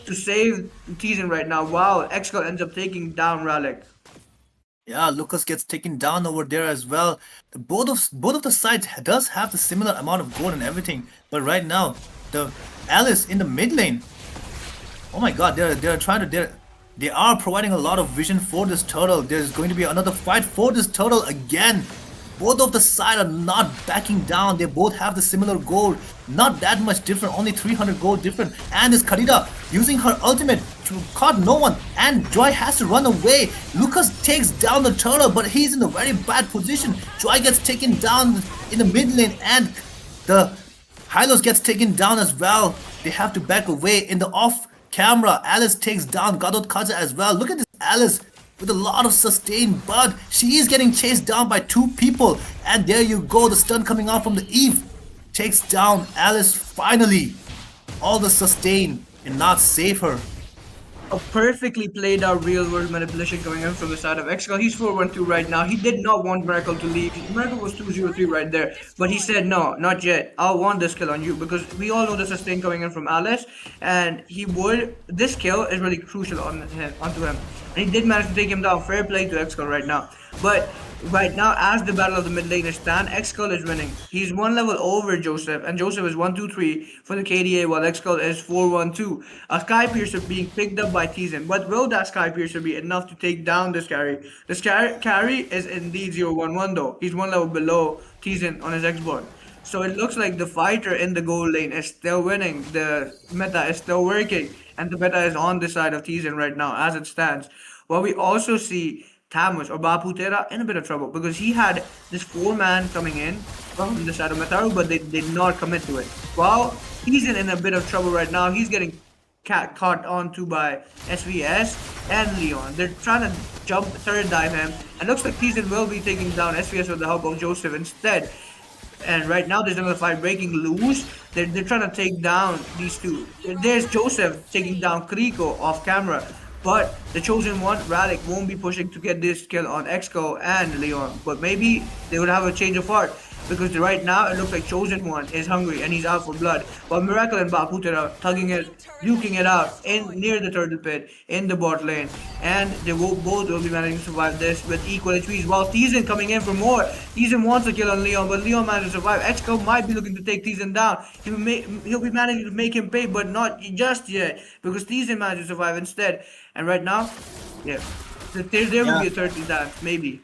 to save Tizen right now. Wow, Excel ends up taking down Ralik.
Yeah, Lucas gets taken down over there as well. Both of the sides does have the similar amount of gold and everything, but right now the Alice in the mid lane. Oh my God, they're trying to they are providing a lot of vision for this turtle. There's going to be another fight for this turtle again. Both of the side are not backing down. They both have the similar gold. Not that much different, only 300 gold different. And this Karida using her ultimate to caught no one. And Joy has to run away. Lucas takes down the turtle, but he's in a very bad position. Joy gets taken down in the mid lane, and the Hylos gets taken down as well. They have to back away in the off camera. Alice takes down Gadot Kaja as well. Look at this Alice with a lot of sustain, but she is getting chased down by two people. And there you go, the stun coming out from the Eve takes down Alice finally. All the sustain and not save her.
A perfectly played out real world manipulation coming in from the side of Excel. He's 4-1-2 right now. He did not want Miracle to leave. Miracle was 2-0-3 right there. But he said, no, not yet. I'll want this kill on you, because we all know the sustain coming in from Alice. And this kill is really crucial onto him. And he did manage to take him down. Fair play to Excel right now. But right now, as the battle of the mid lane is stand, Excel is winning. He's one level over Joseph, and Joseph is 1-2-3 for the KDA, while Excel is 4-1-2. A Sky Piercer being picked up by Tizen. But will that Sky Piercer be enough to take down this carry? This carry is indeed 0-1-1 though. He's one level below Tizen on his Xboard. So it looks like the fighter in the gold lane is still winning. The meta is still working, and the meta is on the side of Tizen right now as it stands. While we also see Tamus or Baputera in a bit of trouble, because he had this 4-man coming in from the side of METARU, but they did not commit to it. While he's in a bit of trouble right now, he's getting caught onto by SVS and Leon. They're trying to jump third dive him, and looks like Tizen will be taking down SVS with the help of Joseph instead. And right now there's another fight breaking loose. They're trying to take down these two. There's Joseph taking down Kriko off camera. But the chosen one, Ralik, won't be pushing to get this kill on Exco and Leon. But maybe they would have a change of heart, because right now it looks like chosen one is hungry and he's out for blood. While Miracle and Baputera tugging it, duking it out in near the turtle pit in the bot lane. And they both will be managing to survive this with equal HPs. While Tizen coming in for more. Tizen wants a kill on Leon, but Leon managed to survive. Exco might be looking to take Tizen down. He'll be managing to make him pay, but not just yet, because Tizen managed to survive instead. And right now, yeah, there will be a turtle dance, maybe.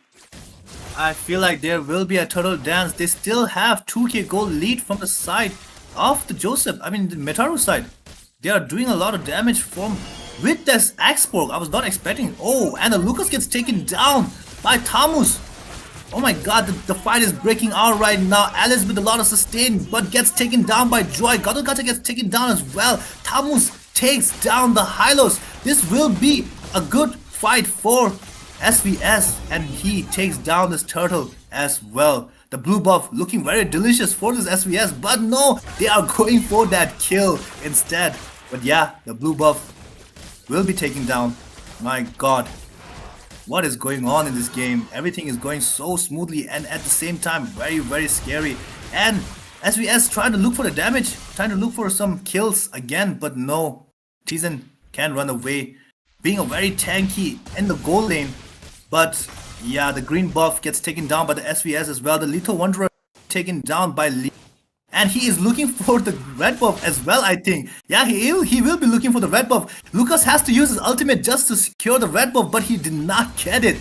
I feel like there will be a turtle dance. They still have 2k gold lead from the side of the Joseph. I mean, the METARU side. They are doing a lot of damage with this Axborg. I was not expecting. Oh, and the Lucas gets taken down by Tamus. Oh my God, the fight is breaking out right now. Alice with a lot of sustain, but gets taken down by Joy. Gadogata gets taken down as well. Tamus takes down the Hylos. This will be a good fight for SVS, and he takes down this turtle as well. The blue buff looking very delicious for this SVS, but no, they are going for that kill instead. But yeah, the blue buff will be taken down. My God, what is going on in this game? Everything is going so smoothly, and at the same time very, very scary. And SVS trying to look for the damage, trying to look for some kills again, but no, Tizen can run away, being a very tanky in the goal lane. But yeah, the green buff gets taken down by the SVS as well. The Lethal Wanderer taken down by Lee. And he is looking for the red buff as well, I think. Yeah, he will be looking for the red buff. Lucas has to use his ultimate just to secure the red buff, but he did not get it.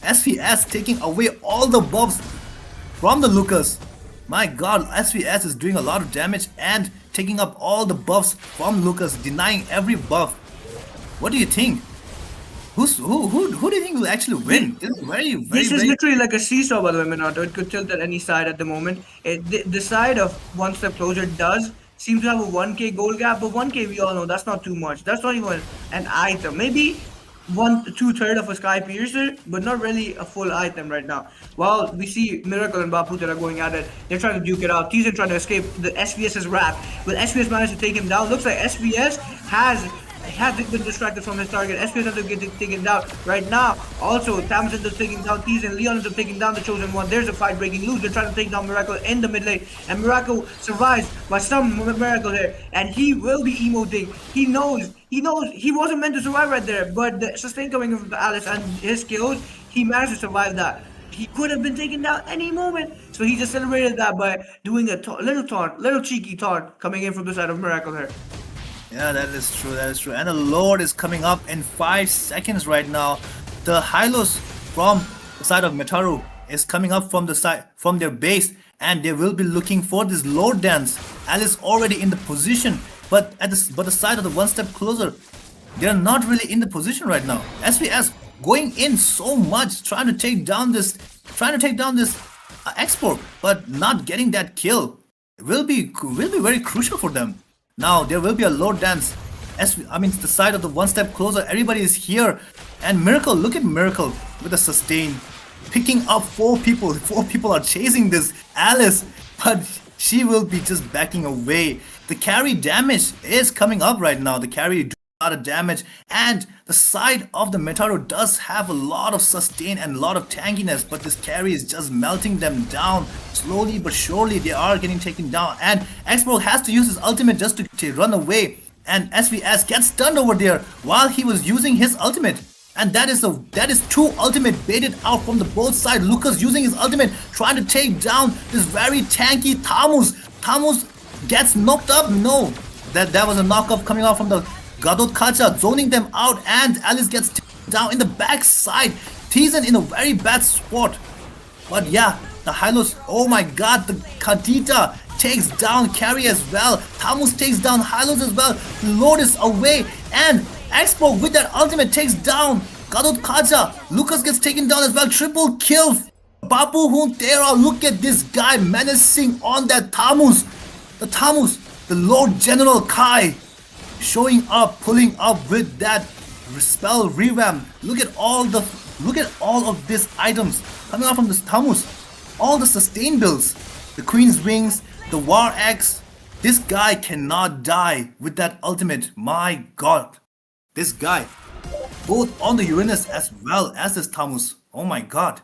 SVS taking away all the buffs from the Lucas. My God, SVS is doing a lot of damage and taking up all the buffs from Lucas, denying every buff. What do you think? Who do you think will actually win? This is
This is literally like a seesaw, by the way, Minato. It could tilt at any side at the moment. The side of One Step Closer does seem to have a 1k gold gap, but 1k we all know that's not too much. That's not even an item. Maybe 2/3 of a Sky Piercer, but not really a full item right now. While we see Miracle and Baputera going at it, they're trying to duke it out. Tizen trying to escape the SVS's wrap. Will SVS manage to take him down? Looks like SVS has has been distracted from his target. SPS ends up getting taken down right now. Also, Thamus ends up taking down Tease and Leon ends up taking down the Chosen One. There's a fight breaking loose. They're trying to take down Miracle in the mid lane. And Miracle survives by some miracle here. And he will be emoting. He knows he wasn't meant to survive right there. But the sustain coming from Alice and his skills, he managed to survive that. He could have been taken down any moment. So he just celebrated that by doing a little cheeky taunt coming in from the side of Miracle here.
Yeah, that is true. That is true. And the Lord is coming up in 5 seconds right now. The Hylos from the side of Metaru is coming up from the side from their base, and they will be looking for this Lord dance. Alice already in the position, but at the side of the one step closer, they're not really in the position right now. SVS going in so much, trying to take down this export, but not getting that kill will be very crucial for them. Now there will be a Lord dance. The side of the one step closer. Everybody is here, and Miracle. Look at Miracle with a sustain, picking up 4 people. 4 people are chasing this Alice, but she will be just backing away. The carry damage is coming up right now. The carry do a lot of damage, and the side of the Metaru does have a lot of sustain and a lot of tankiness, but this carry is just melting them down. Slowly but surely they are getting taken down, and Xbro has to use his ultimate just to run away, and SVS gets stunned over there while he was using his ultimate. And that is 2 ultimate baited out from the both sides. Lucas using his ultimate, trying to take down this very tanky Thamus. Thamus gets knocked up. No, that was a knockoff coming out from the Gadot Kacha, zoning them out, and Alice gets down in the backside. Tizen in a very bad spot. But yeah, the Hylos, oh my god, the Kadita takes down Carry as well. Thamus takes down Hylos as well. Lord is away, and Expo with that ultimate takes down Gadot Kacha. Lucas gets taken down as well. Triple kill. Bapu Huntera, look at this guy menacing on that Thamus. The Lord General Kai showing up, pulling up with that spell revamp. Look at all of these items coming out from this Thamus. All the sustain builds, the Queen's Wings, the War Axe. This guy cannot die with that ultimate. My god, this guy, both on the Uranus as well as this Thamus. Oh my god.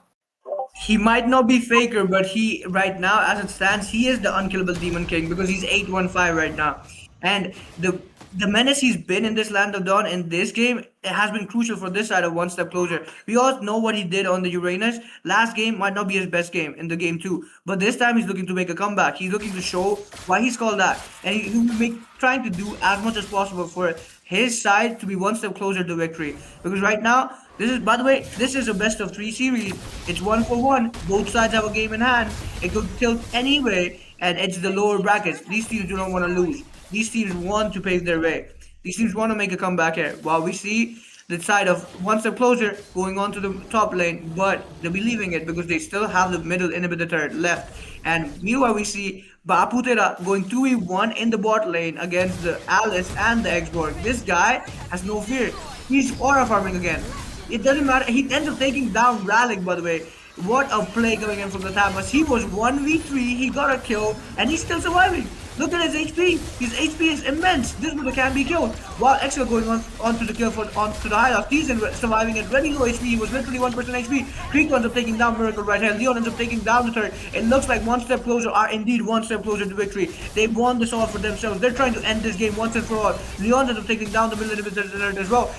He might not be Faker, but he right now, as it stands, he is the unkillable Demon King because he's 815 right now. And the menace he's been in this Land of Dawn in this game, it has been crucial for this side of one step closer. We all know what he did on the Uranus. Last game might not be his best game in the game 2, but this time he's looking to make a comeback. He's looking to show why he's called that, and he's trying to do as much as possible for his side to be one step closer to victory. Because right now, this is a best of 3 series. It's 1-for-1. Both sides have a game in hand. It could tilt anyway, and it's the lower brackets. These teams do not want to lose. These teams want to pave their way. These teams want to make a comeback here. While we see the side of one step closer going on to the top lane, but they'll be leaving it because they still have the middle inhibitor left. And meanwhile, we see Baputera going 2v1 in the bot lane against the Alice and the Xborg. This guy has no fear. He's aura farming again. It doesn't matter. He ends up taking down Ralik, by the way. What a play coming in from the Thamus. He was 1v3, he got a kill, and he's still surviving. Look at his HP. His HP is immense. This brother can be killed. While Extra going on to the kill onto the hideout. He's surviving at very low HP. He was literally 1% HP. Creek ends up taking down Miracle right here. Leon ends up taking down the third. It looks like one step closer are indeed one step closer to victory. They won this all for themselves. They're trying to end this game once and for all. Leon ends up taking down the middle inhibitor as well.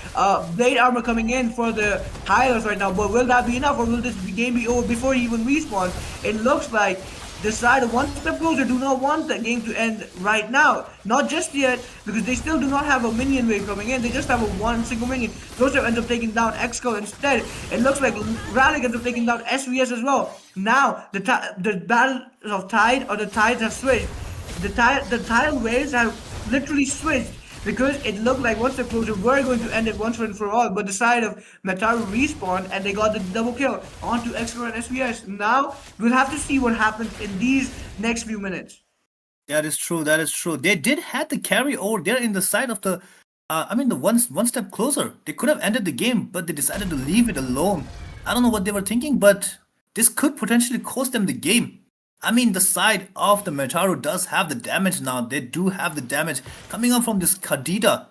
Blade armor coming in for the highlights right now. But will that be enough, or will this game be over before he even respawns? It looks like the side of one step closer do not want the game to end right now. Not just yet, because they still do not have a minion wave coming in. They just have a one single minion. Joseph ends up taking down Exco instead. It looks like Ralik ends up taking down SVS as well. Now, the battle of tide, or the tides have switched. The tidal waves have literally switched, because it looked like once the closure were going to end it once and for all, but the side of Metaru respawned and they got the double kill onto Extra and SVS. Now we'll have to see what happens in these next few minutes.
That is true. That is true. They did have the carry over there in the side of the, the one step closer. They could have ended the game, but they decided to leave it alone. I don't know what they were thinking, but this could potentially cost them the game. I mean, the side of the Metaru does have the damage now. They do have the damage coming up from this Kadita.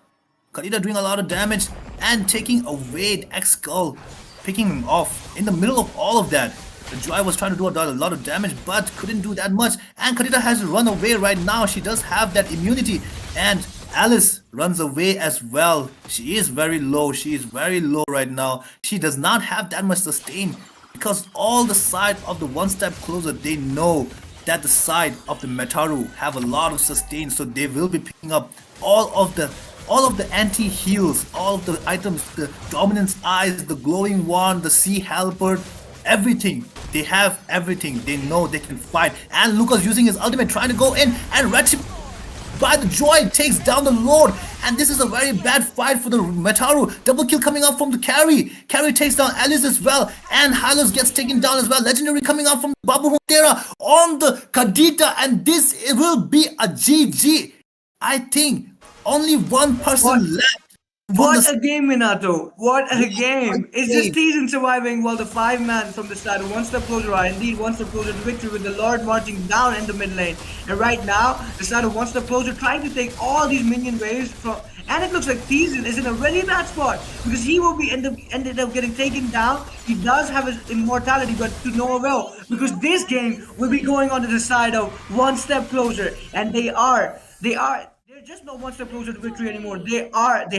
Kadita doing a lot of damage and taking away X-Skull, picking him off in the middle of all of that. The Joy was trying to do a lot of damage but couldn't do that much, and Kadita has to run away right now. She does have that immunity, and Alice runs away as well. She is very low. She is very low right now. She does not have that much sustain because all the side of the one step closer, they know that the side of the METARU have a lot of sustain, so they will be picking up all of the anti-heals, all of the items, the dominance eyes, the glowing wand, the sea halberd, everything. They have everything. They know they can fight. And Lucas using his ultimate, trying to go in, and Ratchet by the Joy takes down the Lord. And this is a very bad fight for the METARU. Double kill coming out from the carry. Carry takes down Alice as well. And Hylos gets taken down as well. Legendary coming out from Babu Huntera on the Kadita. And this it will be a GG. I think only one person left.
What a game, Minato! What a game! Is this season surviving while the 5-man from the start, one step closer are indeed one step closer to victory with the Lord marching down in the mid lane. And right now, the start of one step closer trying to take all these minion waves from, and it looks like Season is in a really bad spot because he will be ended up getting taken down. He does have his immortality, but to no avail because this game will be going on to the side of one step closer, and they're just not one step closer to victory anymore. They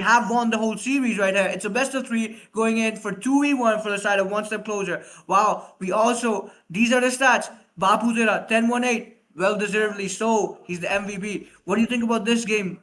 have won the whole series right here. It's a best of 3 going in for 2v1 for the side of one step closer. Wow, these are the stats. Bapu Zera, 10-1-8, well deservedly so. He's the MVP. What do you think about this game?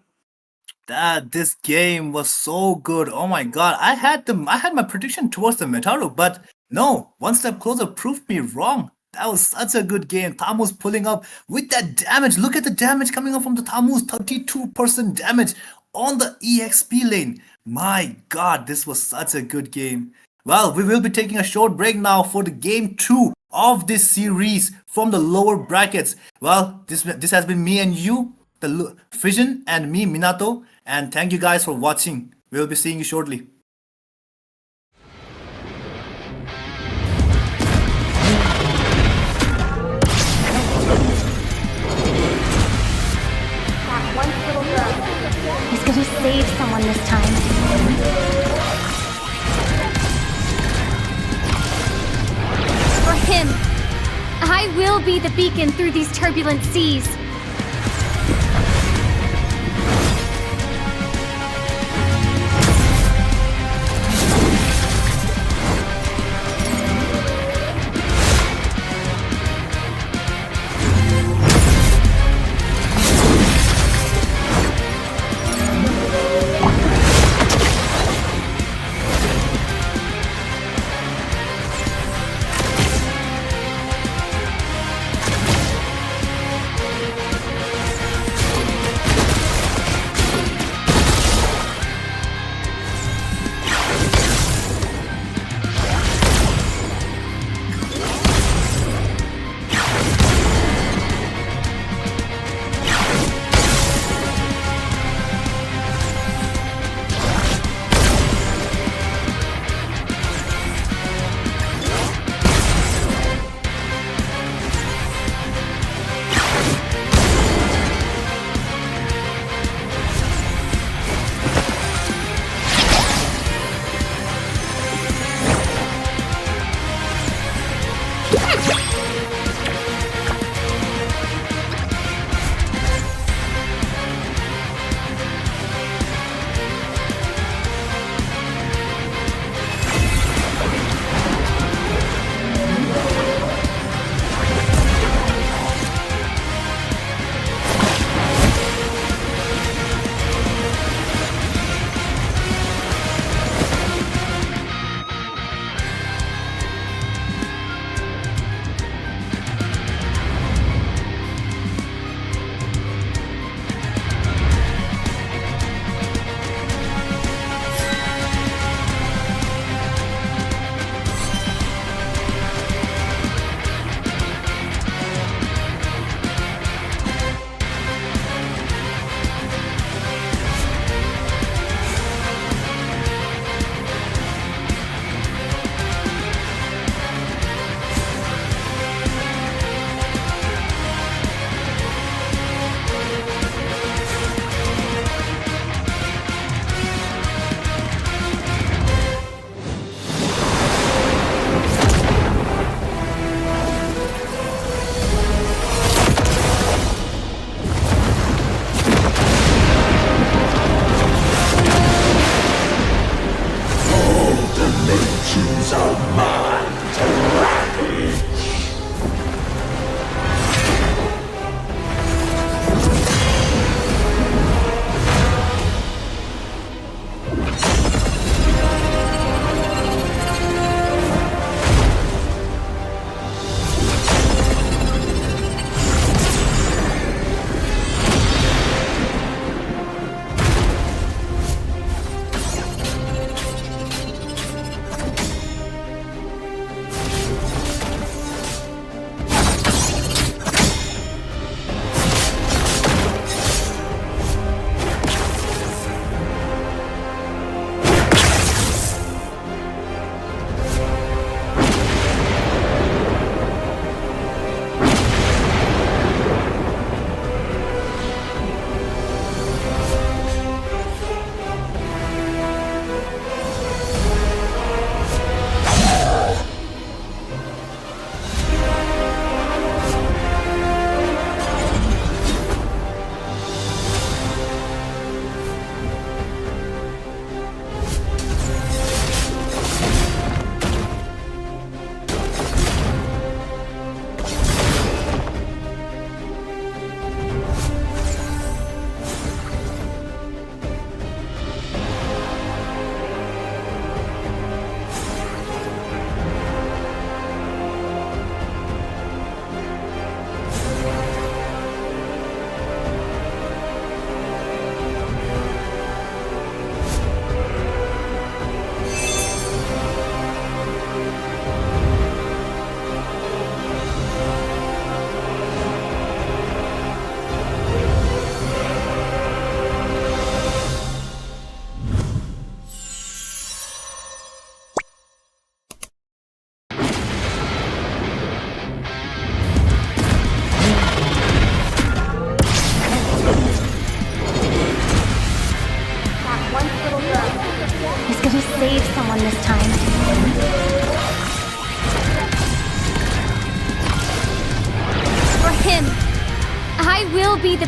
This game was so good. Oh my god. I had my prediction towards the METARU, but no, one step closer proved me wrong. That was such a good game. Tammuz pulling up with that damage. Look at the damage coming up from the Tammuz. 32% damage on the EXP lane. My god, this was such a good game. Well, we will be taking a short break now for the game 2 of this series from the lower brackets. Well, this has been me and you, the Fission, and me, Minato. And thank you guys for watching. We'll be seeing you shortly.
He's gonna save someone this time. For him, I will be the beacon through these turbulent seas.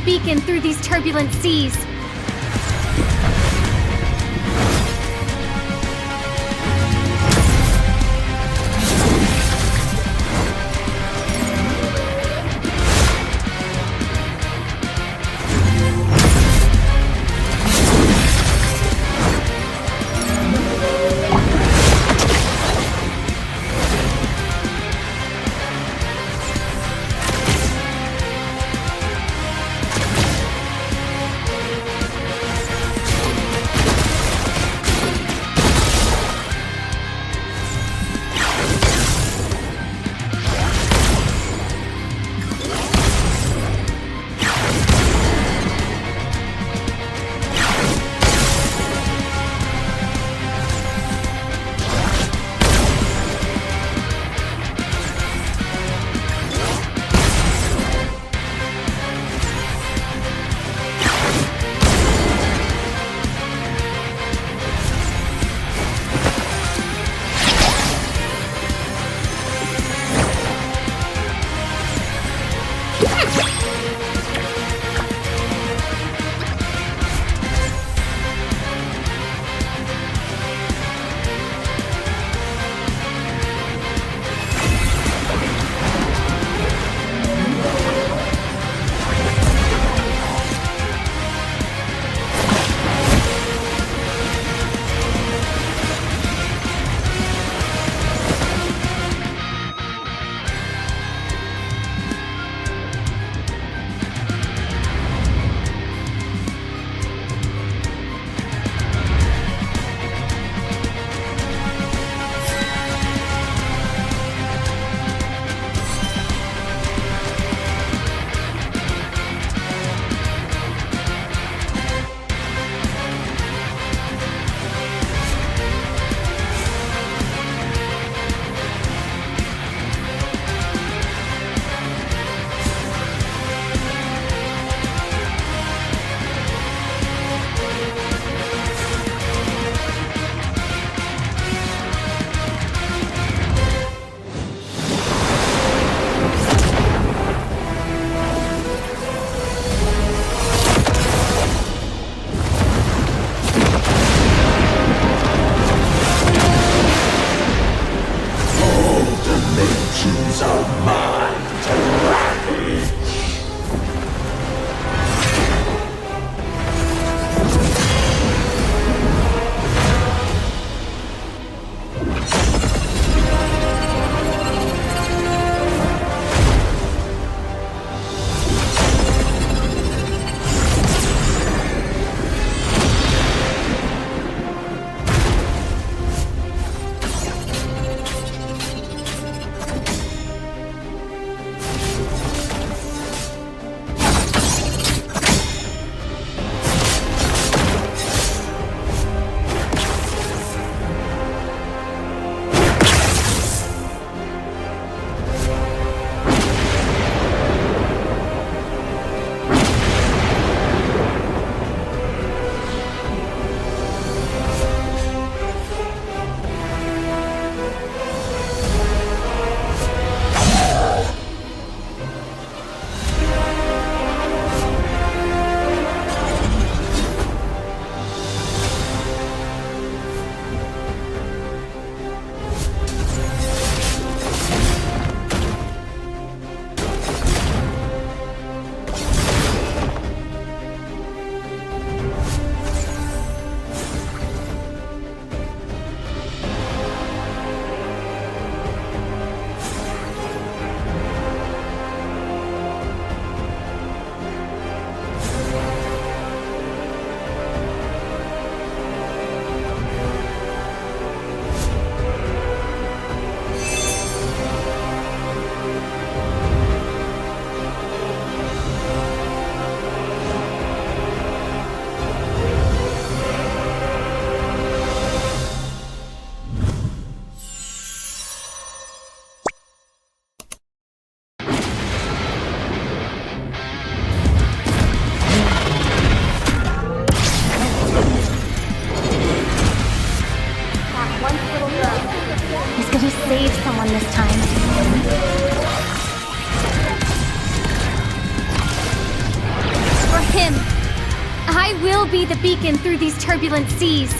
beacon through these turbulent seas. him. I will be the beacon through these turbulent seas.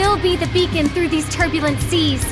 will be the beacon through these turbulent seas.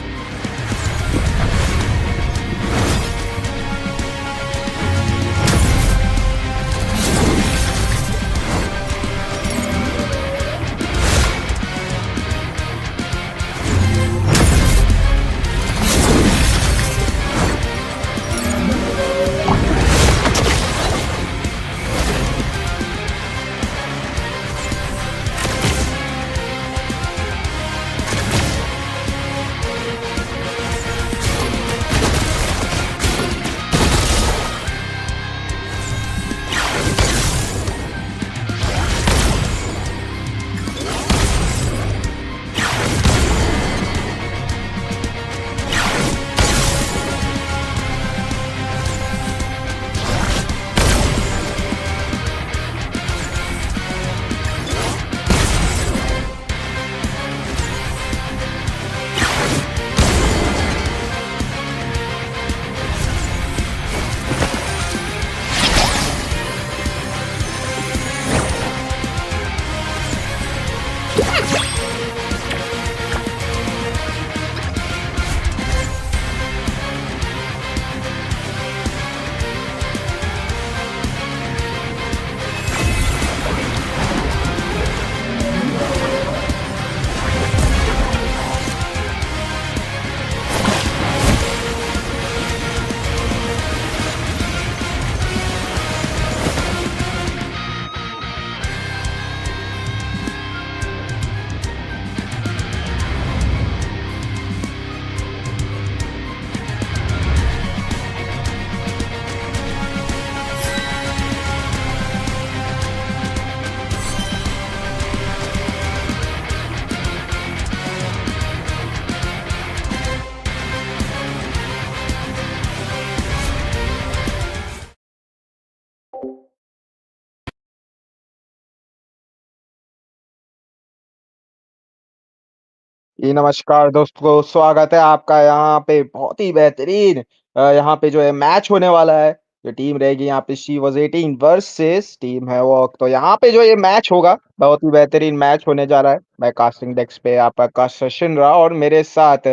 जी, नमस्कार दोस्तों, स्वागत है आपका यहाँ पे बहुत ही बेहतरीन यहाँ पे जो है मैच होने वाला है। जो टीम रहेगी यहाँ पे she was 18 versus team havoc. तो यहाँ पे जो ये मैच होगा, बहुत ही बेहतरीन मैच होने जा रहा है। मैं कास्टिंग डेस्क पे आपका कास्ट सेशन रहा और मेरे साथ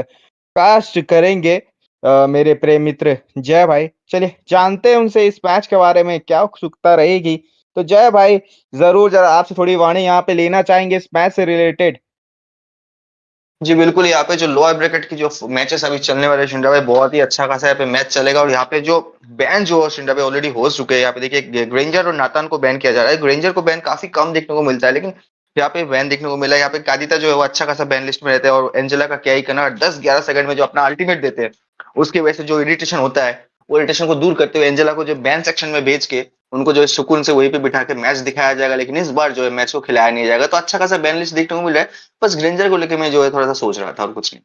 कास्ट करेंगे मेरे प्रिय मित्र जय भाई। चलिए जानते हैं उनसे इस मैच के बारे में क्या उत्सुकता रहेगी। तो जय भाई, ज़रूर ज़रा आपसे थोड़ी वाणी यहाँ पे लेना चाहेंगे इस मैच से रिलेटेड।
जी, बिल्कुल, यहाँ पे जो लोअर ब्रैकेट की जो मैचेस अभी चलने वाले हैं शिंडा भाई, बहुत ही अच्छा खासा यहाँ पे मैच चलेगा और यहाँ पे जो बैन जो शिंडा भाई ऑलरेडी हो चुके हैं। यहाँ पे देखिए ग्रेंजर और नातान को बैन किया जा रहा है। ग्रेंजर को बैन काफी कम देखने को मिलता है, लेकिन यहाँ पे बैन देखने को मिला है। यहाँ पे कादिता जो है वो अच्छा खासा बैन लिस्ट में रहता है और एंजेला का क्या ही कहना, 10-11 सेकंड में जो अपना अल्टीमेट देते हैं, उसकी वजह से जो इरिटेशन होता है, वो इरिटेशन को दूर करते हुए एंजेला को जो बैन सेक्शन में भेज के उनको जो है सुकून से वहीं पे बिठा के मैच दिखाया जाएगा। लेकिन इस बार जो है मैच को खिलाया नहीं जाएगा, तो अच्छा खासा बैन लिस्ट देखने को मिल रहा है। बस ग्रेंजर को लेके मैं जो है थोड़ा सा सोच रहा था और कुछ नहीं।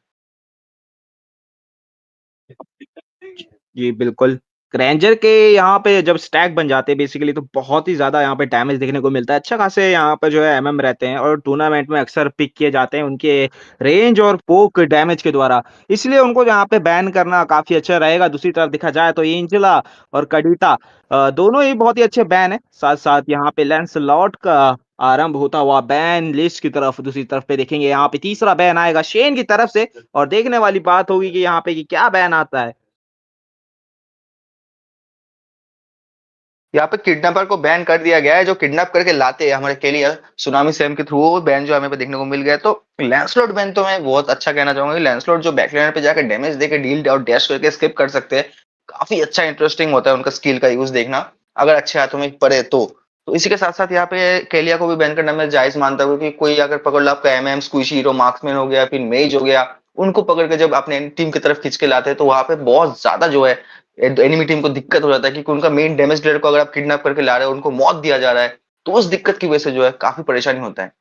जी, बिल्कुल। ग्रेंजर के यहाँ पे जब स्टैक बन जाते हैं बेसिकली तो बहुत ही ज़्यादा यहाँ पे डैमेज देखने को मिलता है। अच्छा खासे यहाँ पे जो है एमएम रहते हैं और टूर्नामेंट में अक्सर पिक किए जाते हैं उनके रेंज और पोक डैमेज के द्वारा। इसलिए उनको यहाँ पे बैन करना काफ़ी अच्छा रहेगा। दूसरी तरफ देखा जाए तो एंजेला और कडिता दोनों ही बहुत ही अच्छे बैन हैं। साथ-साथ यहाँ पे लैंसलॉट का आरंभ होता हुआ बैन लिस्ट की तरफ दूसरी तरफ पे देखेंगे यहाँ पे तीसरा बैन आएगा शेन की तरफ से और देखने वाली बात होगी कि यहाँ पे कि क्या बैन आता है।
यहाँ पे किडनैपर को बैन कर दिया गया है। जो किडनैप करके लाते हैं हमारे केलियर सुनामी सैम के थ्रू, वो बैन जो हमें पे देखने को मिल गया है। तो लैंसलॉट बैन तो मैं बहुत अच्छा कहना चाहूंगा कि लैंसलॉट जो बैकलाइन पे जाकर डैमेज देके डील और डैश करके स्किप कर सकते हैं, काफी अच्छा इंटरेस्टिंग होता है उनका स्किल का यूज देखना, अगर अच्छे हाथों में पड़े तो इसी के साथ साथ यहाँ पे केलिया को भी बैन करना मैं जायज मानता हूँ, क्योंकि कोई अगर पकड़ लो आपका एमएम स्क्विशी हीरो मार्क्समैन हो गया, फिर मेज हो गया, उनको पकड़ के जब अपने टीम की तरफ खींच के लाते हैं तो वहां पे बहुत ज्यादा जो है एनिमी टीम को दिक्कत हो जाता है, क्योंकि उनका मेन डैमेज डीलर को अगर आप किडनैप करके ला रहे हो, उनको मौत दिया जा रहा है, तो उस दिक्कत की वजह से जो है काफी परेशानी होता है।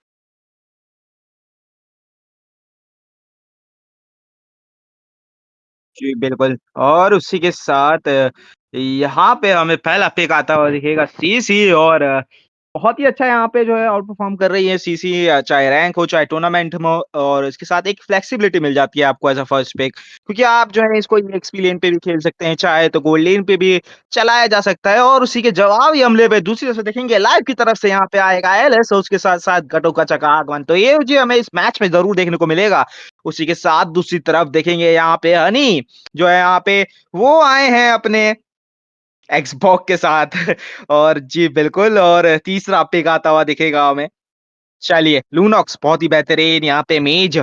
जी, बिल्कुल और उसी के साथ यहाँ पे हमें पहला पिक आता हुआ दिखेगा सीसी और बहुत ही अच्छा यहाँ पे जो है आउट परफॉर्म कर रही है सीसी, चाहे रैंक हो चाहे टूर्नामेंट में हो, और इसके साथ एक फ्लेक्सिबिलिटी मिल जाती है आपको एज अ फर्स्ट पिक, क्योंकि आप जो है इसको एक्सपी लेन पे भी खेल सकते हैं, चाहे तो गोल्ड लेन पे भी चलाया जा सकता है। और उसी के जवाबी हमले पे दूसरी तरफ से देखेंगे लाइव की तरफ से यहाँ पे आएगा एलएस, उसके साथ साथ गटो का चका आगमन, तो ये जी हमें इस मैच में जरूर देखने को मिलेगा। उसी के साथ दूसरी तरफ देखेंगे यहाँ पे हनी जो है यहाँ पे वो आए हैं अपने एक्सबॉक्स के साथ और जी बिल्कुल, और तीसरा पिक आता हुआ दिखेगा हमें। चलिए लूनॉक्स बहुत ही बेहतरीन यहाँ पे मेज,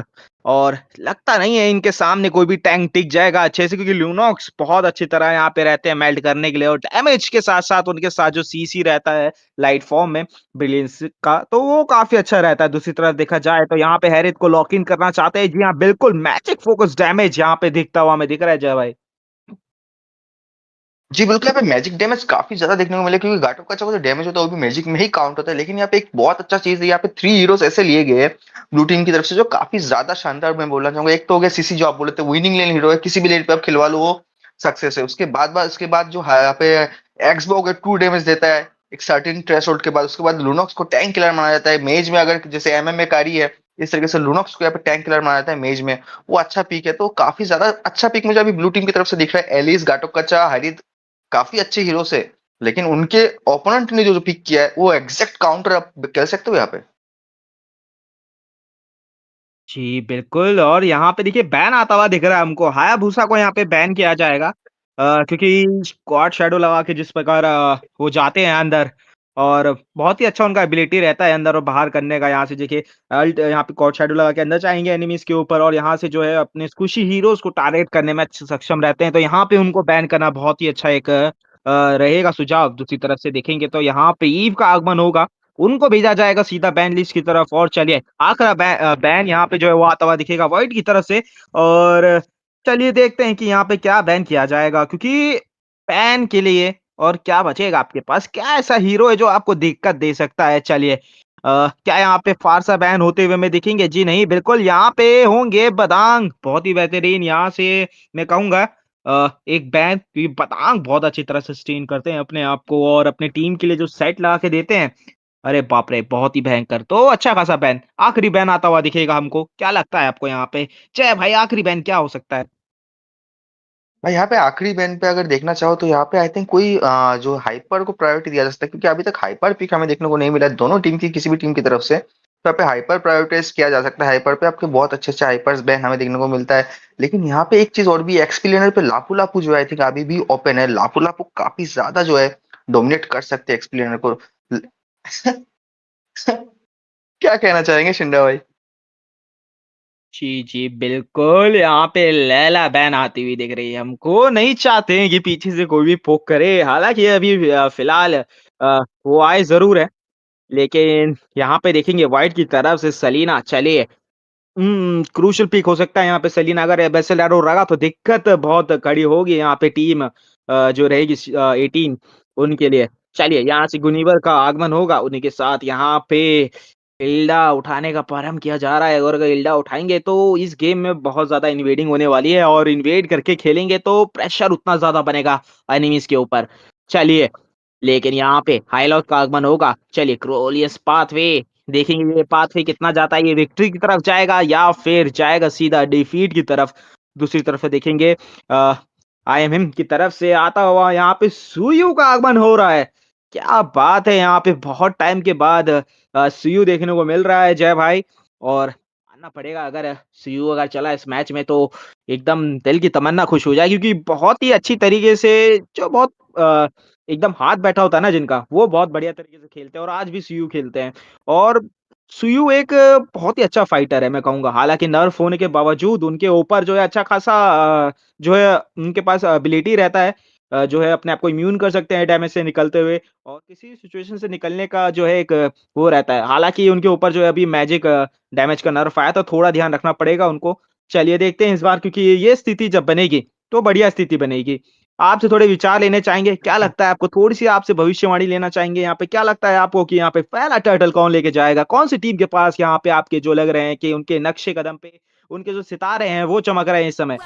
और लगता नहीं है इनके सामने कोई भी टैंक टिक जाएगा अच्छे से, क्योंकि लूनॉक्स बहुत अच्छी तरह यहाँ पे रहते हैं मेल्ट करने के लिए, और डैमेज के साथ साथ उनके साथ जो सीसी रहता है लाइट फॉर्म में ब्रिलियंस का, तो वो काफी अच्छा रहता है। दूसरी तरफ देखा जाए तो यहाँ पे हैरिथ को लॉक इन करना चाहते हैं। जी हाँ बिल्कुल, मैजिक फोकस डैमेज यहाँ पे दिखता हुआ हमें दिख रहा है जय भाई।
जी बिल्कुल, यहाँ पे मैजिक डैमेज काफी ज्यादा देखने को मिले, क्योंकि गाटो का जो डैमेज होता है वो भी मैजिक में ही काउंट होता है। लेकिन यहाँ पे एक बहुत अच्छा चीज है, यहाँ पे 3 हीरोज ऐसे लिए गए हैं ब्लू टीम की तरफ से जो काफी ज्यादा शानदार मैं बोलना चाहूंगा। एक तो हो गया सीसी, जो आप बोले थे विनिंग लेन हीरो है, किसी भी लेन पे आप खिलवा लो वो सक्सेस है। उसके बाद जो है यहाँ पे एक्सबो हो 2 डैमेज देता है एक सर्टेन थ्रेशोल्ड के बाद। उसके बाद लुनॉक्स को टैंक किलर माना जाता है मेज में, अगर जैसे एमएमए कारी है इस तरीके से लुनॉक्स को यहाँ पे टैंक किलर माना जाता है मेज में। वो अच्छा पिक है, तो काफी ज्यादा अच्छा पिक मुझे अभी ब्लू टीम की तरफ से दिख रहा है। एलिस, घाटोकचा, हरित काफी अच्छे हीरोज है, लेकिन उनके ओपोनेंट ने जो पिक किया है वो एग्जैक्ट काउंटर आप कह सकते हो यहाँ पे।
जी, बिल्कुल, और यहाँ पे देखिए बैन आता हुआ दिख रहा है हमको, हायाबुसा को यहाँ पे बैन किया जाएगा, क्योंकि स्क्वाड शैडो लगा के जिस प्रकार वो जाते हैं अंदर, और बहुत ही अच्छा उनका एबिलिटी रहता है अंदर और बाहर करने का। यहाँ से देखिए अल्ट यहाँ पे क्वाड शैडो लगा के अंदर जाएँगे एनिमीज़ के ऊपर, और यहाँ से जो है अपने स्क्विशी हीरोज़ को टारगेट करने में सक्षम रहते हैं, तो यहाँ पे उनको बैन करना बहुत ही अच्छा एक रहेगा सुझाव। दूसरी तरफ से देखेंगे तो यहाँ पे ईव का आगमन होगा, उनको भेजा जाएगा सीधा बैन लिस्ट की तरफ। और चलिए आखिरी बैन यहाँ पे जो है वो आता हुआ दिखेगा वॉइड की तरफ से, और चलिए देखते हैं कि यहाँ पे क्या बैन किया जाएगा, क्योंकि बैन के लिए और क्या बचेगा आपके पास? क्या ऐसा हीरो है जो आपको दिक्कत दे सकता है? चलिए क्या यहाँ पे फारसा बैन होते हुए हमें दिखेंगे? जी नहीं, बिल्कुल यहाँ पे होंगे बदांग, बहुत ही बेहतरीन यहाँ से मैं कहूँगा एक बैन, क्योंकि बदांग बहुत अच्छी तरह से सस्टेन करते हैं अपने आप को, और अपने टीम के लिए जो सेट लगा के देते हैं, अरे बाप रे! बहुत ही भयंकर। तो अच्छा खासा बैन, आखिरी बैन आता हुआ दिखेगा हमको। क्या लगता है आपको यहाँ पे? जय भाई आखिरी बैन क्या हो सकता है?
भाई यहाँ पे आखिरी बैन पे अगर देखना चाहो तो यहाँ पे आई थिंक कोई जो हाइपर को प्रायोरिटी दिया जा सकता है, क्योंकि अभी तक हाइपर पिक हमें देखने को नहीं मिला है दोनों टीम की, किसी भी टीम की तरफ से। तो यहाँ पे हाइपर प्रायोरिटाइज किया जा सकता है, हाइपर पे आपके बहुत अच्छे अच्छे हाइपर्स बैन हमें देखने को मिलता है। लेकिन यहाँ पे एक चीज और भी, एक्सप्लेनर पे लापू लापू जो है आई थिंक अभी भी ओपन है। लापू लापू काफी ज्यादा जो है डोमिनेट कर सकते हैं एक्सप्लेनर को। क्या कहना चाहेंगे शिंडा भाई?
जी, जी, बिल्कुल, यहाँ पे लैला बैन आती हुई दिख रही है हमको। नहीं चाहते हैं कि पीछे से कोई भी पोक करे। हालाँकि अभी फिलहाल वो आए ज़रूर है, लेकिन यहाँ पे देखेंगे व्हाइट की तरफ से सलीना, चलिए क्रूशियल पिक हो सकता है यहाँ पे सलीना, अगर बेसल एरो रहा तो दिक्कत बहुत खड़ी होगी यहाँ पे टीम जो रहेगी 18 उनके लिए। चलिए यहाँ से गुनिवर का आगमन होगा, उन्हीं के साथ यहाँ पे इल्डा उठाने का प्रारंभ किया जा रहा है, और अगर इल्डा उठाएँगे तो इस गेम में बहुत ज़्यादा इन्वेडिंग होने वाली है, और इन्वेड करके खेलेंगे तो प्रेशर उतना ज़्यादा बनेगा एनिमीज़ के ऊपर। चलिए, लेकिन यहाँ पे हाइलॉक का आगमन होगा। चलिए क्रोलियस पाथवे, देखेंगे ये पाथवे कितना जाता है, ये विक्ट्री की तरफ जाएगा या फिर जाएगा सीधा डिफीट की तरफ। दूसरी तरफ से देखेंगे आईएमएम की तरफ से आता हुआ यहाँ पे सुयू का आगमन हो रहा है। क्या बात है, यहाँ पे बहुत टाइम के बाद सुयू देखने को मिल रहा है जय भाई, और मानना पड़ेगा अगर सुयू अगर चला इस मैच में तो एकदम दिल की तमन्ना खुश हो जाएगी, क्योंकि बहुत ही अच्छी तरीके से जो बहुत एकदम हाथ बैठा होता है ना जिनका, वो बहुत बढ़िया तरीके से खेलते हैं, और आज भी सुयू खेलते हैं। और सुयू एक बहुत ही अच्छा फाइटर है मैं कहूँगा। हालाँकि नर्फ होने के बावजूद उनके ऊपर जो है अच्छा खासा जो है उनके पास एबिलिटी रहता है, जो है अपने आप को इम्यून कर सकते हैं डैमेज से निकलते हुए, और किसी सिचुएशन से निकलने का जो है एक वो रहता है। हालाँकि उनके ऊपर जो है अभी मैजिक डैमेज का नर्फ आया, तो थोड़ा ध्यान रखना पड़ेगा उनको। चलिए देखते हैं इस बार, क्योंकि ये स्थिति जब बनेगी, तो बढ़िया स्थिति बनेगी। आपसे थोड़े विचार लेने चाहेंगे, क्या लगता है आपको? थोड़ी-सी आपसे भविष्यवाणी लेना चाहेंगे यहाँ पे, क्या लगता है आपको कि यहाँ पे पहला टाइटल कौन लेके जाएगा? कौन-सी टीम के पास यहाँ पे आपके जो लग रहे हैं कि उनके नक्शे कदम पे, उनके जो सितारे हैं, वो चमक रहे हैं इस समय?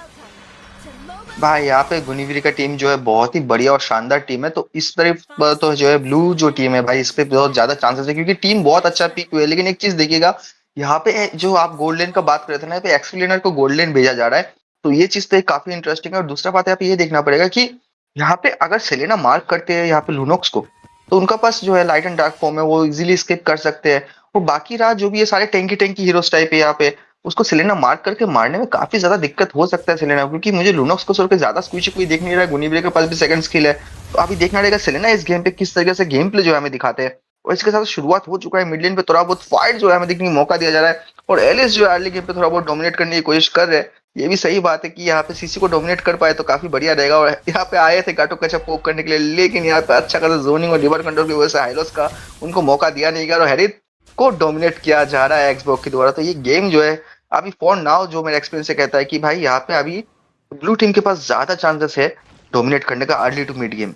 भाई यहाँ पे गुनिविरी का टीम जो है बहुत ही बढ़िया और शानदार टीम है। तो इस तरफ तो जो है ब्लू जो टीम है भाई, इस पे बहुत ज्यादा चांसेस है क्योंकि टीम बहुत अच्छा पिक हुई है। लेकिन एक चीज देखिएगा, यहाँ पे जो आप गोल्ड लेन का बात कर रहे थे ना, यहाँ पे एक्सपी लेनर को गोल्ड लेन भेजा जा रहा है। तो ये चीज तो एक काफी इंटरेस्टिंग है। और दूसरा बात यहाँ पे ये देखना पड़ेगा कि यहाँ पे अगर सेलेना मार्क करते हैं यहाँ पे लुनोक्स को, तो उनका पास जो है लाइट एंड डार्क फॉर्म है, वो इजीली स्किप कर सकते हैं। और बाकी रहा जो भी ये सारे टैंकी टैंकी हीरोज टाइप है यहाँ पे, उसको सेलेना मार्क करके मारने में काफी ज्यादा दिक्कत हो सकता है सेलेना, क्योंकि मुझे लुनोक्स को छोड़ के ज्यादा स्क्विची कोई देख नहीं रहा है। गुनिविरे के पास भी सेकंड स्किल है। तो अभी देखना रहेगा सेलेना इस गेम पे किस तरीके से गेम प्ले जो है हमें दिखाते हैं। और इसके साथ शुरुआत हो चुका है, मिड लेन पे थोड़ा बहुत फाइट जो है हमें देखने का मौका दिया जा रहा है। और एलिस जो है अर्ली गेम पे थोड़ा बहुत डोमिनेट करने की कोशिश कर रहे हैं। ये भी सही बात है कि यहाँ पे सीसी को डोमिनेट कर पाए तो काफी बढ़िया रहेगा। और यहाँ पे आए थे गाटो कचा पोक करने के लिए, लेकिन यहाँ पे अच्छा खासा जोनिंग और रिवर कंट्रोल की वजह से हाइलोस का उनको मौका दिया नहीं गया और हेरित को डोमिनेट किया जा रहा है एक्सबॉक्स के द्वारा। तो ये गेम जो है अभी फॉर नाउ जो मेरा एक्सपीरियंस से कहता है कि भाई यहाँ पे अभी ब्लू टीम के पास ज्यादा चांसेस है डोमिनेट करने का अर्ली टू मिड गेम।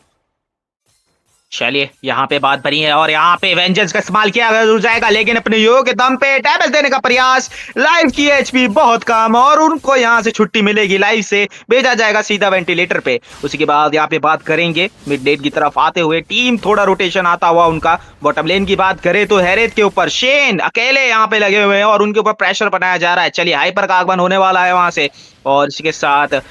चलिए यहाँ पे बात बनी है और यहाँ पे वेंजेंस का इस्तेमाल किया जाएगा, लेकिन अपने योग के दम पे डैमेज देने का प्रयास। लाइफ की एचपी बहुत कम और उनको यहाँ से छुट्टी मिलेगी, लाइफ से भेजा जाएगा सीधा वेंटिलेटर पे। उसी के बाद यहाँ पे बात करेंगे मिड लेन की तरफ आते हुए, टीम थोड़ा रोटेशन आता हुआ उनका। बॉटम लेन की बात करें तो हेरेथ के ऊपर शेन अकेले यहाँ पे लगे हुए हैं और उनके ऊपर प्रेशर बनाया जा रहा है। चलिए हाइपर का आगमन होने वाला है वहां से और इसके साथ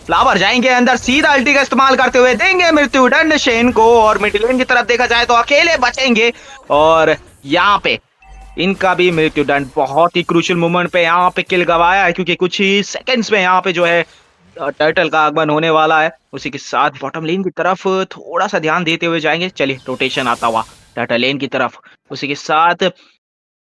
फ्लावर जाएंगे अंदर, सीधा अल्टी का इस्तेमाल करते हुए देंगे मृत्यु दंड शेन को। और मिड लेन की तरफ देखा जाए तो अकेले बचेंगे और यहाँ पे इनका भी मृत्यु दंड बहुत ही क्रूशियल मोमेंट पे यहाँ पे किल गवाया है, क्योंकि कुछ ही सेकंड्स में यहाँ पे जो है टर्टल का आगमन होने वाला है। उसी के साथ बॉटम लेन की तरफ थोड़ा सा ध्यान देते हुए जाएंगे। चलिए रोटेशन आता हुआ टर्टल लेन की तरफ। उसी के साथ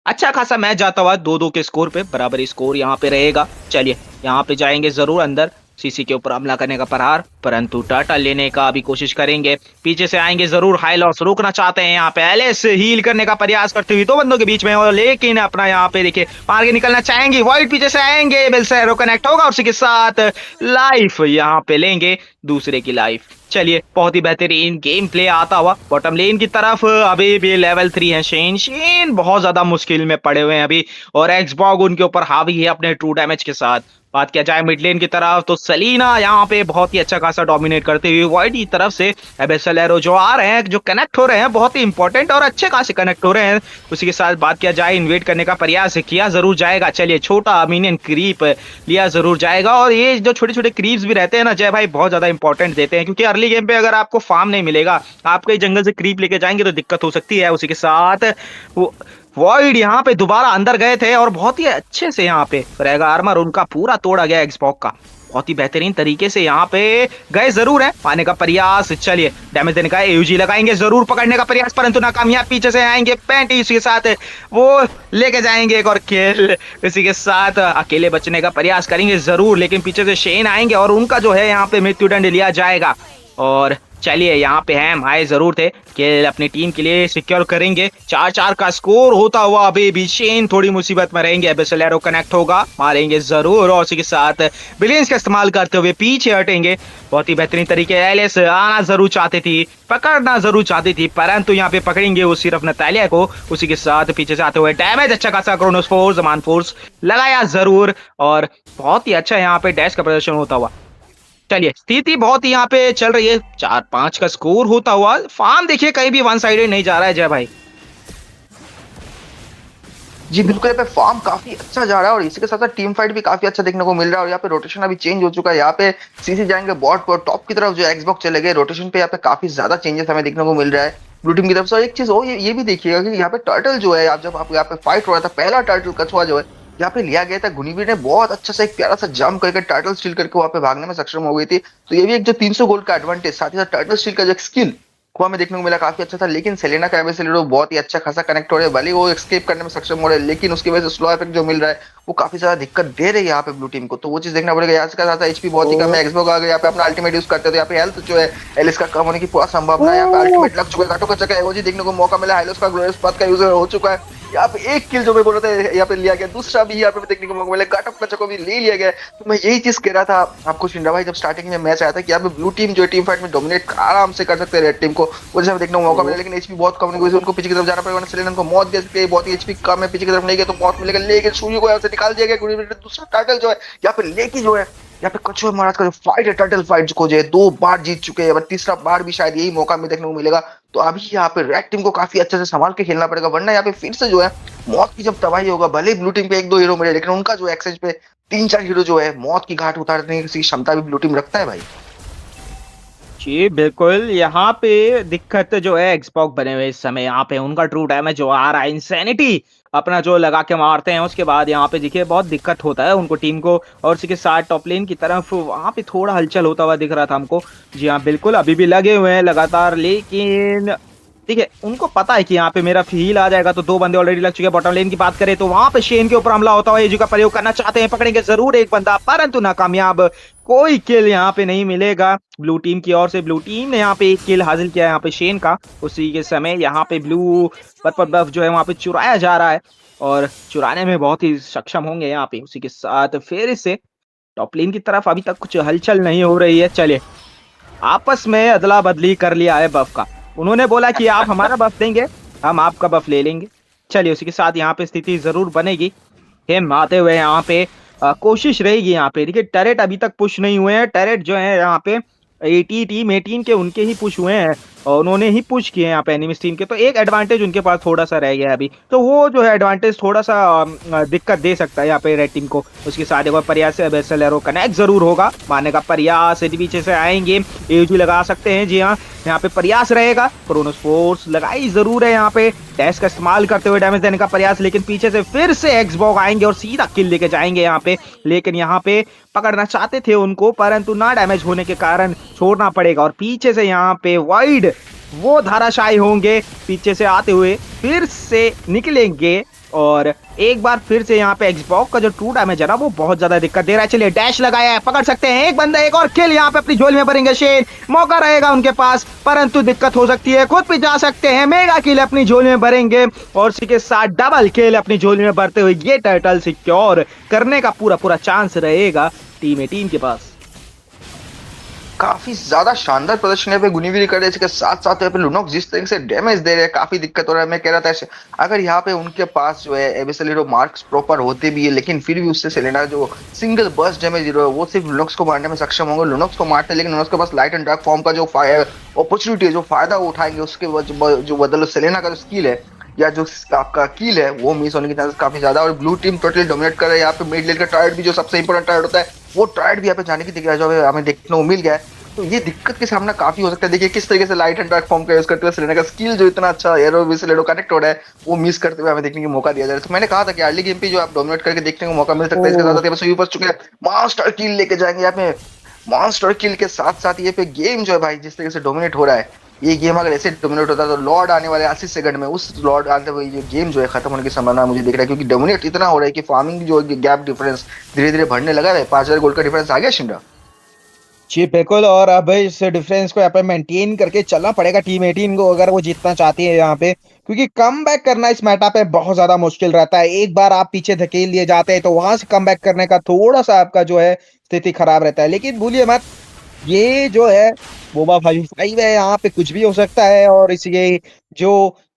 अच्छा खासा मैच जाता हुआ 2-2 के स्कोर पे, बराबर स्कोर यहाँ पे रहेगा। चलिए यहाँ पे जाएंगे जरूर अंदर, सीसी के ऊपर हमला करने का प्रहार, परंतु टर्टल लेने का भी कोशिश करेंगे। पीछे से आएंगे जरूर, हाई लॉस रोकना चाहते हैं यहाँ पे, एलिस हील करने का प्रयास करते हुए दो बंदों के बीच में, और लेकिन अपना यहाँ पे देखिए आगे निकलना चाहेंगे। वाइट पीछे से आएंगे, बेलसेरो कनेक्ट होगा, उसी के साथ लाइफ यहाँ पे लेंगे दूसरे की लाइफ। चलिए बहुत ही बेहतरीन गेम प्ले आता हुआ बॉटम लेन की तरफ। अभी भी लेवल 3 है शेन बहुत ज्यादा मुश्किल में पड़े हुए हैं अभी, और एक्सबॉग उनके ऊपर हावी है अपने ट्रू डैमेज के साथ। बात किया जाए मिड लेन की तरफ तो सलीना यहाँ पे बहुत ही अच्छा खासा डोमिनेट करते हुए वाइट की तरफ से एबेसलेरो जो आ रहे हैं, जो कनेक्ट हो रहे हैं, बहुत ही इंपॉर्टेंट और अच्छे खासे कनेक्ट हो रहे हैं। उसी के साथ बात किया जाए इन्वेट करने का प्रयास किया जरूर जाएगा। चलिए छोटा मिनियन क्रीप लिया जरूर जाएगा, और ये जो छोटे छोटे क्रीप्स भी रहते हैं ना जय भाई, बहुत ज्यादा इंपॉर्टेंट देते हैं, क्योंकि अर्ली गेम पे अगर आपको फार्म नहीं मिलेगा, आप कहीं जंगल से क्रीप लेके जाएंगे तो दिक्कत हो सकती है। उसी के साथ वॉइड यहाँ पे दोबारा अंदर गए थे और बहुत ही अच्छे से यहाँ पे रहेगा आर्मर उनका पूरा तोड़ा गया एक्सबॉक्स का, बहुत ही बेहतरीन तरीके से यहाँ पे गए जरूर है पाने का प्रयास। चलिए डैमेज देने का एयूजी लगाएंगे जरूर, पकड़ने का प्रयास परंतु नाकामयाब। पीछे से आएंगे पैंटी, इसी के साथ वो लेके जाएंगे एक और किल। इसी के साथ अकेले बचने का प्रयास करेंगे जरूर, लेकिन पीछे से शेन आएंगे और उनका जो है यहाँ पे मृत्युदंड लिया जाएगा। और चलिए यहाँ पे हम आए जरूर थे कि अपनी टीम के लिए सिक्योर करेंगे। 4-4 का स्कोर होता हुआ अभी भी शेन थोड़ी मुसीबत में रहेंगे। एबेसलेरो कनेक्ट होगा, मारेंगे जरूर, और उसी के साथ बिलियंस का इस्तेमाल करते हुए पीछे हटेंगे। बहुत ही बेहतरीन तरीके एलिस आना जरूर चाहती थी, पकड़ना जरूर चाहती थी, परंतु यहाँ पे पकड़ेंगे वो सिर्फ नतालिया को। उसी के साथ पीछे से आते हुए डैमेज अच्छा खासा क्रोनोस फोर्स जमान फोर्स लगाया जरूर, और बहुत ही अच्छा यहाँ पे डैश का प्रदर्शन होता हुआ। चलिए स्थिति बहुत ही यहाँ पे चल रही है, 4-5 का स्कोर होता हुआ। फार्म देखिए कहीं भी वन साइडेड नहीं जा रहा है जय भाई।
जी बिल्कुल, यहाँ पे फॉर्म काफी अच्छा जा रहा है और इसी के साथ साथ टीम फाइट भी काफी अच्छा देखने को मिल रहा है। और यहाँ पे रोटेशन अभी चेंज हो चुका है, यहाँ पे सीसी जाएंगे बॉट पर, टॉप की तरफ जो एक्सबॉक्स चले गए। रोटेशन पे यहाँ पे काफी ज्यादा चेंजेस हमें देखने को मिल रहा है ब्लू टीम की तरफ से। और एक चीज और ये भी देखिएगा कि यहाँ पे टर्टल जो है, आप जब आप यहाँ पे फाइट हो रहा था, पहला टर्टल कछुआ जो है यहाँ पे लिया गया था, गुनिवीर ने बहुत अच्छा सा एक प्यारा सा जंप करके टर्टल स्टील करके वहाँ पे भागने में सक्षम हो गई थी। तो ये भी एक जो 300 गोल्ड का एडवांटेज, साथ ही साथ टर्टल स्टील का जो स्किल को हमें देखने को मिला, काफी अच्छा था। लेकिन सेलेना का एबेसलेरो बहुत ही अच्छा खासा कनेक्ट हो रहा है, भले वो एस्केप करने में सक्षम हो रहे हैं, लेकिन उसकी वजह से स्लो इफेक्ट जो मिल रहा है वो काफी ज्यादा दिक्कत दे रही है यहाँ पे ब्लू टीम को। तो वो चीज देखना पड़ेगा। यहाँ से साथ एचपी बहुत ही कम है, एक्सबॉक्स आ गए यहाँ पे अपना अल्टीमेट यूज करते हैं, तो यहाँ पे हेल्थ जो है एलिस का कम होने की पूरा संभावना है। यहाँ पे अल्टीमेट लग चुका है, काटो का चक्कर एओजी देखने को मौका मिला, हाइलोस का ग्लोरियस पाथ का यूज हो चुका है। यहाँ पे एक किल जो मैं बोल रहा था यहाँ पे लिया गया, दूसरा भी यहाँ पे देखने को मौका मिला, काटो का चक्कर भी ले लिया गया। तो मैं यही चीज कह रहा था आपको शिंडा भाई, जब स्टार्टिंग में मैच आया था कि यहाँ पे ब्लू टीम जो टीम फाइट में डोमिनेट आराम से कर सकते हैं रेड टीम को, वो जैसे देखने को मौका मिला। लेकिन एचपी बहुत कम नहीं, उनको पीछे की तरफ जाना पड़ेगा, सेलेना को मौत दे सकते हैं, बहुत ही एचपी कम है, पीछे की तरफ नहीं गया तो मौत मिलेगा। लेकिन सूर्य को यहाँ से निकाल दिया गया, दूसरा टाइटल जो है यहाँ पे लेके जो है यहाँ पे कछुआ महाराज का जो फाइट है, टाइटल फाइट को जो है 2 बार जीत चुके हैं, तीसरा बार भी शायद यही मौका में देखने को मिलेगा। तो अभी यहाँ पे रेड टीम को काफी अच्छे से संभाल के खेलना पड़ेगा, वरना यहाँ पे फिर से जो है मौत की जब तबाही होगा। भले ही ब्लू टीम पे 1-2 हीरो मिले, लेकिन उनका जो एक्सचेंज पे 3-4 हीरो जो है मौत की घाट उतारने की क्षमता भी ब्लू टीम रखता है भाई।
जी बिल्कुल, यहाँ पे दिक्कत जो है एक्सबॉक्स बने हुए इस समय, यहाँ पे उनका ट्रू डैमेज जो आ रहा है, इंसैनिटी अपना जो लगा के मारते हैं, उसके बाद यहाँ पे देखिए बहुत दिक्कत होता है उनको टीम को। और उसी के साथ टॉप लेन की तरफ वहाँ पे थोड़ा हलचल होता हुआ दिख रहा था हमको। जी हाँ बिल्कुल, अभी भी लगे हुए हैं लगातार, लेकिन ठीक है उनको पता है कि यहाँ पे मेरा हील आ जाएगा, तो 2 बंदे ऑलरेडी लग चुके हैं। बॉटम लेन की बात करें तो वहां पे शेन के ऊपर हमला होता हुआ एजू का प्रयोग करना चाहते हैं, पकड़ेंगे जरूर एक बंदा, परंतु नाकामयाब। कोई किल यहाँ पे नहीं मिलेगा ब्लू टीम की ओर से। ब्लू टीम ने यहाँ पे एक किल हासिल किया है यहाँ पे शेन का। उसी के समय यहाँ पे ब्लू पर्पल बफ जो है वहां पे चुराया जा रहा है, और चुराने में बहुत ही सक्षम होंगे यहाँ पे। उसी के साथ फिर से टॉप लेन की तरफ अभी तक कुछ हलचल नहीं हो रही है। चलिए, आपस में अदला बदली कर लिया है बफ का। उन्होंने बोला कि आप हमारा बफ देंगे, हम आपका बफ ले लेंगे। चलिए, उसी के साथ यहाँ पे स्थिति जरूर बनेगी। हम आते हुए यहाँ पे कोशिश रहेगी यहाँ पे। देखिए टरेट अभी तक पुश नहीं हुए हैं। टरेट जो है यहाँ पे टीम 18 के उनके ही पुश हुए हैं, और उन्होंने ही पुश किए हैं यहाँ पे एनिमीज टीम के। तो एक एडवांटेज उनके पास थोड़ा सा रह गया है अभी, तो वो जो है एडवांटेज थोड़ा सा दिक्कत दे सकता है यहाँ पे रेड टीम को। उसके साथ एक बार प्रयास से बेसल एरो कनेक्ट जरूर होगा, मारने का प्रयास पीछे से आएंगे, एजी लगा सकते हैं। जी हाँ, यहाँ पे प्रयास रहेगा, क्रोनोस फोर्स लगाई जरूर है यहाँ पे, डैश का इस्तेमाल करते हुए डैमेज देने का प्रयास, लेकिन पीछे से फिर से एक्सबॉक्स आएंगे और सीधा किल लेके जाएंगे यहाँ पे। लेकिन यहाँ पे पकड़ना चाहते थे उनको, परंतु ना डैमेज होने के कारण छोड़ना पड़ेगा। और पीछे से यहाँ पे वाइड वो धाराशायी होंगे, पीछे से आते हुए फिर से निकलेंगे, और एक बार फिर से यहाँ पे एक्सबॉक्स का जो ट्रू डैमेज है ना वो बहुत ज्यादा दिक्कत दे रहा है। चलिए, डैश लगाया है, पकड़ सकते हैं एक बंदा, एक और किल यहाँ पे अपनी झोली में भरेंगे शेन। मौका रहेगा उनके पास, परंतु दिक्कत हो सकती है, खुद भी जा सकते हैं, मेगा किल अपनी झोली में भरेंगे, और उसी के साथ डबल किल अपनी झोली में भरते हुए ये टाइटल सिक्योर करने का पूरा चांस रहेगा टीम 18 के पास।
काफी ज्यादा शानदार प्रदर्शन यहाँ पे गुनीवीर कर रहे हैं। इसके साथ साथ यहाँ पे लुनोक्स जिस तरीके से डैमेज दे रहे हैं, काफी दिक्कत हो रहा है। मैं कह रहा था अगर यहाँ पे उनके पास जो है एबिसल हीरो मार्क्स प्रॉपर होते भी है, लेकिन फिर भी उससे सेलेना जो सिंगल बर्स्ट डैमेज हीरो है वो सिर्फ लुनोक्स को मारने में सक्षम होंगे। लुनोक्स को मारते हैं, लेकिन लुनोक्स के पास लाइट एंड डार्क फॉर्म का जो अपॉर्चुनिटी है, जो फायदा वो उठाएंगे, उसके जो बदल सेलेना का जो स्किल है या जो आपका किल है वो मिस होने की चांसेस काफी ज्यादा। और ब्लू टीम टोटली डोमिनेट कर रहा है यहाँ पे। मिड लेन का टायर्ड भी जो सबसे इंपॉर्टेंट टायर्ड होता है, वो टायर्ड भी यहाँ पे जाने की दिक्कत जो हमें देखने को मिल गया है। तो ये दिक्कत के सामना काफी हो सकता है। देखिए किस तरीके से लाइट एंड डार्क फॉर्म का यूज करते हुए सेलेना का स्किल जो इतना अच्छा एरो विसलेडो कनेक्ट हो रहा है वो मिस करते हुए हमें देखने की मौका दिया जा रहा है। तो मैंने कहा था कि अर्ली गेम पे जो आप डोमिनेट करके देखने को मौका मिल सकता है। इसके साथ साथ ऊपर चुके हैं, मॉन्स्टर किल लेके जाएंगे यहाँ पे। मॉन्स्टर किल के साथ साथ ये पे गेम जो है भाई जिस तरीके से डोमिनेट हो रहा है, ये गेम अगर ऐसे डोमिनेट होता तो लॉर्ड आने वाले 80 सेकंड में, उस लॉर्ड आते हुए ये गेम जो है खत्म होने की संभावना मुझे दिख रहा है। क्योंकि डोमिनेट इतना हो रहा है कि फार्मिंग जो गैप डिफरेंस धीरे धीरे बढ़ने लगा है। 5000 गोल्ड का डिफरेंस आ गया शिंडा।
जी बिल्कुल, और अब इस डिफरेंस को यहाँ पे मेंटेन करके चलना पड़ेगा टीम 18 को, अगर वो जीतना चाहती है यहाँ पे, क्योंकि कम बैक करना इस मेटा पे बहुत ज्यादा मुश्किल रहता है। एक बार आप पीछे धकेल लिए जाते हैं तो वहां से कम बैक करने का थोड़ा सा आपका जो है स्थिति खराब रहता है। लेकिन भूलिए मत, ये जो है बोबा 5 है, यहाँ पे कुछ भी हो सकता है। और इसलिए जो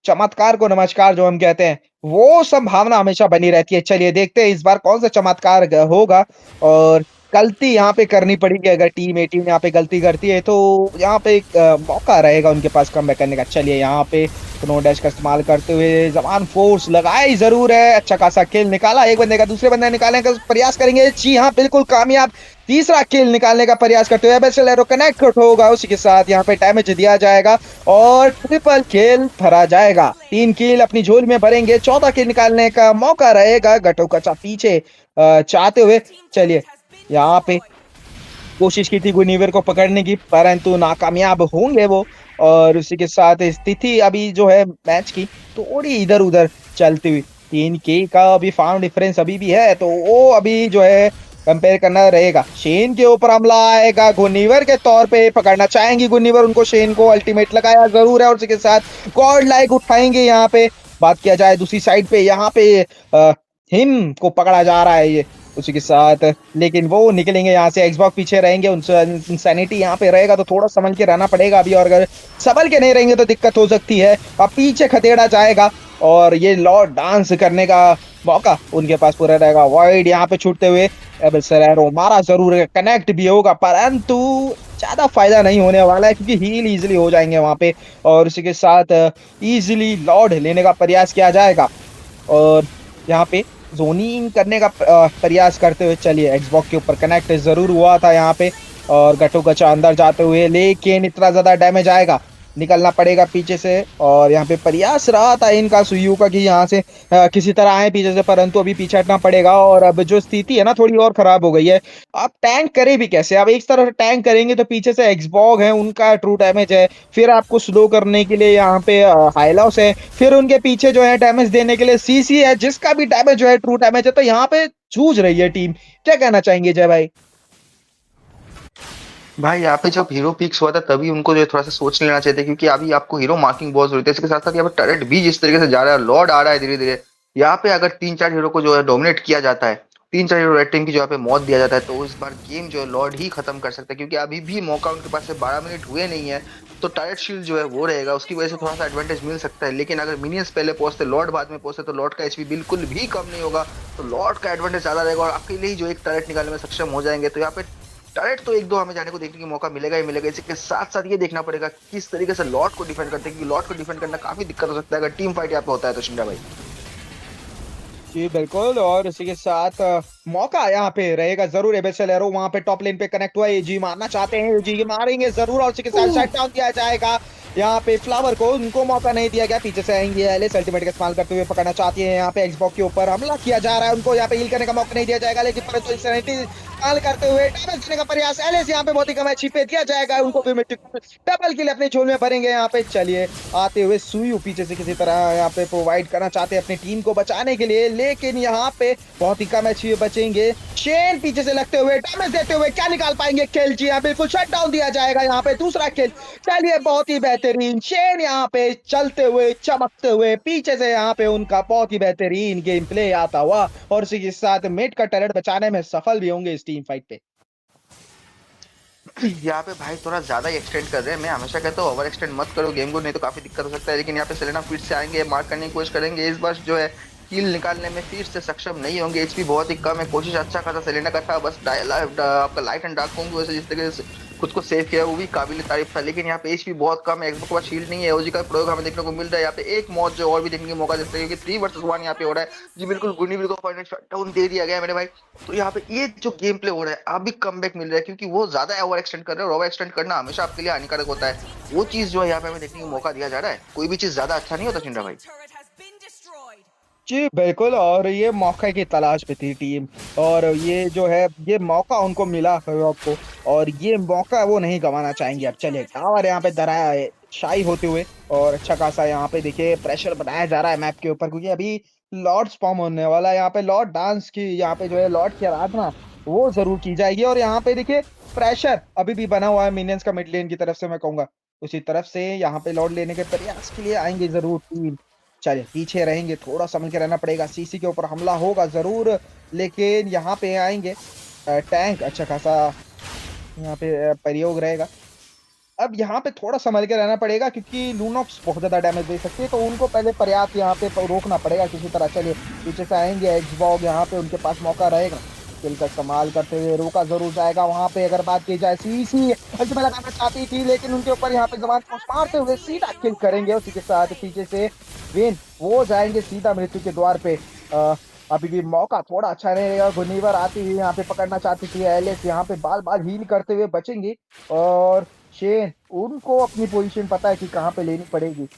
चमत्कार को नमस्कार जो हम कहते हैं, वो संभावना हमेशा बनी रहती है। चलिए देखते हैं इस बार कौन सा चमत्कार होगा। और गलती यहाँ पे करनी पड़ेगी, अगर टीम 18 यहाँ पे गलती करती है तो यहाँ पे एक मौका रहेगा उनके पास कमबैक करने का। चलिए यहाँ पे स्नो डैश का इस्तेमाल करते हुए जवान फोर्स लगाई जरूर है, अच्छा खासा किल निकाला, एक बंदे का दूसरे बंदे निकालने का प्रयास करेंगे। जी हाँ बिल्कुल कामयाब, तीसरा किल निकालने का प्रयास करते हुए बेसल एरो कनेक्ट होगा। उसी के साथ यहाँ पे डैमेज दिया जाएगा और ट्रिपल किल भरा जाएगा। 3 किल अपनी झोल में भरेंगे, 14 किल निकालने का मौका रहेगा गटो कचा पीछे चाहते हुए। चलिए यहाँ पे कोशिश की थी गुनीवर को पकड़ने की, परंतु नाकामयाब होंगे वो। और उसी के साथ स्थिति अभी जो है मैच की थोड़ी इधर उधर चलती हुई, 3 के का अभी फार्म डिफरेंस अभी भी है, तो वो अभी जो है कंपेयर करना रहेगा। शेन के ऊपर हमला आएगा, गुनीवर के तौर पे पकड़ना चाहेंगी गुनीवर, उनको शेन को अल्टीमेट लगाया जरूर है। और उसी के साथ गॉड लाइक उठाएंगे। यहाँ पे बात किया जाए दूसरी साइड पे, यहाँ पे हिम को पकड़ा जा रहा है ये उसी के साथ, लेकिन वो निकलेंगे यहाँ से। एक्सबॉक्स पीछे रहेंगे, इंसैनिटी यहाँ पे रहेगा तो थोड़ा संभल के रहना पड़ेगा अभी, और अगर संभल के नहीं रहेंगे तो दिक्कत हो सकती है। अब पीछे खदेड़ा जाएगा और ये लॉर्ड डांस करने का मौका उनके पास पूरा रहेगा। वाइड यहाँ पे छूटते हुए एबेसेलेरो मारा जरूर है, कनेक्ट भी होगा परंतु ज्यादा फायदा नहीं होने वाला है क्योंकि हील इजीली हो जाएंगे वहां पे। और उसी के साथ इजीली लॉर्ड लेने का प्रयास किया जाएगा। और यहाँ पे जोनिंग करने का प्रयास करते हुए चलिए एक्सबॉक्स के ऊपर कनेक्ट जरूर हुआ था यहाँ पे। और गटो गचा अंदर जाते हुए लेकिन इतना ज्यादा डैमेज आएगा, निकलना पड़ेगा पीछे से। और यहाँ पे प्रयास रहा था इनका सुयू का कि यहाँ से किसी तरह आए पीछे से, परंतु अभी पीछे हटना पड़ेगा। और अब जो स्थिति है ना थोड़ी और खराब हो गई है। आप टैंक करे भी कैसे? अब एक तरफ टैंक करेंगे तो पीछे से एक्सबॉग है, उनका ट्रू डैमेज है, फिर आपको स्लो करने के लिए यहाँ पे हाइलॉस है, फिर उनके पीछे जो है डैमेज देने के लिए सीसी है जिसका भी डैमेज जो है ट्रू डैमेज है। तो यहाँ पे जूझ रही है टीम। क्या कहना चाहेंगे जय भाई?
भाई यहाँ पे जब हीरो पिक्स हुआ था तभी उनको जो है थोड़ा सा सोच लेना चाहिए था, क्योंकि अभी आपको हीरो मार्किंग बहुत जरूरत है। इसके साथ साथ यहाँ पे टर्रेट भी जिस तरीके से जा रहा है, लॉर्ड आ रहा है धीरे धीरे, यहाँ पे अगर 3-4 हीरो को जो है डोमिनेट किया जाता है, 3-4 हीरो रेड टीम की जो यहाँ पे मौत दिया जाता है, तो इस बार गेम जो है लॉर्ड ही खत्म कर सकता है। क्योंकि अभी भी मौका उनके पास से 12 मिनट हुए नहीं है, तो टर्रेट शील्ड जो है वो रहेगा, उसकी वजह से थोड़ा सा एडवांटेज मिल सकता है। लेकिन अगर मिनियंस पहले पहुंचते, लॉर्ड बाद में पहुंचते, तो लॉर्ड का एचपी बिल्कुल भी कम नहीं होगा, तो लॉर्ड का एडवांटेज ज्यादा रहेगा और अकेले ही जो एक टर्रेट निकालने में सक्षम हो जाएंगे। तो यहाँ पे टर्रेट तो 1-2 हमें जाने को देखने का मौका मिलेगा ही मिलेगा। इसके साथ साथ ये देखना पड़ेगा किस तरीके से लॉर्ड को डिफेंड करते हैं, क्योंकि लॉर्ड को डिफेंड करना काफी दिक्कत हो सकता है अगर टीम फाइट यहाँ पे होता है तो शिंदा भाई।
जी बिल्कुल। और इसी के साथ मौका यहाँ पे रहेगा जरूर। एबेसेलेरो वहां पे टॉप लेन पे कनेक्ट हुआ, एजी मारना चाहते हैं, एजी मारेंगे जरूर। और इसी के साथ शट डाउन किया जाएगा यहाँ पे फ्लावर को, उनको मौका नहीं दिया गया। पीछे से आएंगे एलिस अल्टीमेट का इस्तेमाल करते हुए पकड़ना चाहती है। यहाँ पे एक्सबॉक्स के ऊपर हमला किया जा रहा है, उनको यहाँ पे हील करने का मौका नहीं दिया जाएगा, लेकिन परंतु इस्तेमाल करते हुए डैमेज देने का प्रयास एलिस यहाँ पे बहुत ही कम एचपी पे दिया जाएगा, उनको भी डबल किल अपने झोल में भरेंगे यहाँ पे। चलिए आते हुए सुयू पीछे से किसी तरह यहाँ पे प्रोवाइड करना चाहते हैं अपनी टीम को बचाने के लिए, लेकिन यहाँ पे बहुत ही कम एचपी बचेंगे। शेन पीछे से लगते हुए डैमेज देते हुए क्या निकाल पाएंगे किल? जी यहाँ बिल्कुल शट डाउन दिया जाएगा यहाँ पे, दूसरा किल। चलिए बहुत ही बेहतरीन शेन यहाँ पे चलते हुए चमकते हुए पीछे से यहाँ पे उनका बहुत ही बेहतरीन गेम प्ले आता हुआ। और इसी के साथ मिड का टर्रेट बचाने में सफल भी होंगे इस टीम फाइट पे।
यहाँ पे भाई थोड़ा ज्यादा ही एक्सटेंड कर रहे हैं। मैं हमेशा कहता हूँ ओवर एक्सटेंड मत करो गेम को, नहीं तो काफी दिक्कत हो सकता है। लेकिन यहाँ पे सेलेना फिर से आएंगे, मार्क करने की कोशिश करेंगे, इस बार जो है किल निकालने में फिर से सक्षम नहीं होंगे। एचपी बहुत ही कम है, कोशिश अच्छा खासा सेलेना का था, बस आपका लाइट एंड डार्क होंगे वैसे जिस तरीके से खुद को सेव किया वो भी काबिल तारीफ था। लेकिन यहाँ पे एचपी बहुत कम है, एक्सबॉक्स के पास शील्ड नहीं है, ओजी का प्रयोग हमें देखने को मिल रहा है। यहाँ पे एक मौत जो और भी देखने का मौका देते हैं, क्योंकि 3 वर्सेस 1 यहाँ पे हो रहा है। जी बिल्कुल, गुनीविल को फाइनल शटडाउन दे दिया गया है मेरे भाई। तो यहाँ पे ये जो गेम प्ले हो रहा है अभी कमबैक मिल रहा है, क्योंकि वो ज्यादा ओवर एक्सटेंड कर रहे हैं और ओवर एक्सटेंड करना हमेशा आपके लिए हानिकारक होता है। वो चीज जो है यहाँ पे हमें देखने को मौका दिया जा रहा है, कोई भी चीज ज्यादा अच्छा नहीं होता चिंटा भाई।
जी बिल्कुल। और ये मौके की तलाश में थी टीम, और ये जो है ये मौका उनको मिला HAVOC को, और ये मौका वो नहीं गंवाना चाहेंगे। अब चलिए टावर यहाँ पे दराया है शाई होते हुए, और अच्छा खासा यहाँ पे देखिए प्रेशर बनाया जा रहा है मैप के ऊपर, क्योंकि अभी लॉर्ड स्पॉम होने वाला है। यहाँ पे लॉर्ड डांस की यहाँ पे जो है लॉर्ड की आराधना वो जरूर की जाएगी। और यहाँ पे देखिए प्रेशर अभी भी बना हुआ है मिनियंस का मिड लेन की तरफ से, मैं कहूंगा उसी तरफ से यहाँ पे लॉर्ड लेने के प्रयास के लिए आएंगे जरूर टीम। चलिए पीछे रहेंगे, थोड़ा संभल के रहना पड़ेगा, सीसी के ऊपर हमला होगा जरूर, लेकिन यहाँ पे आएंगे टैंक अच्छा खासा यहाँ पे प्रयोग रहेगा। अब यहाँ पे थोड़ा संभल के रहना पड़ेगा क्योंकि लूनॉक्स बहुत ज्यादा डैमेज दे सकते हैं, तो उनको पहले पर्याप्त यहाँ पे रोकना पड़ेगा किसी तरह। चलिए पीछे से आएंगे एक्सबॉग, यहाँ पे उनके पास मौका रहेगा, स्किल का इस्तेमाल करते हुए रोका जरूर जाएगा। वहां पे अगर बात की जाए सीसी अल्टीमेट लगाना चाहती थी, लेकिन उनके ऊपर यहाँ पे जमान को मारते हुए सीधा किल करेंगे। उसी के साथ पीछे से विन वो जाएंगे सीधा मृत्यु के द्वार पे। अभी भी मौका थोड़ा अच्छा नहीं रहेगा, गुनीवर आती हुई यहाँ पे पकड़ना चाहती थी, एलिस यहाँ पे बाल बाल हील करते हुए बचेंगी, और शेन उनको अपनी पोजीशन पता है कि कहाँ पे लेनी पड़ेगी।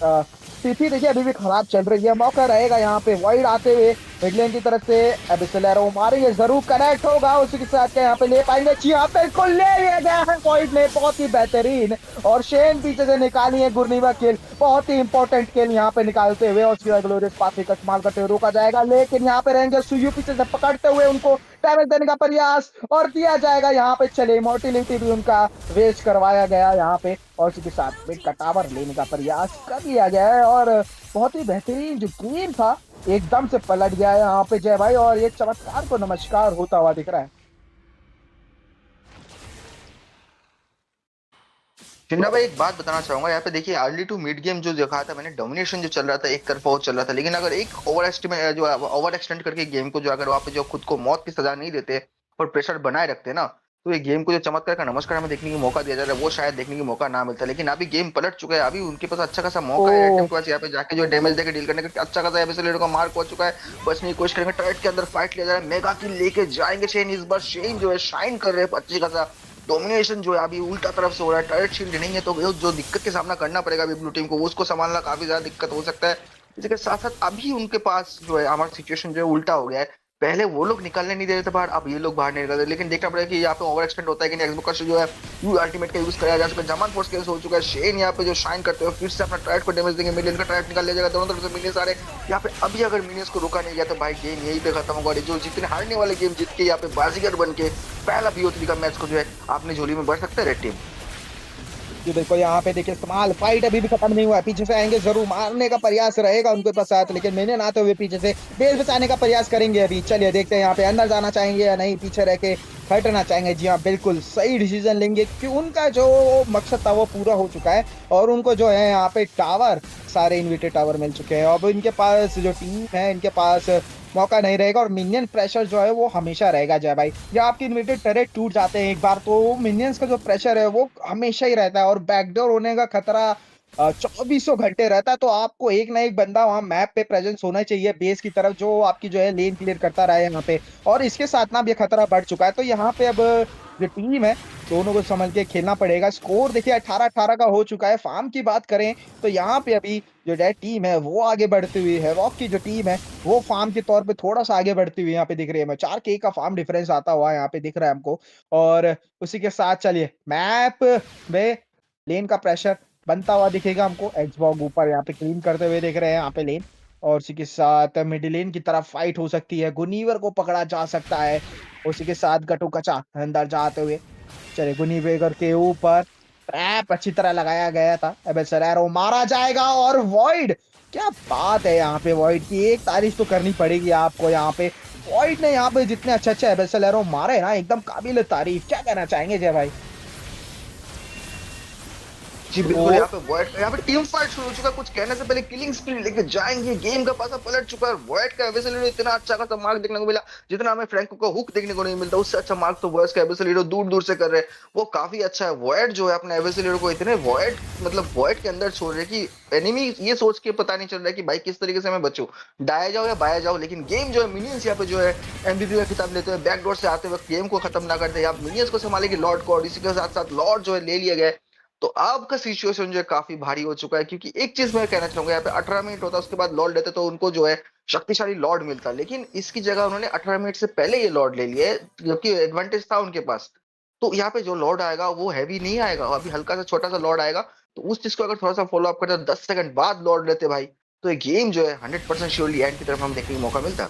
स्थिति देखिए अभी भी खराब चल रही है, मौका रहेगा यहाँ पे वाइड आते हुए मिडलेन की तरफ से। एबेसेलेरो मारेंगे जरूर, कनेक्ट होगा, उसी के साथ क्या यहाँ पे ले पाएंगे? जी यहाँ पे इसको ले लिया गया है पॉइंट में, बहुत ही बेहतरीन। और शेन पीछे से निकाली है गुरनीवा किल, बहुत ही इंपॉर्टेंट किल यहाँ पे निकालते हुए, और उसके बाद ग्लोरियस पास का इस्तेमाल करते हुए रोका जाएगा, लेकिन यहाँ पे रहेंगे सुयू पीछे से पकड़ते हुए उनको डैमेज देने का प्रयास और दिया जाएगा यहाँ पे। चले इमोर्टिलिटी भी उनका वेस्ट करवाया गया यहाँ पे, और उसी के साथ मिड का टावर लेने का प्रयास कर लिया गया है। और बहुत ही बेहतरीन जो गेम था एकदम से पलट गया है यहाँ पे जय भाई, और ये चमत्कार को नमस्कार होता हुआ दिख रहा है।
चिन्ना भाई एक बात बताना चाहूंगा यहाँ पे, देखिए अर्ली टू मिड गेम जो दिखाया था मैंने, डोमिनेशन जो चल रहा था एक तरफा वो चल रहा था, लेकिन अगर एक ओवर एक्सटेंड करके गेम को जो अगर वहाँ पे जो खुद को मौत की सजा नहीं देते और प्रेशर बनाए रखते ना, तो ये गेम को जो चमत्कार का नमस्कार हमें देखने का मौका दिया जा रहा है वो शायद देखने का मौका ना मिलता। लेकिन अभी गेम पलट चुका है, अभी उनके पास अच्छा खासा
ओ
मौका है रेड टीम के पास यहाँ पे जाके जो डैमेज देके डील करने का, अच्छा खासा यहाँ पे लेडो का मार्क हो चुका है, बचने की कोशिश करेंगे, टर्रेट के अंदर फाइट लिया जा रहा है, मेगा किल लेके जाएंगे शेन, इस बार शेन जो है शाइन कर रहे हैं अच्छी खासा, डोमिनेशन जो है अभी उल्टा तरफ से हो रहा है, टर्रेट शील्ड नहीं है तो जो दिक्कत के सामना करना पड़ेगा अभी ब्लू टीम को, उसको संभालना काफी ज्यादा दिक्कत हो सकता है। इसके साथ साथ अभी उनके पास जो है हमारा सिचुएशन जो है उल्टा हो गया है, पहले वो लोग निकलने नहीं दे रहे थे बाहर, अब ये लोग बाहर नहीं निकल रहे, लेकिन देखना पड़ेगा कि यहाँ पे ओवर एक्सटेंड होता है कि नहीं, एक्सबॉक्स जो है यू अल्टीमेट का यूज कराया जा चुका है, जमान फोर्स केस हो चुका है, शेन यहाँ पे जो शाइन करते हुए फिर से अपना ट्राइट को डैमेज देंगे, मिलियन का ट्राइट निकाल लिया जाएगा, दोनों तरफ से मिलियंस आ रहे हैं यहाँ पे, अभी अगर मिलियंस को रोका नहीं गया तो भाई गेम यहीं पे खत्म होगा, और जो जितने हारने वाले गेम जीत के यहाँ पे बाजीगर बन के पहला BO3 का मैच को जो है आपने झोली में भर सकते हैं रेड टीम।
जी बिल्कुल, यहाँ पे देखिए इस्तेमाल, फाइट अभी भी खत्म नहीं हुआ है, पीछे से आएंगे जरूर, मारने का प्रयास रहेगा उनके पास साथ, लेकिन मिनियन आते हुए पीछे से बेस बचाने का प्रयास करेंगे अभी। चलिए देखते हैं यहाँ पे अंदर जाना चाहेंगे या नहीं, पीछे रह के हटना चाहेंगे। जी हाँ बिल्कुल सही डिसीजन लेंगे क्योंकि उनका जो मकसद था वो पूरा हो चुका है और उनको जो है यहाँ पे टावर, सारे इन्विटेड टावर मिल चुके हैं। अब इनके पास जो टीम है इनके पास मौका नहीं रहेगा और मिनियन प्रेशर जो है वो हमेशा रहेगा जय भाई। जब आपके इन्विटेड टरेट टूट जाते हैं एक बार तो मिनियंस का जो प्रेशर है वो हमेशा ही रहता है और बैकडोर होने का खतरा 2400 घंटे रहता है। तो आपको एक ना एक बंदा वहाँ मैप पे प्रेजेंस होना चाहिए बेस की तरफ, जो आपकी जो है लेन क्लियर करता रहे यहाँ पे, और इसके साथ ना अब ये खतरा बढ़ चुका है। तो यहाँ पे अब जो टीम है दोनों को समझ के खेलना पड़ेगा। स्कोर देखिए 18-18 का हो चुका है। फार्म की बात करें तो यहाँ पे अभी जो डेड टीम है वो आगे बढ़ती हुई है, हैवॉक की जो टीम है वो फार्म के तौर पे थोड़ा सा आगे बढ़ती हुई यहाँ पे दिख रही है। मैं 4K का फार्म डिफरेंस आता हुआ यहाँ पे दिख रहा है हमको। और उसी के साथ चलिए मैप में लेन का प्रेशर बनता हुआ दिखेगा हमको। एक्सबॉग ऊपर यहाँ पे क्लीन करते हुए देख रहे हैं यहाँ पे लेन, और उसी के साथ मिडिल लेन की तरफ फाइट हो सकती है, गुनीवर को पकड़ा जा सकता है। उसी के साथ गटू कचा अंदर जाते हुए, चलिए गुनीवेगर के ऊपर ट्रैप अच्छी तरह लगाया गया था, अब सरेरो मारा जाएगा और वॉइड, क्या बात है यहाँ पे वॉइड की, एक तारीफ तो करनी पड़ेगी आपको यहाँ पे। वॉइड ने यहाँ पे जितने अच्छे अच्छे एबेसलेरो मारे ना एकदम काबिल तारीफ, क्या कहना चाहेंगे जय भाई?
जी बिल्कुल, यहाँ पे टीम फाइट शुरू हो चुका है, कुछ कहने से पहले किलिंग स्प्री लेके जाएंगे, गेम का पासा पलट चुका है। वॉयड का एबेसोलिडो इतना अच्छा खासा मार्क देखने को मिला, जितना हमें फ्रैंको का हुक देखने को नहीं मिलता उससे अच्छा मार्क तो वॉयड का एबेसोलिडो दूर दूर से कर रहे हैं, वो काफी अच्छा है। वॉयड जो है अपने एबेसोलिडो को इतने वॉयड मतलब वॉयड के अंदर छोड़ रहे कि एनिमी ये सोच के पता नहीं चल रहा है कि भाई किस तरीके से मैं बचूं, डाया जाओ या बाया जाओ, लेकिन गेम जो है मिनियंस यहाँ पे जो है MVP का खिताब लेते हुए बैकडोर से आते वक्त गेम को खत्म ना करते, आप मिनियंस को संभालेंगे लॉर्ड को, और इसी के साथ साथ लॉर्ड जो है ले लिया गया है। तो आपका सिचुएशन जो है काफी भारी हो चुका है, क्योंकि एक चीज मैं कहना चाहूंगा, यहाँ पे 18 मिनट होता उसके बाद लॉर्ड लेते तो उनको जो है शक्तिशाली लॉर्ड मिलता, लेकिन इसकी जगह उन्होंने 18 मिनट से पहले ये लॉर्ड ले लिया है, जबकि एडवांटेज था उनके पास। तो यहाँ पे जो लॉर्ड आएगा वो हैवी नहीं आएगा, अभी हल्का सा छोटा सा लॉर्ड आएगा, तो उस चीज को अगर थोड़ा सा फॉलो अप करते 10 सेकंड बाद लॉर्ड लेते भाई, तो ये गेम जो है 100% श्योरली एंड की तरफ हम देखने का मौका मिलता।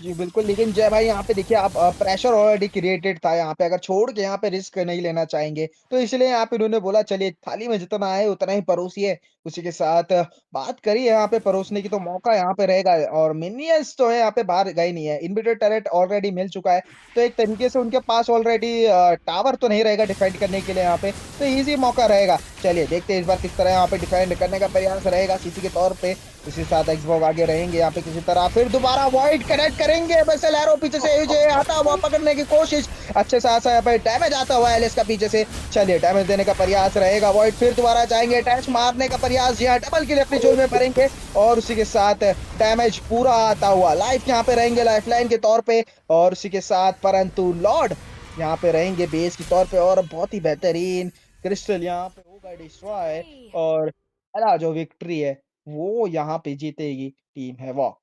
जी बिल्कुल, लेकिन जय भाई यहाँ पे देखिए आप प्रेशर ऑलरेडी क्रिएटेड था यहाँ पे, अगर छोड़ के यहाँ पे रिस्क नहीं लेना चाहेंगे तो इसलिए यहाँ पे उन्होंने बोला चलिए थाली में जितना है उतना ही परोसिए। उसी के साथ बात करिए यहाँ पे परोसने की तो मौका यहाँ पे रहेगा, और मिनियंस तो है यहाँ पे बाहर गए नहीं है, इन्विटेड टरेट ऑलरेडी मिल चुका है, तो एक तरीके से उनके पास ऑलरेडी टावर तो नहीं रहेगा डिफेंड करने के लिए यहाँ पे, तो इजी मौका रहेगा। चलिए देखते हैं इस बार किस तरह यहाँ पे डिफेंड करने का प्रयास रहेगा सीसी के तौर पे। इसी के साथ एक्सबॉग आगे रहेंगे यहाँ पे किसी तरह, फिर दोबारा वॉइड कनेक्ट करेंगे, बस एरो पीछे से जो आता हुआ पकड़ने की कोशिश, अच्छे से यहाँ पे डैमेज आता हुआ एलिस का पीछे से, चलिए डैमेज देने का प्रयास रहेगा। वॉइड फिर दोबारा जाएंगे अटैच मारने का प्रयास, यहाँ डबल किल अपनी जोन में भरेंगे, और उसी के साथ डैमेज पूरा आता हुआ लाइफ यहाँ पे रहेंगे लाइफलाइन के तौर पे, और उसी के साथ परंतु लॉर्ड यहाँ पे रहेंगे बेस के तौर पे, और बहुत ही बेहतरीन क्रिस्टल यहाँ पे होगा डिस्ट्रॉय, और पहला जो विक्ट्री है वो यहाँ पे जीतेगी टीम हैवॉक।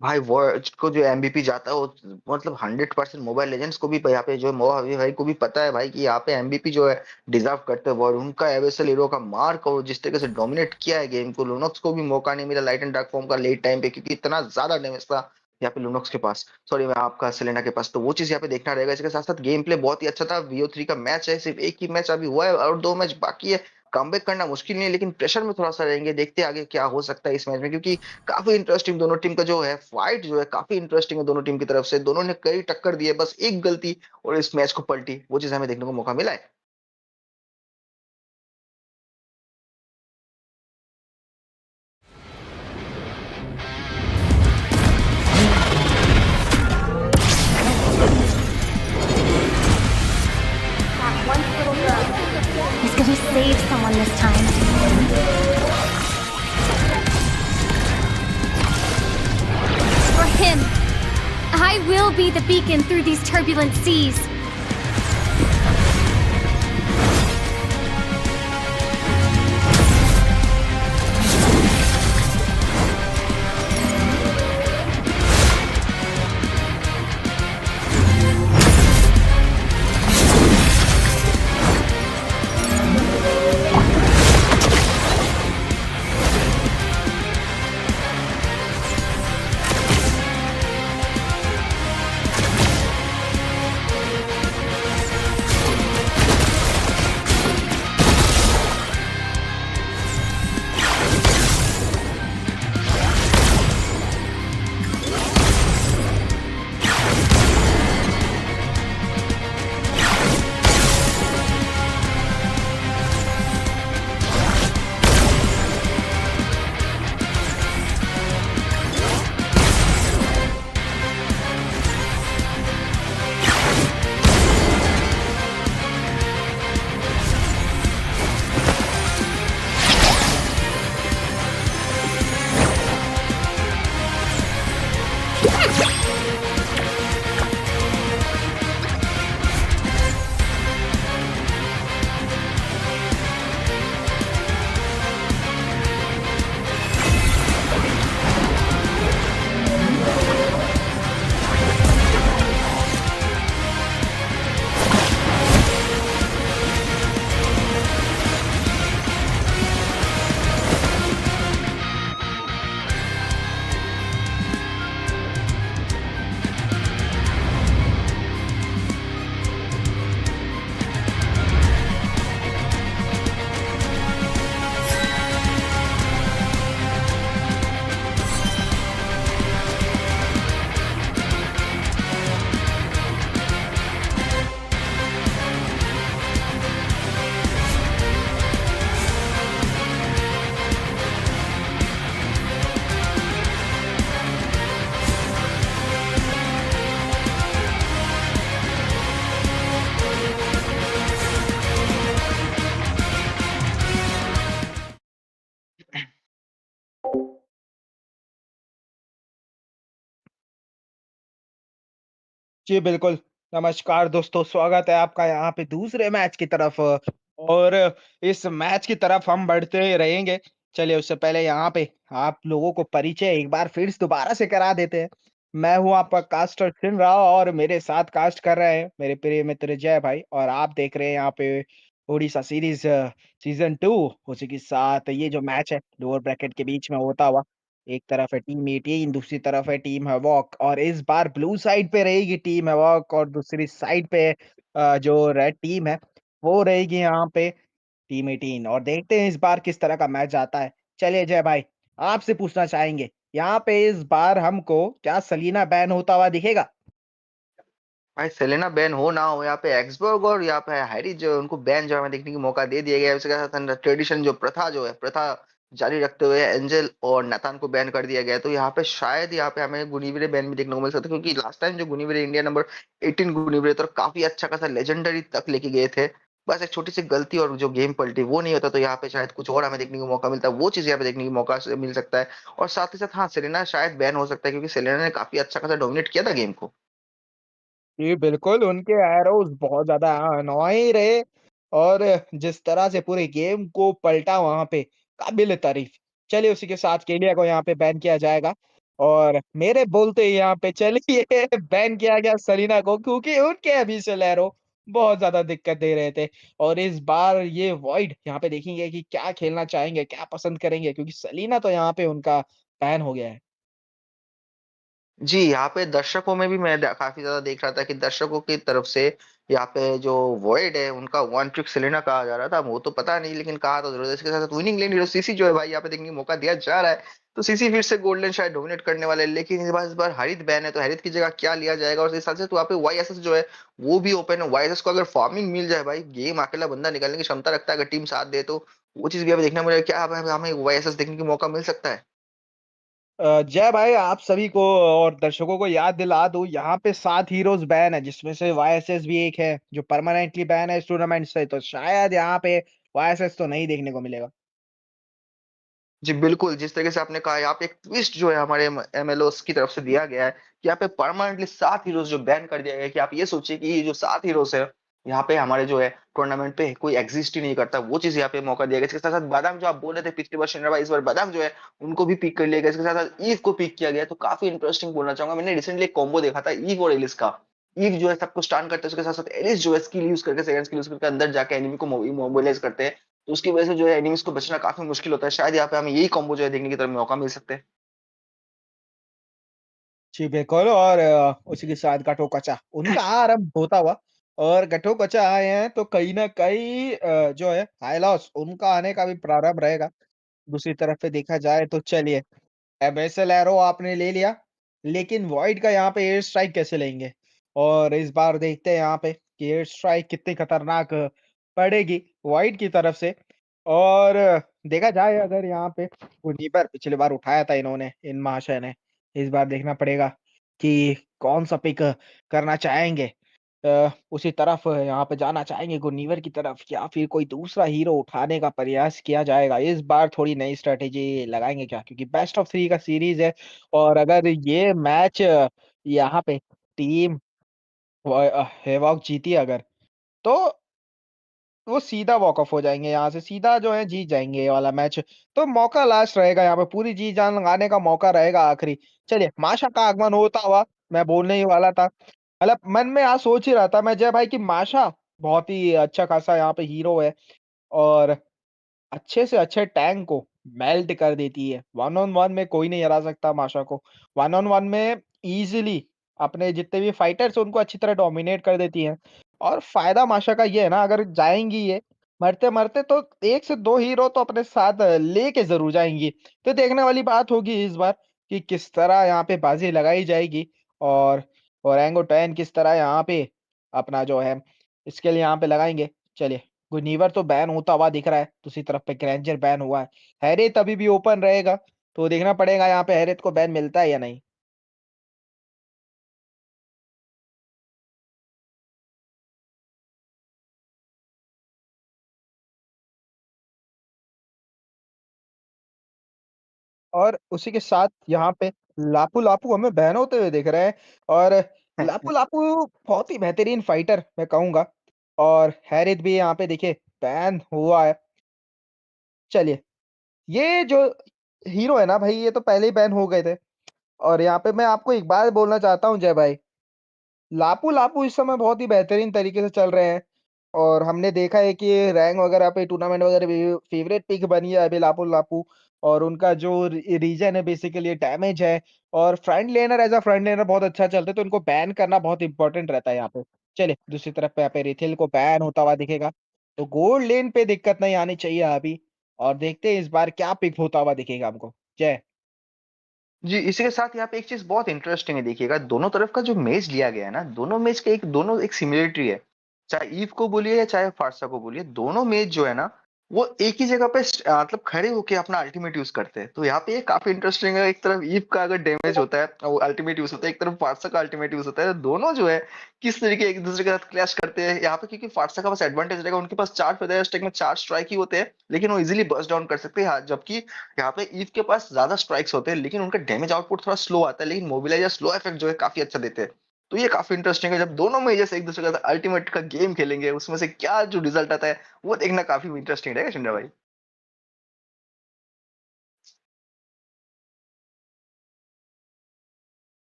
भाई वर्ल्ड को जो MVP जाता है वो मतलब 100% मोबाइल लेजेंड्स को भी यहाँ पे जो मोहा भाई को भी पता है भाई कि यहाँ पे MVP जो है डिजर्व करते हैं वर्ल्ड, उनका एवेसल हीरो का मार्क और जिस तरीके से डोमिनेट किया है गेम को, लुनोक्स को भी मौका नहीं मिला लाइट एंड डार्क फॉर्म का लेट टाइम पे, क्योंकि इतना ज्यादा डैमेज था यहाँ पे लुनोक्स के पास, सॉरी मैं आपका सेलेना के पास, तो वो चीज यहाँ पे देखना रहेगा। इसके साथ साथ गेम प्ले बहुत ही अच्छा था। VO3 का मैच है, सिर्फ एक ही मैच अभी हुआ है और 2 मैच बाकी है, कमबैक करना मुश्किल नहीं है, लेकिन प्रेशर में थोड़ा सा रहेंगे, देखते हैं आगे क्या हो सकता है इस मैच में, क्योंकि काफी इंटरेस्टिंग दोनों टीम का जो है फाइट जो है काफी इंटरेस्टिंग है दोनों टीम की तरफ से, दोनों ने कई टक्कर दी है, बस एक गलती और इस मैच को पलटी, वो चीज हमें देखने को मौका मिला है।
I will be the beacon through these turbulent seas.
जी, बिल्कुल। नमस्कार दोस्तों, स्वागत है आपका यहाँ पे दूसरे मैच की तरफ और इस मैच की तरफ हम बढ़ते रहेंगे। चलिए उससे पहले यहाँ पे आप लोगों को परिचय एक बार फिर से दोबारा से करा देते हैं। मैं हूँ आपका कास्टर चिन राव और मेरे साथ कास्ट कर रहे हैं मेरे प्रिय मित्र जय भाई और आप देख रहे हैं यहाँ पे ओडिशा सीरीज़ सीज़न 2 उसी के साथ ये जो मैच है लोअर ब्रैकेट के बीच में होता हुआ एक तरफ है टीम 18 दूसरी तरफ है टीम हैवॉक और इस बार ब्लू साइड पे रहेगी टीम हैवॉक और दूसरी साइड पे जो रेड टीम है वो रहेगी यहाँ पे टीम 18 और देखते हैं इस बार किस तरह का मैच जाता है। चलिए जय भाई, आपसे पूछना चाहेंगे, यहाँ पे इस बार हमको क्या सलीना बैन होता हुआ दिखेगा?
भाई सेलेना बैन हो ना हो यहाँ पे एक्सबर्ग और यहाँ पे हैरी जो उनको बैन जो हमें देखने की मौका दे दिया गया है, उसके साथ ट्रेडिशन जो प्रथा जो है प्रथा जारी रखते हुए एंजल और नाथान को बैन कर दिया गया है। तो यहाँ पे शायद यहाँ पे हमें गुनीविरे बैन भी देखने को मिल सकता है, क्योंकि लास्ट टाइम जो गुनीविरे इंडिया नंबर 18 गुनीविरे तो काफी अच्छा खासा लेजेंडरी तक लेके गए थे। बस एक छोटी सी गलती और जो गेम पलटी वो नहीं होता तो यहाँ पे शायद कुछ और हमें देखने को मौका मिलता है, वो चीज यहाँ पे देखने की मौका मिल सकता है। और साथ ही साथ हाँ सेलेना शायद बैन हो सकता है, क्योंकि सेलेना ने काफी अच्छा खासा डोमिनेट किया था गेम को।
जी, बिल्कुल, उनके एरोज़ बहुत ज़्यादा अननोइंग रहे और जिस तरह से पूरे गेम को पलटा वहाँ पे, काबिल-ए-तारीफ़। चलिए उसी के साथ केलिया को यहाँ पे बैन किया जाएगा और मेरे बोलते ही यहाँ पे चलिए बैन किया गया सलीना को क्योंकि उनके ऑफिशियल एरो बहुत ज़्यादा दिक्कत दे रहे थे और इस बार ये वॉइड यहाँ पे देखेंगे कि क्या खेलना चाहेंगे, क्या पसंद करेंगे क्योंकि सलीना तो यहाँ पे उनका बैन हो गया है।
जी, यहाँ पे दर्शकों में भी मैं काफी ज्यादा देख रहा था कि दर्शकों की तरफ से यहाँ पे जो वॉइड है उनका वन ट्रिक सिलेना कहा जा रहा था, वो तो पता नहीं लेकिन कहा तो जरूर। इसके साथ विनिंग लेन हीरो सीसी जो है भाई यहाँ पे देखने का मौका दिया जा रहा है। तो सीसी फिर से गोल्डन शायद डोमिनेट करने वाले हैं, लेकिन इस बार हरित बैन है तो हरित की जगह क्या लिया जाएगा। और इस हिसाब से तो यहाँ पे वाई एस एस जो है वो भी ओपन है। वाई एस एस को अगर फार्मिंग मिल जाए भाई, गेम अकेला बंदा निकालने की क्षमता रखता है अगर टीम साथ दे, तो वो चीज भी हमें देखना मिलेगा। क्या हमें वाई एस एस देखने की मौका मिल सकता है?
जय भाई आप सभी को और दर्शकों को याद दिला दूं यहाँ पे 7 हीरोज बैन है जिसमें से वाईएसएस भी एक है जो परमानेंटली बैन है इस टूर्नामेंट से तो शायद यहाँ पे वाईएसएस तो नहीं देखने को मिलेगा।
जी, बिल्कुल, जिस तरीके से आपने कहा यहाँ पे एक ट्विस्ट जो है हमारे एमएलओस की तरफ से दिया गया है कि यहाँ पे परमानेंटली 7 हीरोज़ जो बैन कर दिया गया है कि आप ये सोचिए कि ये जो 7 हीरोज़ है, यहाँ पे हमारे जो है टूर्नामेंट पे कोई एक्सिस्ट ही नहीं करता, वो चीज़ यहाँ पे मौका दिया गया। इसके साथ-साथ बादाम जो आप बोल रहे थे पिछली बार शिनरवा, इस बार बादाम जो है उनको भी पिक कर लिया गया। इसके साथ-साथ ईव को पिक किया गया, तो काफ़ी इंटरेस्टिंग बोलना चाहूँगा। मैंने रिसेंटली एक कॉम्बो देखा था ईव और एलिस का। ईव जो है सबको स्टन करता है, उसके साथ-साथ एलिस जो है स्किल यूज़ करके सेकंड स्किल यूज़ करके अंदर जाके एनिमी को मोबिलाइज़ करते हैं। तो उसकी वजह से जो है एनिमीज़ को बचना काफ़ी मुश्किल होता है। शायद यहाँ पे हमें यही कॉम्बो जो है देखने की तरफ मौका मिल सकता है।
जी, बिल्कुल। और उसी के साथ घटोकचा उनका आरंभ होता हुआ, और घटोकचा आए हैं तो कहीं न कहीं जो है हाइलॉस उनका आने का भी प्रारंभ रहेगा। दूसरी तरफ पे देखा जाए तो चलिए, एबेसल एरो आपने ले लिया, लेकिन वॉइड का यहाँ पे एयर स्ट्राइक कैसे लेंगे? और इस बार देखते हैं यहाँ पे कि एयर स्ट्राइक कितनी खतरनाक पड़ेगी वॉइड की तरफ से। और देखा जाए अगर यहाँ पे गुनीपर पिछली बार उठाया था इन्होंने, इन महाशय ने, इस बार देखना पड़ेगा कि कौन-सा पिक करना चाहेंगे। उसी तरफ यहाँ पे जाना चाहेंगे गुन्नीवर की तरफ, या फिर कोई दूसरा हीरो उठाने का प्रयास किया जाएगा? इस बार थोड़ी नई स्ट्रैटेजी लगाएँगे क्या? क्योंकि बेस्ट ऑफ 3 का सीरीज़ है, और अगर ये मैच यहाँ पे टीम हैवॉक जीती अगर, तो वो सीधा वॉक ऑफ हो जाएँगे यहाँ से, सीधा जो है जीत जाएँगे ये वाला मैच। तो मौका लास्ट रहेगा यहाँ पे, पूरी जी-जान लगाने का मौका रहेगा आखिरी। चलिए, माशा का आगमन होता हुआ, मैं बोलने ही वाला था। मतलब मन में आज सोच ही रहा था मैं, जय भाई, कि माशा बहुत ही अच्छा खासा यहाँ पे हीरो है, और अच्छे से अच्छे टैंक को मेल्ट कर देती है। वन ऑन वन में कोई नहीं हरा सकता माशा को। वन ऑन वन में ईज़िली अपने जितने भी फाइटर्स हैं उनको अच्छी तरह डोमिनेट कर देती हैं। और फ़ायदा माशा का ये है ना, अगर जाएँगी ये मरते-मरते, तो 1 से 2 हीरो तो अपने साथ लेके ज़रूर जाएँगी। तो देखने वाली बात होगी इस बार कि किस तरह यहाँ पे बाज़ी लगाई जाएगी, और ओरेंगुटैन किस तरह यहाँ पे अपना जो है स्किल यहाँ पे लगाएँगे। चलिए, गुनीवर तो बैन होता हुआ दिख रहा है, दूसरी तरफ पे ग्रेंजर बैन हुआ है। हैरिथ अभी भी ओपन रहेगा, तो देखना पड़ेगा यहाँ पे हैरिथ को बैन मिलता है या नहीं। और उसी के साथ यहाँ पे लापू-लापू हमें बैन होते हुए दिख रहे हैं, और लापू-लापू बहुत ही बेहतरीन फाइटर मैं कहूँगा, और हैरिथ भी यहाँ पे देखिए बैन हुआ है। चलिए, ये जो हीरो है ना भाई, ये तो पहले ही बैन हो गए थे, और यहाँ पे मैं आपको एक बात बोलना चाहता हूँ जय भाई, लापू-लापू इस समय बहुत ही बेहतरीन तरीके से चल रहे हैं, और हमने देखा है कि रैंक वगैरह पे, टूर्नामेंट वगैरह पे फेवरेट पिक बनी है अभी लापू-लापू, और उनका जो रीजन है बेसिकली डैमेज है, और front learner as a front learner बहुत अच्छा चलता है, तो इनको बैन करना बहुत इंपॉर्टेंट रहता है यहाँ पे। चलिए, दूसरी तरफ पे यहाँ पे रिथिल को बैन होता हुआ दिखेगा, तो गोल्ड लेन पे दिक्कत नहीं आनी चाहिए अभी, और देखते हैं इस बार क्या पिक होता हुआ दिखेगा हमको। जय।
जी, इसी के साथ यहाँ पे एक चीज़ बहुत इंटरेस्टिंग है देखिएगा, दोनों तरफ का जो मैच लिया गया है ना, दोनों एक सिमिलरिटी है। चाहे ईव को बोलिए या चाहे फारसा को बोलिए, दोनों मैच जो है ना, वो एक ही जगह पे मतलब खड़े होके अपना अल्टीमेट यूज़ करते हैं। तो यहाँ पे ये काफ़ी इंटरेस्टिंग है, एक तरफ ईव का अगर डैमेज होता है, वो अल्टीमेट यूज़ होता है, एक तरफ फारसा का अल्टीमेट यूज़ होता है। तो दोनों जो है, किस तरीके एक दूसरे के साथ क्लैश करते हैं यहाँ पे, क्योंकि फारसा का पास एडवांटेज रहेगा, उनके पास 4 फेदर स्टैक में 4 स्ट्राइक ही होते हैं, लेकिन वो इज़िली बर्स्ट डाउन कर सकते हैं। हाँ, जबकि यहाँ पे ईव के पास ज्यादा स्ट्राइक्स होते हैं, लेकिन उनका डैमेज आउटपुट थोड़ा स्लो आता है, लेकिन मोबिलाइजर स्लो इफेक्ट जो है काफी अच्छा देते हैं। तो ये काफी इंटरेस्टिंग है, जब दोनों में जैसे एक दूसरे के साथ अल्टीमेट का गेम खेलेंगे, उसमें से क्या जो रिजल्ट आता है वो देखना काफी इंटरेस्टिंग रहेगा शिंदा भाई।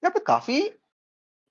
यहाँ पे काफी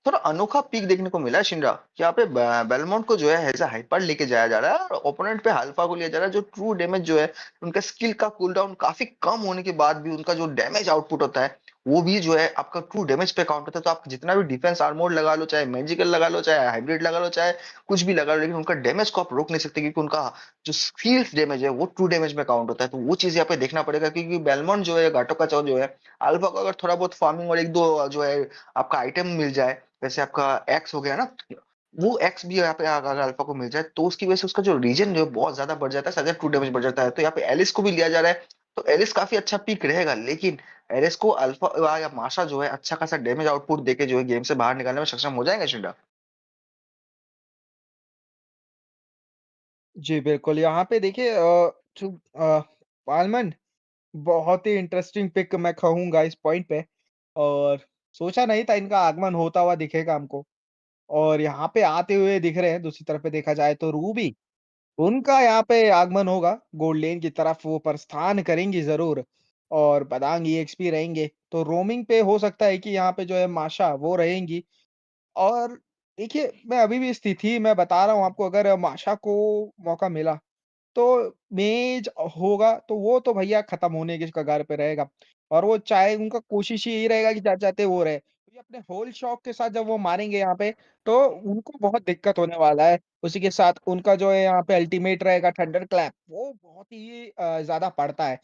थोड़ा अनोखा पीक देखने को मिला है शिनरा। यहाँ पे बेलमोंट को जो है एज हाइपर लेके जाया जा रहा है, और ओपोनेंट पे अल्फा को लिया जा रहा है, जो ट्रू डैमेज जो है उनका स्किल का कूलडाउन काफी कम होने के बाद भी उनका जो डैमेज आउटपुट होता है वो भी जो है आपका ट्रू डैमेज पे काउंट होता है। तो आप जितना भी डिफेंस आर्मोर लगा लो, चाहे मैजिकल लगा लो, चाहे हाइब्रिड लगा लो, चाहे कुछ भी लगा लो, लेकिन उनका डैमेज को आप रोक नहीं सकते, क्योंकि उनका जो स्किल्स डैमेज है वो ट्रू डैमेज में काउंट होता है। तो वो चीज यहाँ पे देखना पड़ेगा, क्योंकि बेलमोंट जो है, घाटो का चौ जो है, अल्फा को अगर थोड़ा बहुत फार्मिंग और एक दो जो है आपका आइटम मिल जाए, वैसे आपका एक्स हो गया ना, वो एक्स भी यहाँ पे अगर अल्फा को मिल जाए तो उसकी वजह से उसका जो रीजन जो है बहुत ज्यादा बढ़ जाता है, साझा टू डैमेज बढ़ जाता है। तो यहाँ पे एलिस को भी लिया जा रहा है, तो एलिस काफी अच्छा पिक रहेगा, लेकिन एलिस को अल्फा या माशा जो है अच्छा खासा डैमेज आउटपुट देके जो है गेम से बाहर निकालने में सक्षम हो जाएंगे शिंडा।
जी, बिल्कुल, यहाँ पे देखिए पालमन बहुत ही इंटरेस्टिंग पिक मैं कहूँगा इस पॉइंट पे और सोचा नहीं था इनका आगमन होता हुआ दिखेगा हमको और यहाँ पे आते हुए दिख रहे हैं, दूसरी तरफ पे देखा जाए तो रूबी, उनका यहाँ पे आगमन होगा, गोल्ड लेन की तरफ वो प्रस्थान करेंगी ज़रूर और बदांग ईएक्सपी रहेंगे, तो रोमिंग पे हो सकता है कि यहाँ पे जो है माशा वो रहेंगी और देखिए, मैं अभी भी स्थिति मैं बता रहा हूँ आपको अगर माशा को मौका मिला, तो मेज होगा तो वो तो भैया खत्म होने की कगार पे रहेगा और वो चाहे उनका कोशिश ही यही रहेगा कि चाहते वो रहे। ये अपने होल शॉट के साथ जब वो मारेंगे यहाँ पे, तो उनको बहुत दिक्कत होने वाला है। उसी के साथ उनका जो है यहाँ पे अल्टीमेट रहेगा थंडर क्लैप, वो बहुत ही ज़्यादा पड़ता है।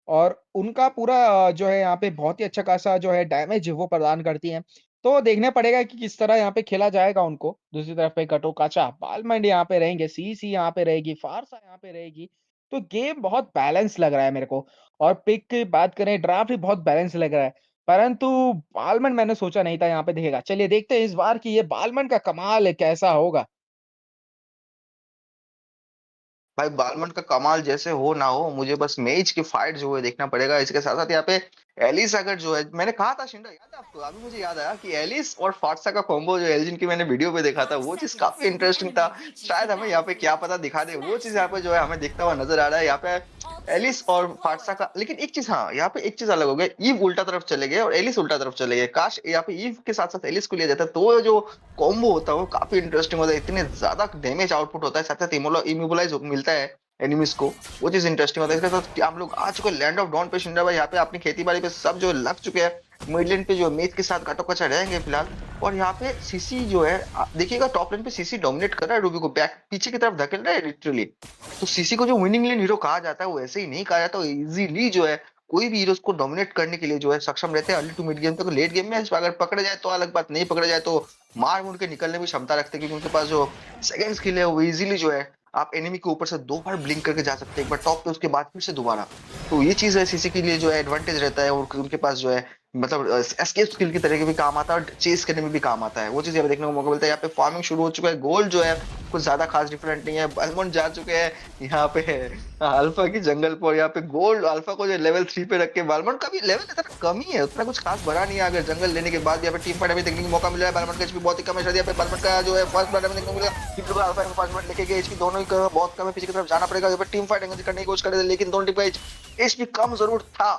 और उनका पूरा जो है यहाँ पे बहुत ही अच्छा खासा जो है डैमेज वो प्रदान करती हैं। तो देखना पड़ेगा कि किस तरह यहाँ पे खेला जाएगा उनको। दूसरी तरफ पे कटोकाचा, बालमंड यहाँ पे रहेंगे, सीसी यहाँ पे रहेगी, फारसा यहाँ पे रहेगी। तो गेम बहुत बैलेंस लग रहा है मेरे को और पिक की बात करें ड्राफ्ट भी बहुत बैलेंस लग रहा है। परंतु बालमंड मैंने सोचा नहीं था यहाँ पे दिखेगा। चलिए देखते हैं इस बार कि ये बालमंड का कमाल कैसा होगा।
भाई बालमंड का कमाल जैसे हो ना हो, मुझे बस मेज की फाइट जो है देखना पड़ेगा। इसके साथ साथ यहाँ पे एलिस अगर जो है, मैंने कहा था शिंडा, याद है आपको? अभी मुझे याद आया कि एलिस और फाटसा का कॉम्बो जो एल्जिन की मैंने वीडियो पे देखा था, वो चीज काफी इंटरेस्टिंग था। शायद हमें यहाँ पे क्या पता दिखा दे, वो चीज यहाँ पे जो है हमें दिखता हुआ नजर आ रहा है यहाँ पे एलिस और फाटसा का। लेकिन एक चीज, हाँ, यहाँ पे एक चीज अलग हो गई, ईव उल्टा तरफ चले गए और एलिस उल्टा तरफ चले गए। काश यहाँ पे ईव के साथ साथ एलिस को लिया जाता तो जो कॉम्बो होता है वो काफी इंटरेस्टिंग होता है। इतने ज्यादा डैमेज आउटपुट होता है, साथ साथ इमोबलाइज मिलता है एनिमीज को, वो चीज इंटरेस्टिंग होता है। इसके साथ हम लोग आ चुके लैंड ऑफ डॉन पे। शिंडा भाई यहाँ पे अपनी खेती बाड़ी पे सब जो लग चुके हैं, मिडलैंड पे जो मेज के साथ कटो कचा रहेंगे फिलहाल। और यहाँ पे सीसी जो है, देखिएगा टॉप लाइन पे सीसी डोमिनेट कर रहा है, रूबी को बैक पीछे की तरफ धकेल रहा है लिटरली। तो सीसी को जो विनिंग लेन हीरो कहा जाता है वो ऐसे ही नहीं कहा जाता, इजीली जो है कोई भी हीरोज को डोमिनेट करने के लिए जो है सक्षम रहते हैं अर्ली टू मिड गेम तक। लेट गेम में अगर पकड़े जाए तो अलग बात, नहीं पकड़े जाए तो मार मुड़ के निकलने की क्षमता रखते हैं, क्योंकि उनके पास जो सेकंड स्किल है वो इजीली जो है आप एनिमी के ऊपर से 2 बार ब्लिंक करके जा सकते हैं, एक बार टॉप पे उसके बाद फिर से दोबारा। तो ये चीज है सीसी के लिए जो है एडवांटेज रहता है, और उनके पास जो है मतलब एस्केप स्किल की तरह के भी काम आता है और चेस करने में भी काम आता है। वो चीज यहाँ पे देखने को मौका मिलता है। यहाँ पे फार्मिंग शुरू हो चुका है, गोल जो है कुछ ज्यादा खास डिफरेंट नहीं है। बलमोंड जा चुके हैं यहाँ पे अल्फा की जंगल पर। यहाँ पे गोल्ड अल्फा को जो लेवल 3 पे रख के, बालमोंड का भी लेवल इतना कम ही है, उतना कुछ खास बढ़ा नहीं है। अगर जंगल लेने के बाद यहाँ पे टीम फाइट अभी देखने को मौका मिला है। बालमोंड का एचपी बहुत ही कम है, शायद यहाँ पे बालमोंड का जो है फर्स्ट ब्लड हमें देखने को मिला। अल्फा में 5 मिनट लेके गए, एचपी दोनों ही बहुत कम है, पीछे की तरफ जाना पड़ेगा। यहाँ पे टीम फाइट करने की कोशिश करे, लेकिन दोनों टीम का एचपी कम जरूर था,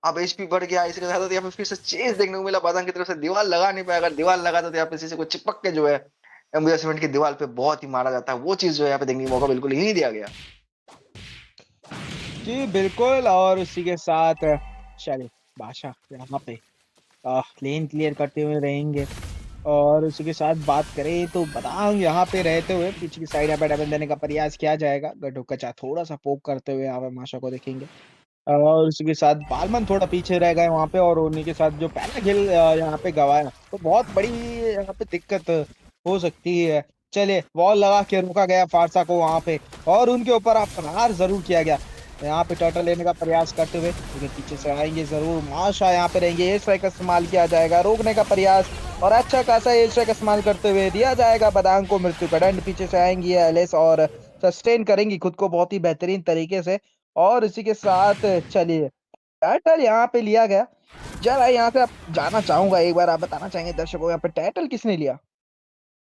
अब एचपी बढ़ गया। इसके साथ यहाँ पे फिर से चेस देखने को मिला, बादाम की तरफ से दीवार लगा नहीं पाया। अगर दीवार लगा तो यहाँ पे सीसी को चिपक के जो है एम्बुलेंसमेंट की दीवार पे बहुत ही मारा जाता है। वो चीज जो है यहाँ पे देखने का मौका बिल्कुल ही नहीं दिया गया।
जी, बिल्कुल और उसी के साथ चलिए बादशाह यहाँ पे लेन क्लियर करते हुए रहेंगे और उसी के साथ बात करें तो बादाम यहाँ पे रहते हुए पीछे की साइड यहाँ पे डबल देने का प्रयास किया जाएगा। गड्ढो कचा थोड़ा सा पोक करते हुए यहाँ पे माशा को देखेंगे और उसी के साथ बालमन थोड़ा पीछे रह गए वहाँ पे और उन्हीं के साथ जो पहला खेल यहाँ पे गवाया तो बहुत बड़ी यहाँ पे दिक्कत हो सकती है। चलिए वॉल लगा के रोका गया फारसा को वहाँ पे और उनके ऊपर आप प्रहार जरूर किया गया। यहाँ पे टर्टल लेने का प्रयास करते हुए, लेकिन पीछे से आएंगे जरूर माशा यहाँ पे रहेंगे। एयर स्ट्राइक का इस्तेमाल किया जाएगा, रोकने का प्रयास और अच्छा खासा एयर स्ट्राइक का इस्तेमाल करते हुए दिया जाएगा बादाम को मृत्यु का दंड। पीछे से आएंगी एलिस और सस्टेन करेंगी खुद को बहुत ही बेहतरीन तरीके से और इसी के साथ चलिए टाइटल यहाँ पे लिया गया। जरा यहाँ से आप जाना चाहूंगा, एक बार आप बताना चाहेंगे दर्शकों को यहाँ पे टाइटल किसने लिया?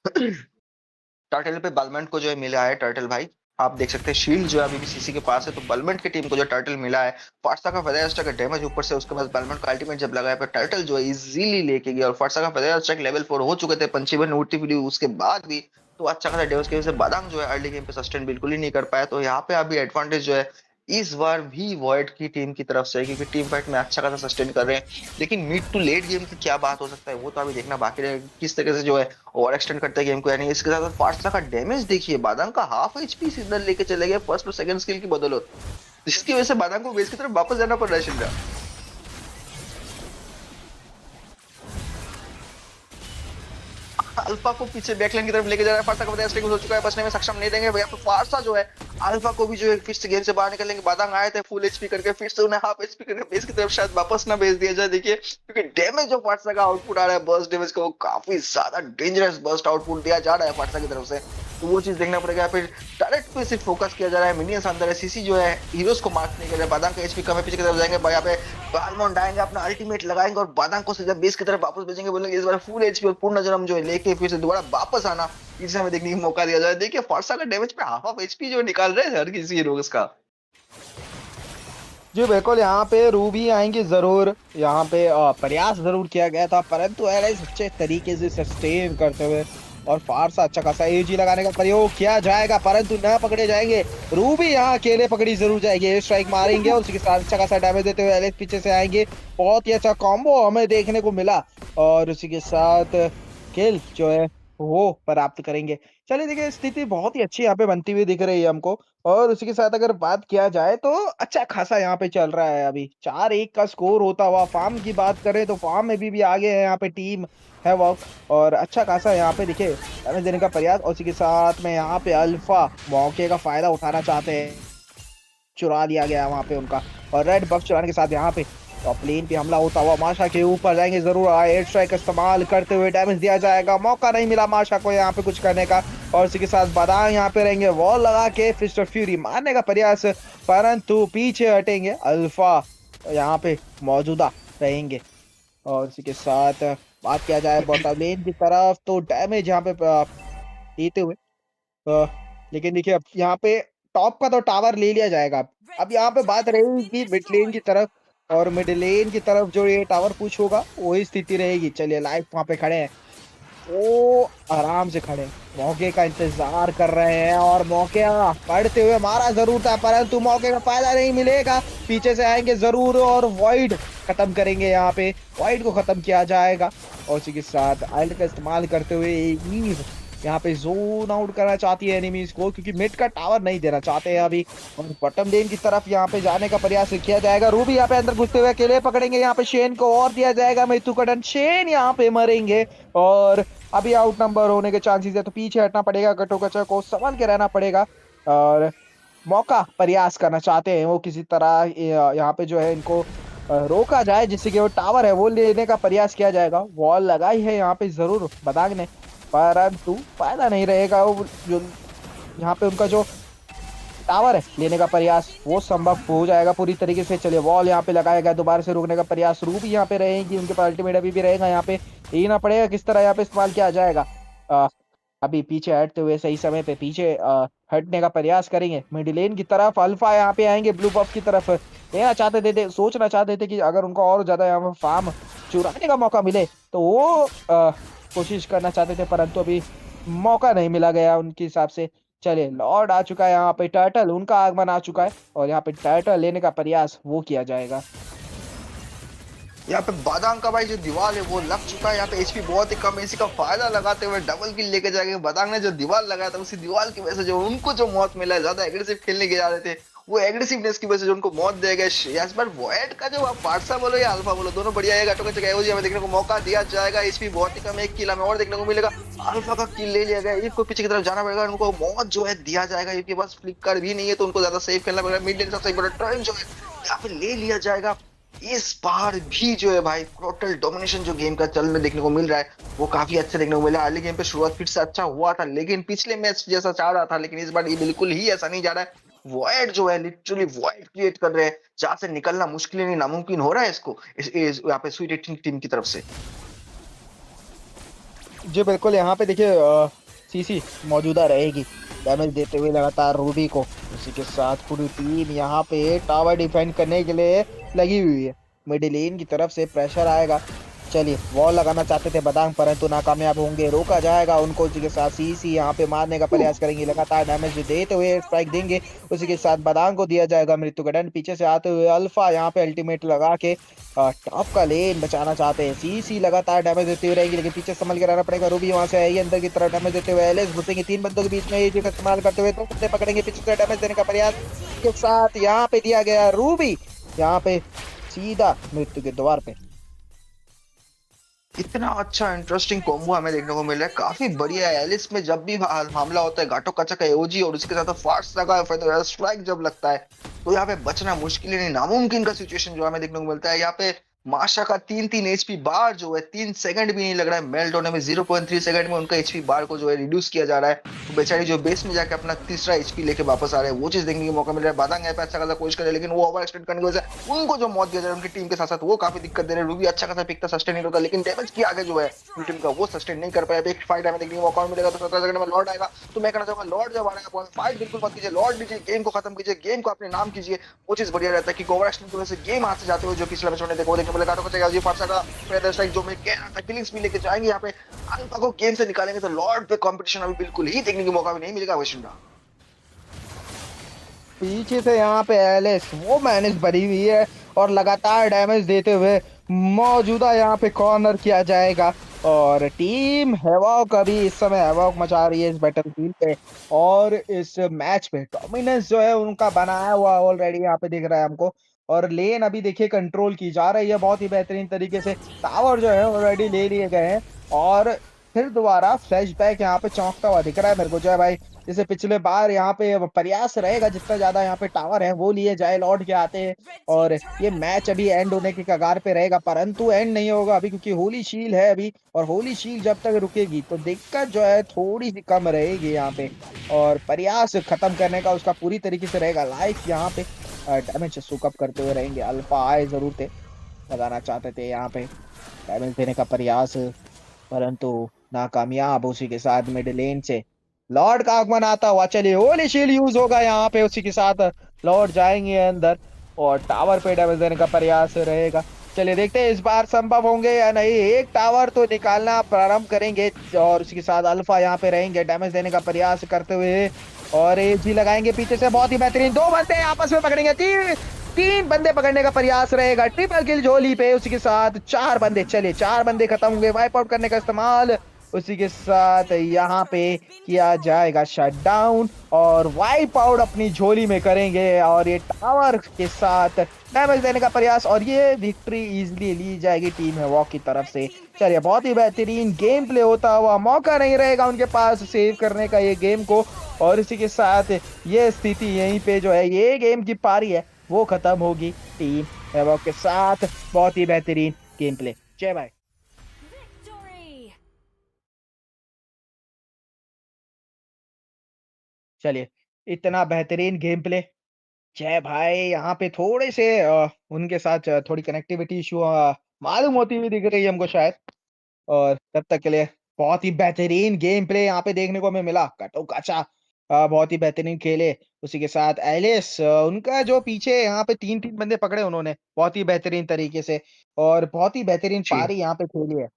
टर्टल पे बलमेंट को जो है मिला है। टर्टल भाई आप देख सकते हैं शील्ड जो है अभी भी सीसी के पास है, तो बलमेंट की टीम को जो टर्टल मिला है। फारसा का फेदर स्ट्राइक का डैमेज ऊपर से उसके बाद बलमेंट का अल्टीमेट जब लगाया पर टर्टल जो है इजीली लेके गया। और फारसा का फेदर स्ट्राइक लेवल 4 हो चुके थे, पंचीवन उड़ती फिरी उसके बाद भी तो अच्छा खासा डैमेज की वजह से बादाम जो है अर्ली गेम पे सस्टेन बिल्कुल ही नहीं कर पाया। तो यहाँ पे अभी एडवांटेज जो है इस बार भी वॉइड की टीम की तरफ से, क्योंकि टीम फाइट में अच्छा खासा सस्टेन कर रहे हैं। लेकिन मिड टू लेट गेम की क्या बात हो सकता है वो तो अभी देखना बाकी रहेगा, किस तरह से जो है ओवर एक्सटेंड करते हैं गेम को। यानी इसके साथ फारसा का डैमेज देखिए, बादाम का हाफ एचपी सीधा लेके चले गए फर्स्ट और सेकंड स्किल की बदौलत, जिसकी वजह से बादाम को बेस की तरफ वापस जाना पड़ रहा है। शिंदा अल्फा को पीछे बैकलाइन की तरफ लेके जा रहा है, फारसा का बता स्ट्रिंग हो चुका है, बचने में सक्षम नहीं देंगे भैया। तो फारसा जो है अल्फा को भी जो है फिर से गेम से बाहर निकलेंगे। बादांग आए थे फुल एचपी करके, फिर से उन्हें हाफ एचपी करके बेस की तरफ शायद वापस ना भेज दिया जाए। देखिए क्योंकि डैमेज जो फाटसा का आउटपुट आ रहा है बर्स्ट डैमेज का, वो काफी ज्यादा डेंजरस बर्स्ट आउटपुट दिया जा रहा है फाटसा की तरफ से, तो वो चीज देखना पड़ेगा। फिर डायरेक्ट पे सिर्फ फोकस किया जा रहा है, मिनियंस अंदर है, सीसी जो है हीरोज को मार्क नहीं कर रहा है। बादांग का एचपी कम है, पीछे की तरफ जाएंगे यहाँ पे बालमोंड आएंगे, अपना अल्टीमेट लगाएंगे और बादांग को सीधा बेस की तरफ वापस भेजेंगे। बोलेंगे इस बार फुल एचपी और पूर्ण जन्म जो है लेके फिर से दोबारा वापस आना, इसे हमें देखने का मौका दिया जाए। देखिए फाटसा का डैमेज पे हाफ एचपी जो निकाल रहे हैं हर किसी हीरोज का।
जी बिल्कुल, यहाँ पे रूबी आएंगे जरूर, यहाँ पे प्रयास जरूर किया गया था, परंतु एलाइज अच्छे तरीके से सस्टेन करते हुए और फारसा अच्छा खासा एजी लगाने का प्रयोग किया जाएगा, परंतु न पकड़े जाएंगे। रूबी यहाँ अकेले पकड़ी जरूर जाएगी, एयर स्ट्राइक मारेंगे और उसके साथ अच्छा खासा डैमेज देते हुए एलाइज पीछे से आएंगे। बहुत ही अच्छा कॉम्बो हमें देखने को मिला और उसी के साथ किल जो है वो प्राप्त करेंगे। चलिए देखिए, स्थिति बहुत ही अच्छी यहाँ पे बनती हुई दिख रही है हमको और उसी के साथ अगर बात किया जाए तो अच्छा खासा यहाँ पे चल रहा है। अभी 4-1 का स्कोर होता हुआ फार्म की बात करें तो फार्म में भी आगे है यहाँ पे टीम हैवॉक और अच्छा खासा यहाँ पे देखिए डैमेज देने का प्रयास और उसी के साथ में यहाँ पे अल्फा मौके का फायदा उठाना चाहते हैं, चुरा लिया गया वहाँ पे उनका और रेड बफ चुराने के साथ यहाँ पे टॉप लेन पे हमला होता हुआ माशा के ऊपर जाएंगे जरूर। एयर स्ट्राइक का इस्तेमाल करते हुए डैमेज दिया जाएगा, मौका नहीं मिला माशा को यहाँ पे कुछ करने का और उसी के साथ बादांग यहाँ पे रहेंगे वॉल लगा के फिस्ट ऑफ फ्यूरी मारने का प्रयास, परंतु पीछे हटेंगे अल्फा यहाँ पे मौजूदा रहेंगे। और इसी के साथ बात किया जाए बॉटम लेन की तरफ तो डैमेज यहाँ पे देते हुए लेकिन देखिए अब यहाँ पे टॉप का तो टावर ले लिया जाएगा। अब यहाँ पे बात रहेगी मिड लेन की तरफ और मिड लेन की तरफ जो ये टावर पुश होगा वही स्थिति रहेगी। चलिए लाइव वहाँ पे खड़े हैं, वो आराम से खड़े मौके का इंतजार कर रहे हैं और मौके पड़ते हुए मारा जरूर था परंतु मौके का फायदा नहीं मिलेगा। पीछे से आएंगे जरूर और वॉइड खत्म करेंगे, यहाँ पे वॉइड को खत्म किया जाएगा और उसी के साथ आइल्ड का इस्तेमाल करते हुए ईव यहाँ पे जोन आउट करना चाहती है एनिमीज को क्योंकि मिड का टावर नहीं देना चाहते हैं अभी और बॉटम लेन की तरफ यहाँ पे जाने का प्रयास किया जाएगा। रूबी यहाँ पे अंदर घुसते हुए अकेले पकड़ेंगे, यहाँ पे शेन को और दिया जाएगा मेथू कडन, शेन यहाँ पे मरेंगे और अभी आउट नंबर होने के चांसेस है तो पीछे हटना पड़ेगा, गटो गचा को संभाल के रहना पड़ेगा और मौका प्रयास करना चाहते हैं वो किसी तरह यहाँ पे जो है इनको रोका जाए जिससे कि वो टावर है वो लेने का प्रयास किया जाएगा। वॉल लगाई है यहाँ पे जरूर बादांग ने परंतु फायदा नहीं रहेगा, वो जो यहाँ पे उनका जो टावर है लेने का प्रयास वो संभव हो जाएगा पूरी तरीके से। चलिए वॉल यहाँ पे लगाया गया, दोबारा से रोकने का प्रयास, रूबी यहाँ पे रहेंगी, उनके पास अल्टीमेट अभी भी रहेगा, यहाँ पे देखना पड़ेगा किस तरह यहाँ पे इस्तेमाल किया जाएगा। अभी पीछे हटते हुए सही समय पे पीछे हटने का प्रयास करेंगे मिड लेन की तरफ। अल्फा यहाँ पे आएंगे ब्लू बफ की तरफ, लेना चाहते थे, सोचना चाहते थे कि अगर उनको और ज्यादा यहाँ पे फार्म चुराने का मौका मिले तो वो कोशिश करना चाहते थे परंतु अभी मौका नहीं मिला गया उनके हिसाब से। चलिए लॉर्ड आ चुका है यहाँ पे, टर्टल उनका आगमन आ चुका है और यहाँ पे टर्टल लेने का प्रयास वो किया जाएगा।
यहाँ पे बादाम का भाई जो दीवार है वो लग चुका है, यहाँ पे एचपी बहुत ही कम है, इसी का फायदा लगाते हुए डबल किल लेके जाएंगे। बादाम ने जो दीवार लगाया था उसी दीवार की वजह से जो उनको जो मौत मिला है, ज्यादा एग्रेसिव खेलने के जा रहे थे वो एग्रेसिवनेस की वजह से जो उनको मौत दिया गया। इस बार वॉइड का जो आप फारसा बोलो या अल्फा बोलो दोनों बढ़िया है, गटो का हमें देखने को मौका दिया जाएगा। एचपी बहुत ही कम, एक किल हमें और देखने को मिलेगा। अल्फा का किल ले लिया गया, एक को पीछे की तरफ जाना पड़ेगा, उनको मौत जो है दिया जाएगा, इनके पास फ्लिकर भी नहीं है तो उनको ज्यादा सेफ खेलना पड़ेगा। मिड लेन का सही बड़ा टर्न जो है यहाँ पे ले लिया जाएगा। इस बार भी जो है भाई टोटल डोमिनेशन जो गेम का चल में देखने को मिल रहा है वो काफी अच्छा देखने को मिला। अर्ली गेम पे शुरुआत फिर से अच्छा हुआ था लेकिन पिछले मैच जैसा चाह रहा था, लेकिन इस बार ये बिल्कुल ही ऐसा नहीं जा रहा है। वॉइड जो है लिटरली वॉइड क्रिएट कर रहे हैं जहां से निकलना मुश्किल नहीं नामुमकिन हो रहा है इसको यहाँ पे स्वीट 18 टीम की तरफ से।
जी बिल्कुल, यहाँ पे देखिए सीसी मौजूदा रहेगी डैमेज देते हुए लगातार रूबी को, उसी के साथ पूरी टीम यहाँ पे टावर डिफेंड करने के लिए लगी हुई है। मिड लेन की तरफ से प्रेशर आएगा, चलिए वॉल लगाना चाहते थे बादाम परंतु नाकामयाब होंगे, रोका जाएगा उनको। उसी के साथ सीसी यहाँ पे मारने का प्रयास करेंगे, लगातार डैमेज देते हुए स्ट्राइक देंगे। उसी के साथ बादाम को दिया जाएगा मृत्यु का दंड। पीछे से आते हुए अल्फा यहाँ पे अल्टीमेट लगा के टॉप का लेन बचाना चाहते हैं। सीसी लगातार डैमेज देते हुए रहेंगे लेकिन पीछे संभल के रहना पड़ेगा। रूबी वहां से आई अंदर की तरफ डैमेज देते हुए एलएस घुसेंगे 3 बंदों के बीच में, ये इस्तेमाल करते हुए तो पकड़ेंगे, पीछे से डैमेज देने का प्रयास के साथ यहाँ पे दिया गया। रूबी यहाँ पे सीधा मृत्यु के द्वार पे।
इतना अच्छा इंटरेस्टिंग कॉम्बो हमें देखने को मिल रहा है, काफी बढ़िया है। एलिस में जब भी हमला होता है, घाटो कचा का एओजी और उसके साथ फास्ट का फेदर स्ट्राइक जब लगता है, तो यहाँ पे बचना मुश्किल ही नहीं, नामुमकिन का सिचुएशन जो हमें देखने को मिलता है। यहाँ पे माशा का 3-3 एचपी बार जो है 3 सेकंड भी नहीं लग रहा है मेल्ट होने में, 0.3 सेकंड में उनका एचपी बार को जो है रिड्यूस किया जा रहा है। तो बेचारी जो बेस में जाके अपना तीसरा एचपी लेके वापस आ रहे हैं, वो चीज देखने का मौका मिल रहा है। बादांग यहाँ पे अच्छा खासा कोशिश करे, लेकिन वो ओवर एक्सटेंड करने की वजह से उनको जो मौत दिया जा रहा है उनकी टीम के साथ साथ, वो काफी दिक्कत दे रहे हैं। रूबी अच्छा खासा पिक था, सस्टेन नहीं होता, लेकिन डैमेज की आगे जो है टीम का वो सस्टेन नहीं कर पाया। एक फाइट हमें देखने का मौका मिलेगा, तो 17 सेकंड में लॉर्ड आएगा। तो मैं कहना चाहूंगा लॉर्ड जब आएगा फाइट बिल्कुल मत कीजिए, लॉर्ड लीजिए, गेम को खत्म कीजिए, गेम को अपने नाम कीजिए, वो चीज बढ़िया रहता है। कि ओवर एक्सटेंड की वजह से गेम हाथ से जाते हुए जो पिछले मैच में देखो, वो देखने मिलेगा। तो चाहिए जी फारसा का फेदर स्ट्राइक जो मैं कह रहा था, किलिंग्स भी लेके जाएंगे यहाँ पे, अल्फा को गेम से निकालेंगे, तो लॉर्ड पे कंपटीशन अभी बिल्कुल ही देखने का मौका भी नहीं मिलेगा वशिंडा।
पीछे से यहाँ पे एलिस वो मैनेज बनी हुई है और लगातार डैमेज देते हुए मौजूदा यहाँ पे कॉर्नर किया जाएगा। और टीम हैवॉक अभी इस समय हैवॉक मचा रही है इस बैटलफील्ड पे, और इस मैच पे डोमिनेंस जो है उनका बनाया हुआ ऑलरेडी यहाँ पे दिख रहा है हमको। और लेन अभी देखिए कंट्रोल की जा रही है बहुत ही बेहतरीन तरीके से, टावर जो है ऑलरेडी ले लिए गए हैं। और फिर दोबारा फ्लैशबैक यहाँ पे चौंकता हुआ दिख रहा है मेरे को जय भाई, जैसे पिछले बार यहाँ पे प्रयास रहेगा जितना ज्यादा यहाँ पे टावर है वो लिए जाए लौट के आते हैं। और ये मैच अभी एंड होने के कगार पे रहेगा, परंतु एंड नहीं होगा अभी, क्योंकि होली शील्ड है अभी, और होली शील्ड जब तक रुकेगी तो दिक्कत जो है थोड़ी सी कम रहेगी यहाँ पे। और प्रयास खत्म करने का उसका पूरी तरीके से रहेगा। लाइफ यहाँ पे डैमेज सुकअप करते हुए रहेंगे। अल्फा आए जरूर थे, लगाना चाहते थे यहाँ पे डैमेज देने का प्रयास, परंतु नाकामयाब। उसी के साथ मिड लेन से लॉर्ड का आगमन आता हुआ, चलिए होली शील्ड यूज होगा यहाँ पे, उसी के साथ लॉर्ड जाएंगे अंदर और टावर पे डैमेज देने का प्रयास रहेगा। चलिए देखते हैं इस बार संभव होंगे या नहीं, एक टावर तो निकालना प्रारंभ करेंगे। और उसके साथ अल्फा यहाँ पे रहेंगे डैमेज देने का प्रयास करते हुए, और एजी लगाएंगे पीछे से, बहुत ही बेहतरीन। दो बंदे आपस में पकड़ेंगे, तीन तीन बंदे पकड़ने का प्रयास रहेगा, ट्रिपल किल झोली पे। उसी के साथ चार बंदे, चलिए चार बंदे खत्म होंगे, वाइप आउट करने का इस्तेमाल उसी के साथ यहाँ पे किया जाएगा शट डाउन, और वाइप आउट अपनी झोली में करेंगे। और ये टावर के साथ डैमेज देने का प्रयास, और ये विक्ट्री इजीली ली जाएगी टीम हैवॉक की तरफ से। चलिए बहुत ही बेहतरीन गेम प्ले होता हुआ, मौका नहीं रहेगा उनके पास सेव करने का ये गेम को। और इसी के साथ ये स्थिति यहीं पे जो है, ये गेम की पारी है वो खत्म होगी टीम हैवॉक के साथ। बहुत ही बेहतरीन गेम प्ले, जय भाई। चलिए इतना बेहतरीन गेम प्ले, जय भाई। यहाँ पे थोड़े से उनके साथ थोड़ी कनेक्टिविटी इशू मालूम होती हुई दिख रही है हमको शायद। और तब तक के लिए बहुत ही बेहतरीन गेम प्ले यहाँ पे देखने को हमें मिला। कटो काचा बहुत ही बेहतरीन खेले। उसी के साथ एलिस उनका जो पीछे यहाँ पे तीन तीन बंदे पकड़े उन्होंने बहुत ही बेहतरीन तरीके से, और बहुत ही बेहतरीन
जी
पारी यहाँ पे खेली है।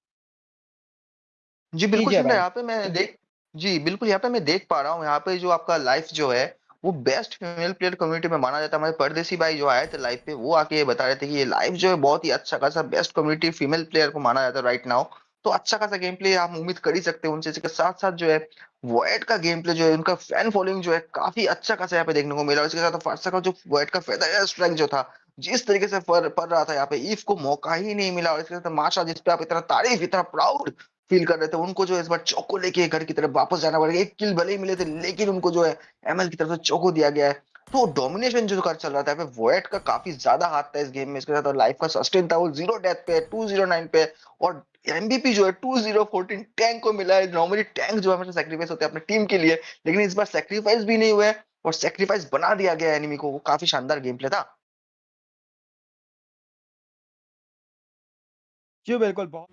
जी
जी
बिल्कुल
जय
शिंदा,
भाई।
यहाँ पे मैं देख जी बिल्कुल यहाँ पे मैं देख पा रहा हूँ, यहाँ पे जो आपका लाइफ जो है वो बेस्ट फीमेल प्लेयर कम्युनिटी में माना जाता है। हमारे परदेसी भाई जो आए थे लाइव पे, वो आके ये बता रहे थे कि ये लाइव जो है बहुत ही अच्छा खासा बेस्ट कम्युनिटी फीमेल प्लेयर को माना जाता है राइट नाउ। तो अच्छा खासा गेम प्ले आप उम्मीद कर ही सकते हैं उनसे। इसके साथ साथ जो है वॉयड का गेम प्ले जो है, उनका फैन फॉलोइंग जो है काफी अच्छा खासा यहाँ पे देखने को मिला। और इसके साथ फारसा का जो वॉयड का फेदर स्ट्राइक जो था, जिस तरीके से पड़ रहा था यहाँ पे, ईफ को मौका ही नहीं मिला। और इसके साथ माशा जिस पे आप इतना तारीफ, इतना प्राउड फील कर रहे थे, उनको जो है इस बार चौको लेके घर की तरफ वापस जाना पड़ेगा। एक किल भले ही मिले थे, लेकिन उनको जो है एमएल की तरफ से चौको दिया गया है। तो डोमिनेशन जो कर चल रहा था वोएट का काफी ज्यादा हाथ था इस गेम में। इसके साथ और लाइफ का सस्टेन था, वो 0 डेथ पे है, 209 पे है। और एमबीपी जो है 2014 टैंक को मिला है। नॉर्मली टैंक जो हमेशा सेक्रीफाइस होते हैं अपनी टीम के लिए, लेकिन इस बार सेक्रीफाइस भी नहीं हुआ है और सेक्रीफाइस बना दिया गया है एनिमी को। वो काफी शानदार गेम प्ले था।
जी बिल्कुल, बहुत